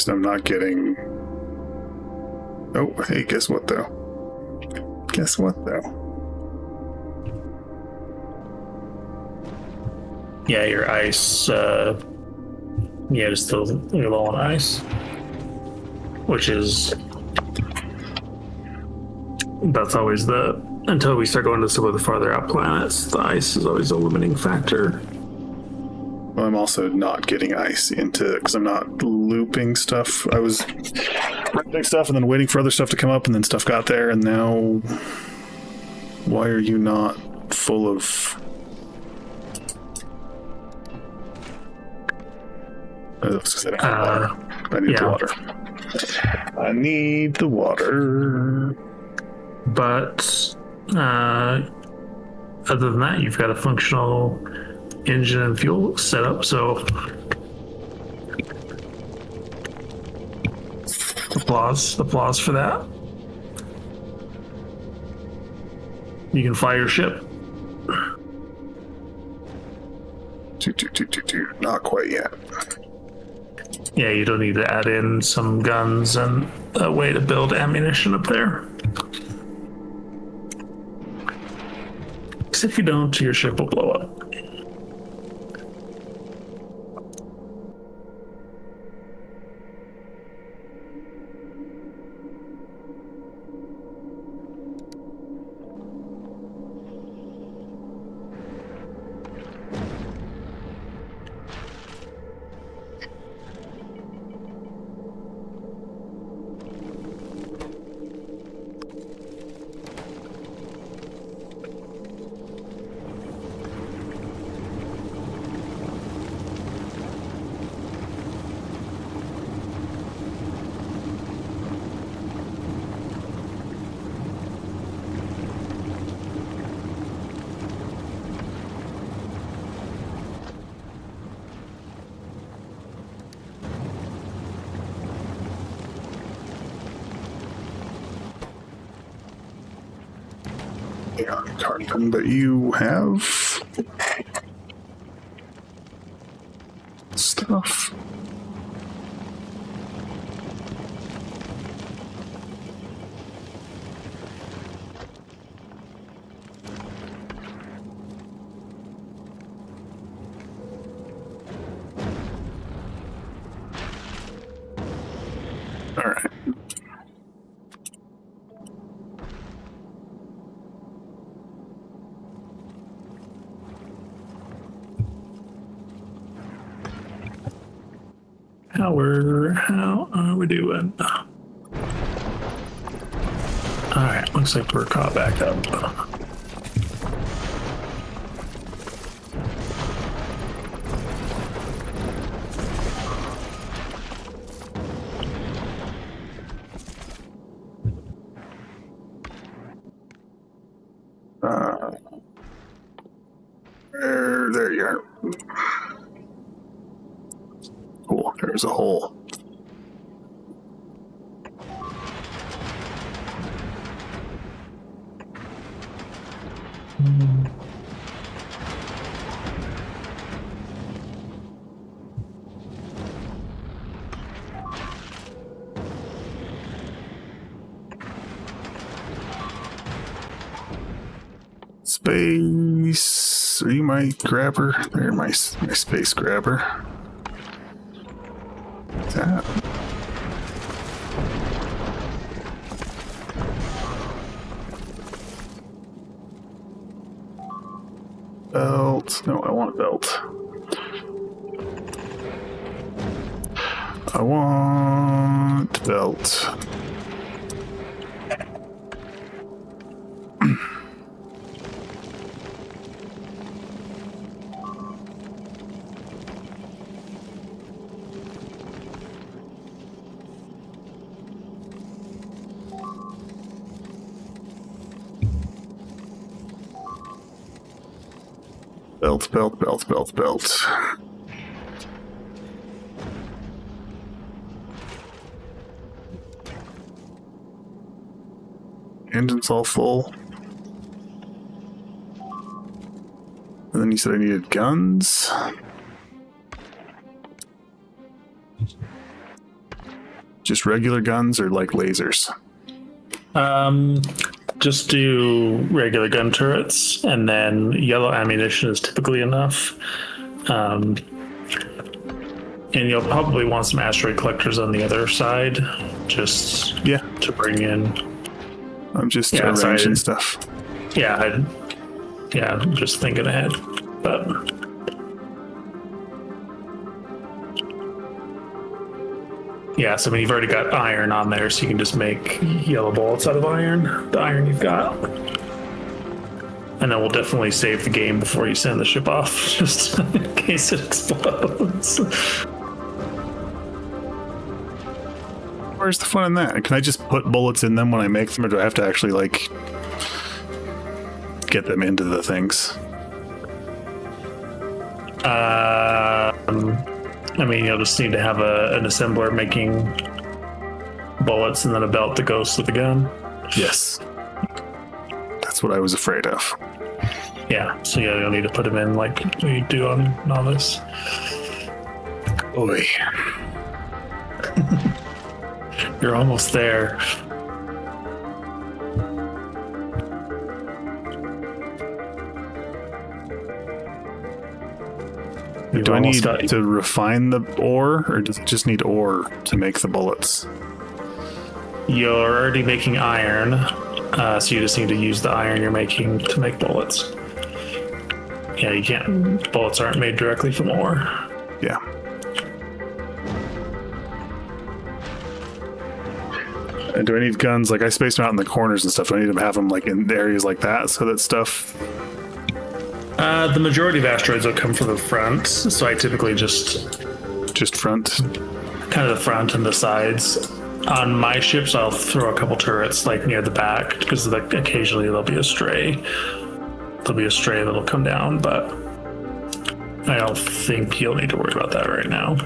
[SPEAKER 3] I'm not getting... Oh, hey, guess what, though? Guess what, though?
[SPEAKER 2] Yeah, your ice, just you're low on ice. Which is... That's always until we start going to some of the farther out planets, the ice is always a limiting factor.
[SPEAKER 3] Well, I'm also not getting ice into, because I'm not looping stuff. I was looping stuff and then waiting for other stuff to come up, and then stuff got there, and now... Why are you not full of... I need the water. I need the water.
[SPEAKER 2] But, other than that, you've got a functional... engine and fuel setup, so applause for that. You can fly your ship.
[SPEAKER 3] Not quite yet.
[SPEAKER 2] Yeah, you don't need to add in some guns and a way to build ammunition up there. Because if you don't, your ship will blow up.
[SPEAKER 3] Carbon, but you have stuff. All right.
[SPEAKER 2] How are we doing? All right, looks like we're caught back up.
[SPEAKER 3] There you are. Cool. There's a hole. Space. Are you my grabber? There, my space grabber. What's that? Belt. No, I want a belt. I want belt. Belt. Engine's all full. And then you said I needed guns. Just regular guns or like lasers?
[SPEAKER 2] Just do regular gun turrets, and then yellow ammunition is typically enough. And you'll probably want some asteroid collectors on the other side, just to bring in.
[SPEAKER 3] I'm just arranging stuff.
[SPEAKER 2] I'm just thinking ahead, but. Yeah, so I mean, you've already got iron on there, so you can just make yellow bullets out of iron, the iron you've got. And then we'll definitely save the game before you send the ship off, just in case it explodes.
[SPEAKER 3] Where's the fun in that? Can I just put bullets in them when I make them, or do I have to actually, like, get them into the things?
[SPEAKER 2] I mean, you'll just need to have an assembler making bullets and then a belt that goes to the gun.
[SPEAKER 3] Yes. That's what I was afraid of.
[SPEAKER 2] Yeah, so you'll need to put them in like you do on Novice.
[SPEAKER 3] Boy.
[SPEAKER 2] You're almost there.
[SPEAKER 3] Do I need to refine the ore, or does it just need ore to make the bullets?
[SPEAKER 2] You're already making iron, so you just need to use the iron you're making to make bullets. Yeah, you can't. Bullets aren't made directly from ore.
[SPEAKER 3] Yeah. And do I need guns? Like, I spaced them out in the corners and stuff. Do I need to have them like in areas like that so that stuff...
[SPEAKER 2] The majority of asteroids will come from the front, so I typically just
[SPEAKER 3] front,
[SPEAKER 2] kind of the front and the sides. On my ships, I'll throw a couple turrets like near the back because like occasionally there'll be a stray. There'll be a stray that'll come down, but I don't think you'll need to worry about that right now.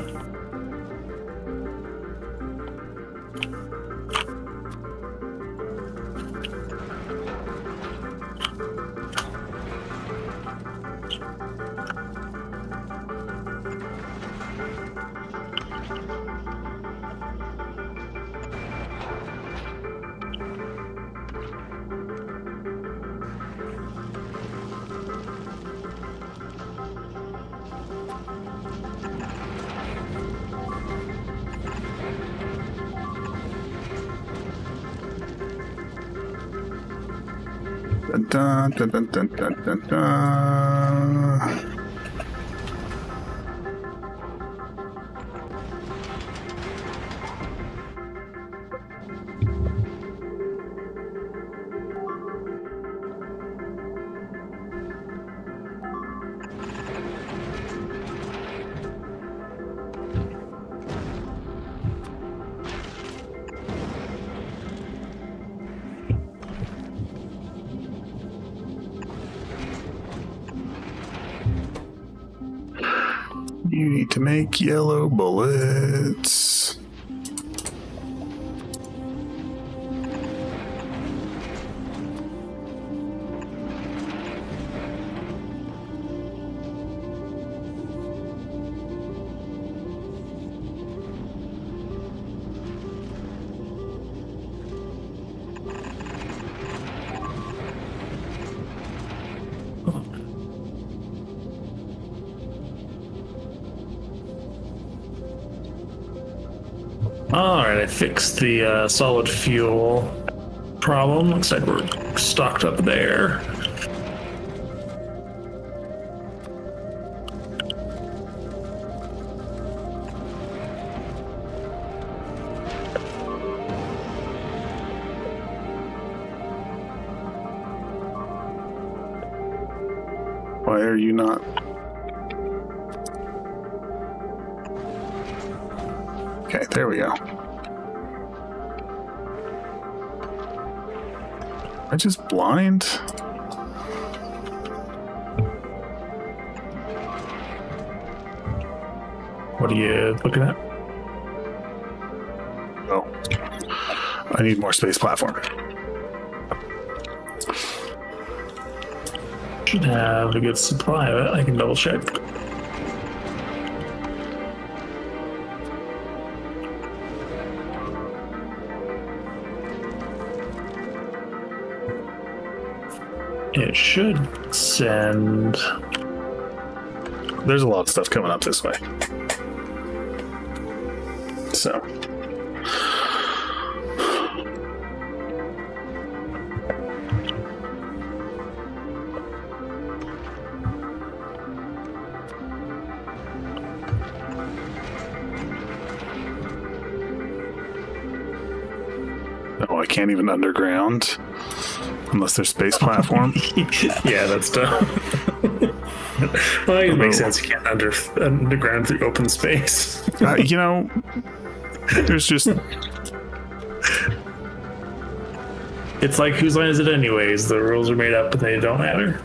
[SPEAKER 3] Dun, dun, dun, dun, dun, dun, dun, dun. You need to make yellow bullets.
[SPEAKER 2] Alright, I fixed the solid fuel problem. Looks like we're stocked up there.
[SPEAKER 3] Why are you not? Okay, there we go. Am I just blind?
[SPEAKER 2] What are you looking at?
[SPEAKER 3] Oh. I need more space platform.
[SPEAKER 2] Should have a good supply of it. I can double check. It should send.
[SPEAKER 3] There's a lot of stuff coming up this way. So. Oh, I can't even underground unless there's space platform.
[SPEAKER 2] Yeah, that's dumb. Well, it makes sense. You can't underground through open space.
[SPEAKER 3] You know, there's just.
[SPEAKER 2] It's like, whose line is it anyways? The rules are made up, but they don't matter.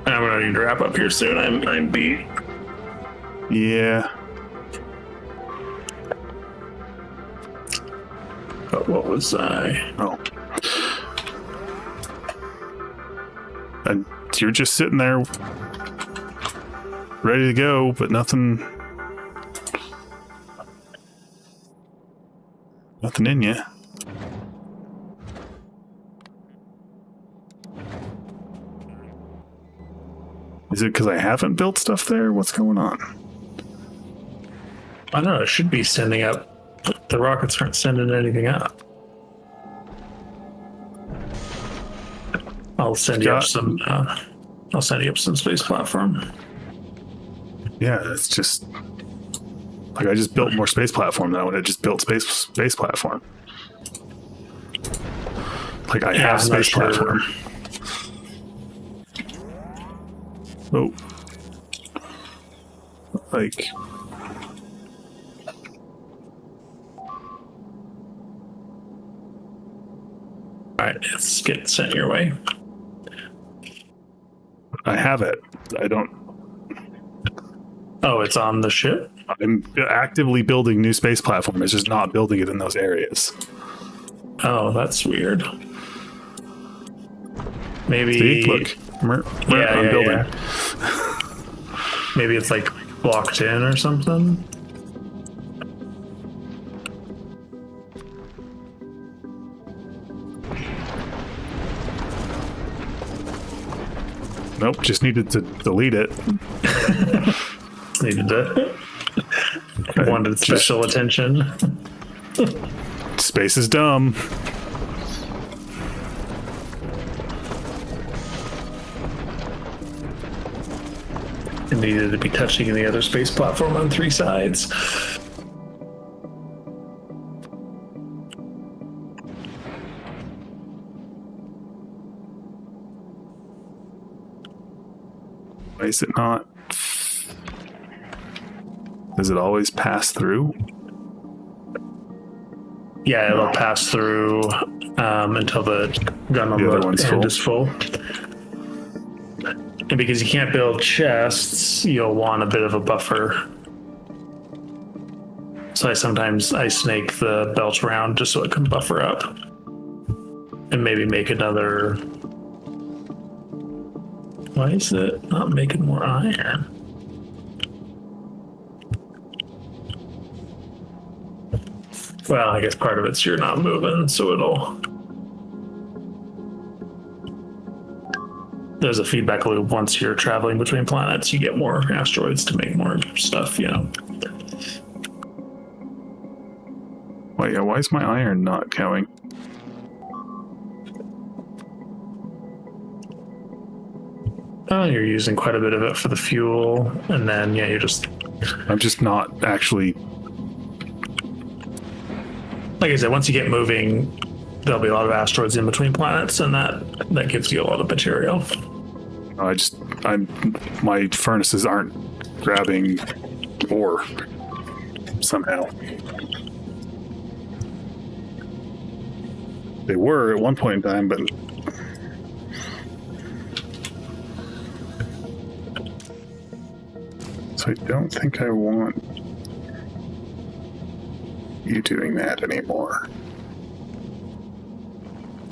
[SPEAKER 2] I'm gonna need to wrap up here soon. I'm beat.
[SPEAKER 3] Yeah.
[SPEAKER 2] But what was I?
[SPEAKER 3] Oh. And you're just sitting there ready to go, but nothing in you. Is it because I haven't built stuff there? What's going on?
[SPEAKER 2] I don't know. It should be sending up. The rockets aren't sending anything up. I'll send you up some. I'll send you up some space platform.
[SPEAKER 3] Yeah, it's just like I just built more space platform than I would have just built space platform. Like I have
[SPEAKER 2] I'm not
[SPEAKER 3] space
[SPEAKER 2] sure.
[SPEAKER 3] platform. Oh, like.
[SPEAKER 2] All right, let's get sent your way.
[SPEAKER 3] I have it. I don't.
[SPEAKER 2] Oh, it's on the ship?
[SPEAKER 3] I'm actively building new space platform. It's just not building it in those areas.
[SPEAKER 2] Oh, that's weird. Maybe.
[SPEAKER 3] See, look. I'm building.
[SPEAKER 2] Yeah. Maybe it's like blocked in or something.
[SPEAKER 3] Nope, just needed to delete it.
[SPEAKER 2] Needed to. Wanted special attention.
[SPEAKER 3] Space is dumb.
[SPEAKER 2] And needed to be touching the other space platform on 3 sides.
[SPEAKER 3] Why is it not? Does it always pass through?
[SPEAKER 2] Yeah, it'll pass through until the gun on
[SPEAKER 3] The other
[SPEAKER 2] the
[SPEAKER 3] one's
[SPEAKER 2] end
[SPEAKER 3] full.
[SPEAKER 2] is full. And because you can't build chests, you'll want a bit of a buffer. So I sometimes snake the belt around just so it can buffer up. And maybe make another... Why is it not making more iron? Well, I guess part of it's you're not moving, so it'll... There's a feedback loop. Once you're traveling between planets, you get more asteroids to make more stuff, you know.
[SPEAKER 3] Wait, yeah, why is my iron not going?
[SPEAKER 2] You're using quite a bit of it for the fuel, and then, yeah, you're just...
[SPEAKER 3] I'm just not actually...
[SPEAKER 2] Like I said, once you get moving, there'll be a lot of asteroids in between planets, and that gives you a lot of material.
[SPEAKER 3] My furnaces aren't grabbing ore somehow. They were at one point in time, but so I don't think I want you doing that anymore.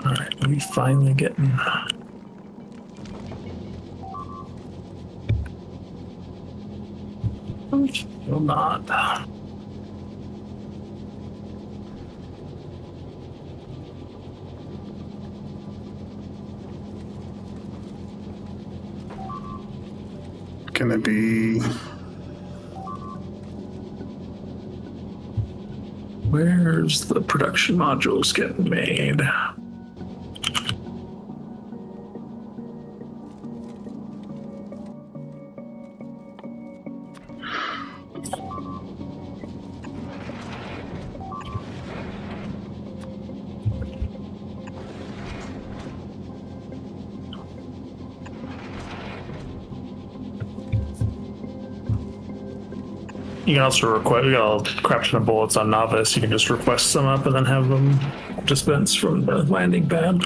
[SPEAKER 2] All right, we finally getting... Will not.
[SPEAKER 3] Can it be?
[SPEAKER 2] Where's the production modules getting made? You can also request, we got a crap ton of bullets on Novice. You can just request some up and then have them dispense from the landing pad.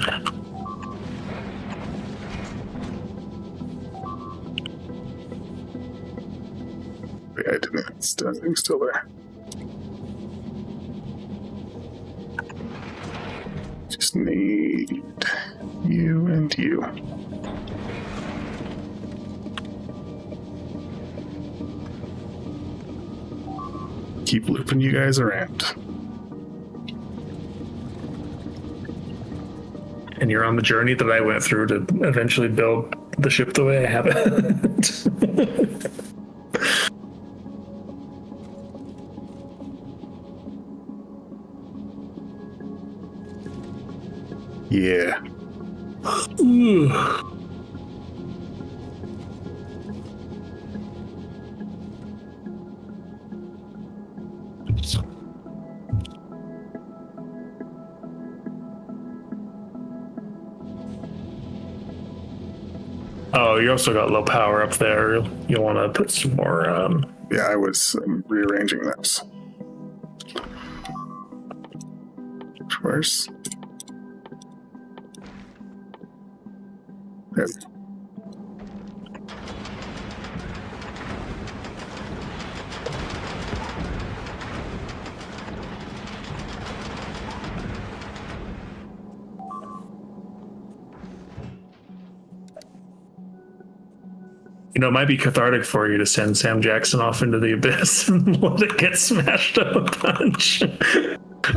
[SPEAKER 3] Wait, I didn't. It's still there. Just need you and you. Keep looping you guys around.
[SPEAKER 2] And you're on the journey that I went through to eventually build the ship the way I have it.
[SPEAKER 3] Yeah.
[SPEAKER 2] Oh, you also got low power up there. You'll want to put some more.
[SPEAKER 3] Yeah, I was rearranging those. Where's... There.
[SPEAKER 2] You know, it might be cathartic for you to send Sam Jackson off into the abyss and let it get smashed up a bunch.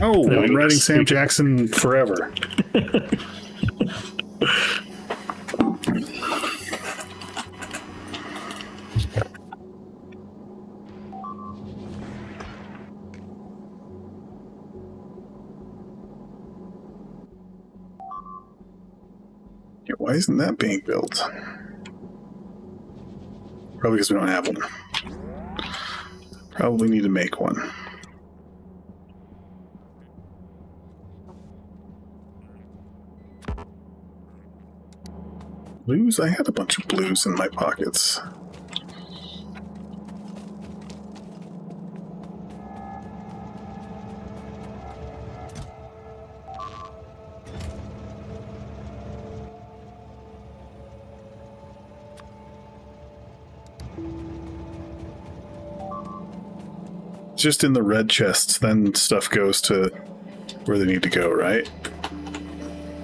[SPEAKER 3] Oh,
[SPEAKER 2] There we
[SPEAKER 3] I'm
[SPEAKER 2] go.
[SPEAKER 3] writing Sam Jackson forever. Yeah, why isn't that being built? Probably because we don't have one. Probably need to make one. Blues? I had a bunch of blues in my pockets. Just in the red chests, then stuff goes to where they need to go, right?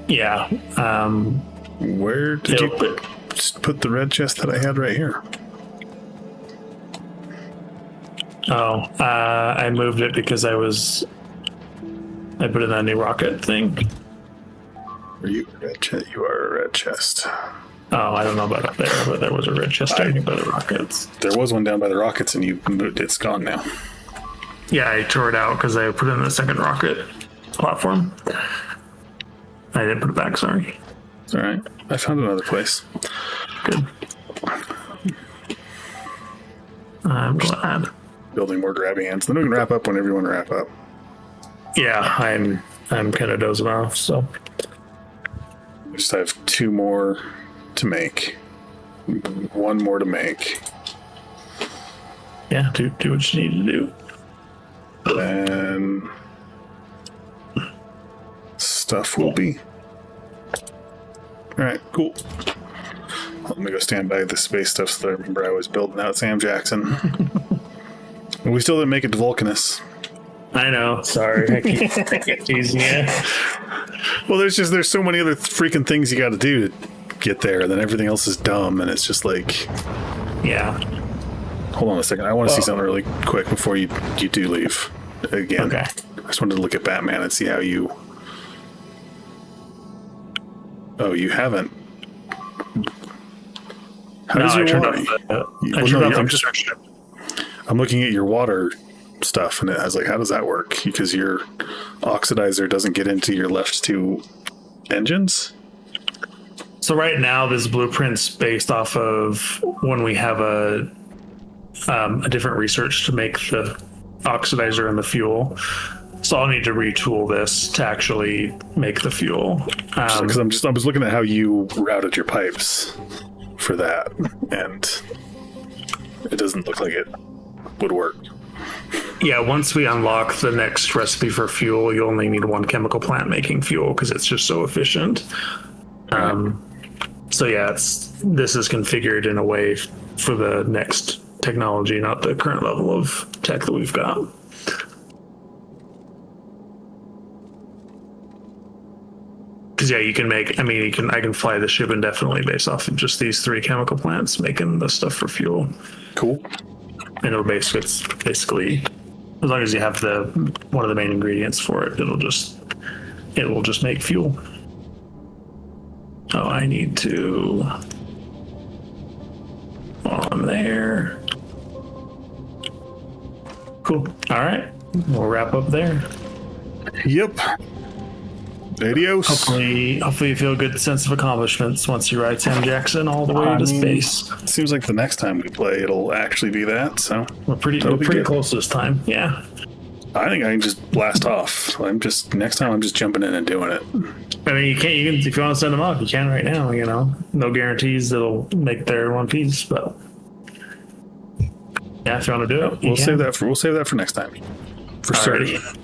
[SPEAKER 2] Yeah.
[SPEAKER 3] Where did you just put the red chest that I had right here?
[SPEAKER 2] Oh, I moved it because I put in a new rocket thing.
[SPEAKER 3] Are you a red chest? You are a red chest.
[SPEAKER 2] Oh, I don't know about up there, but there was a red chest down by the rockets.
[SPEAKER 3] There was one down by the rockets, and you moved. It's gone now.
[SPEAKER 2] Yeah, I tore it out because I put in the second rocket platform. I didn't put it back, sorry.
[SPEAKER 3] It's all right. I found another place.
[SPEAKER 2] Good. I'm glad.
[SPEAKER 3] Building more grabby hands. Then we can wrap up whenever you want to wrap up.
[SPEAKER 2] Yeah, I'm kind of dozing off, so.
[SPEAKER 3] I just have 2 more to make. 1 more to make.
[SPEAKER 2] Yeah, do what you need to do.
[SPEAKER 3] Then stuff will be. Alright, cool. Let me go stand by the space stuff so that I remember I was building out Sam Jackson. And we still didn't make it to Vulcanus.
[SPEAKER 2] I know, sorry. I keep teasing you.
[SPEAKER 3] Well, there's so many other freaking things you got to do to get there, and then everything else is dumb, and it's just like.
[SPEAKER 2] Yeah.
[SPEAKER 3] Hold on a second. I want to see something really quick before you do leave. Again.
[SPEAKER 2] Okay.
[SPEAKER 3] I just wanted to look at Batman and see how you. Oh, you haven't. How does your water? I'm looking at your water stuff, and it has how does that work? Because your oxidizer doesn't get into your left 2 engines.
[SPEAKER 2] So right now, this blueprint's based off of when we have a different research to make the oxidizer and the fuel. So I'll need to retool this to actually make the fuel.
[SPEAKER 3] Because I was looking at how you routed your pipes for that, and it doesn't look like it would work.
[SPEAKER 2] Yeah, once we unlock the next recipe for fuel, you only need 1 chemical plant making fuel because it's just so efficient. So yeah, this is configured in a way for the next technology, not the current level of tech that we've got. Because yeah, you can make. I mean, I can fly the ship indefinitely based off of just these 3 chemical plants making the stuff for fuel.
[SPEAKER 3] Cool.
[SPEAKER 2] And it'll basically, as long as you have one of the main ingredients for it, it will just make fuel. Oh, I need to. While I'm there. Cool. All right, we'll wrap up there.
[SPEAKER 3] Yep. Adios.
[SPEAKER 2] Hopefully you feel a good sense of accomplishments once you ride Sam Jackson all the way to space.
[SPEAKER 3] It seems like the next time we play, it'll actually be that. So
[SPEAKER 2] We're pretty close this time. Yeah.
[SPEAKER 3] I think I can just blast off. Next time I'm just jumping in and doing it.
[SPEAKER 2] I mean, you can if you want to send them up, you can right now. No guarantees it'll make there in one piece, but yeah, if you want to do it,
[SPEAKER 3] We'll save that for next time. For certain.
[SPEAKER 2] Alrighty.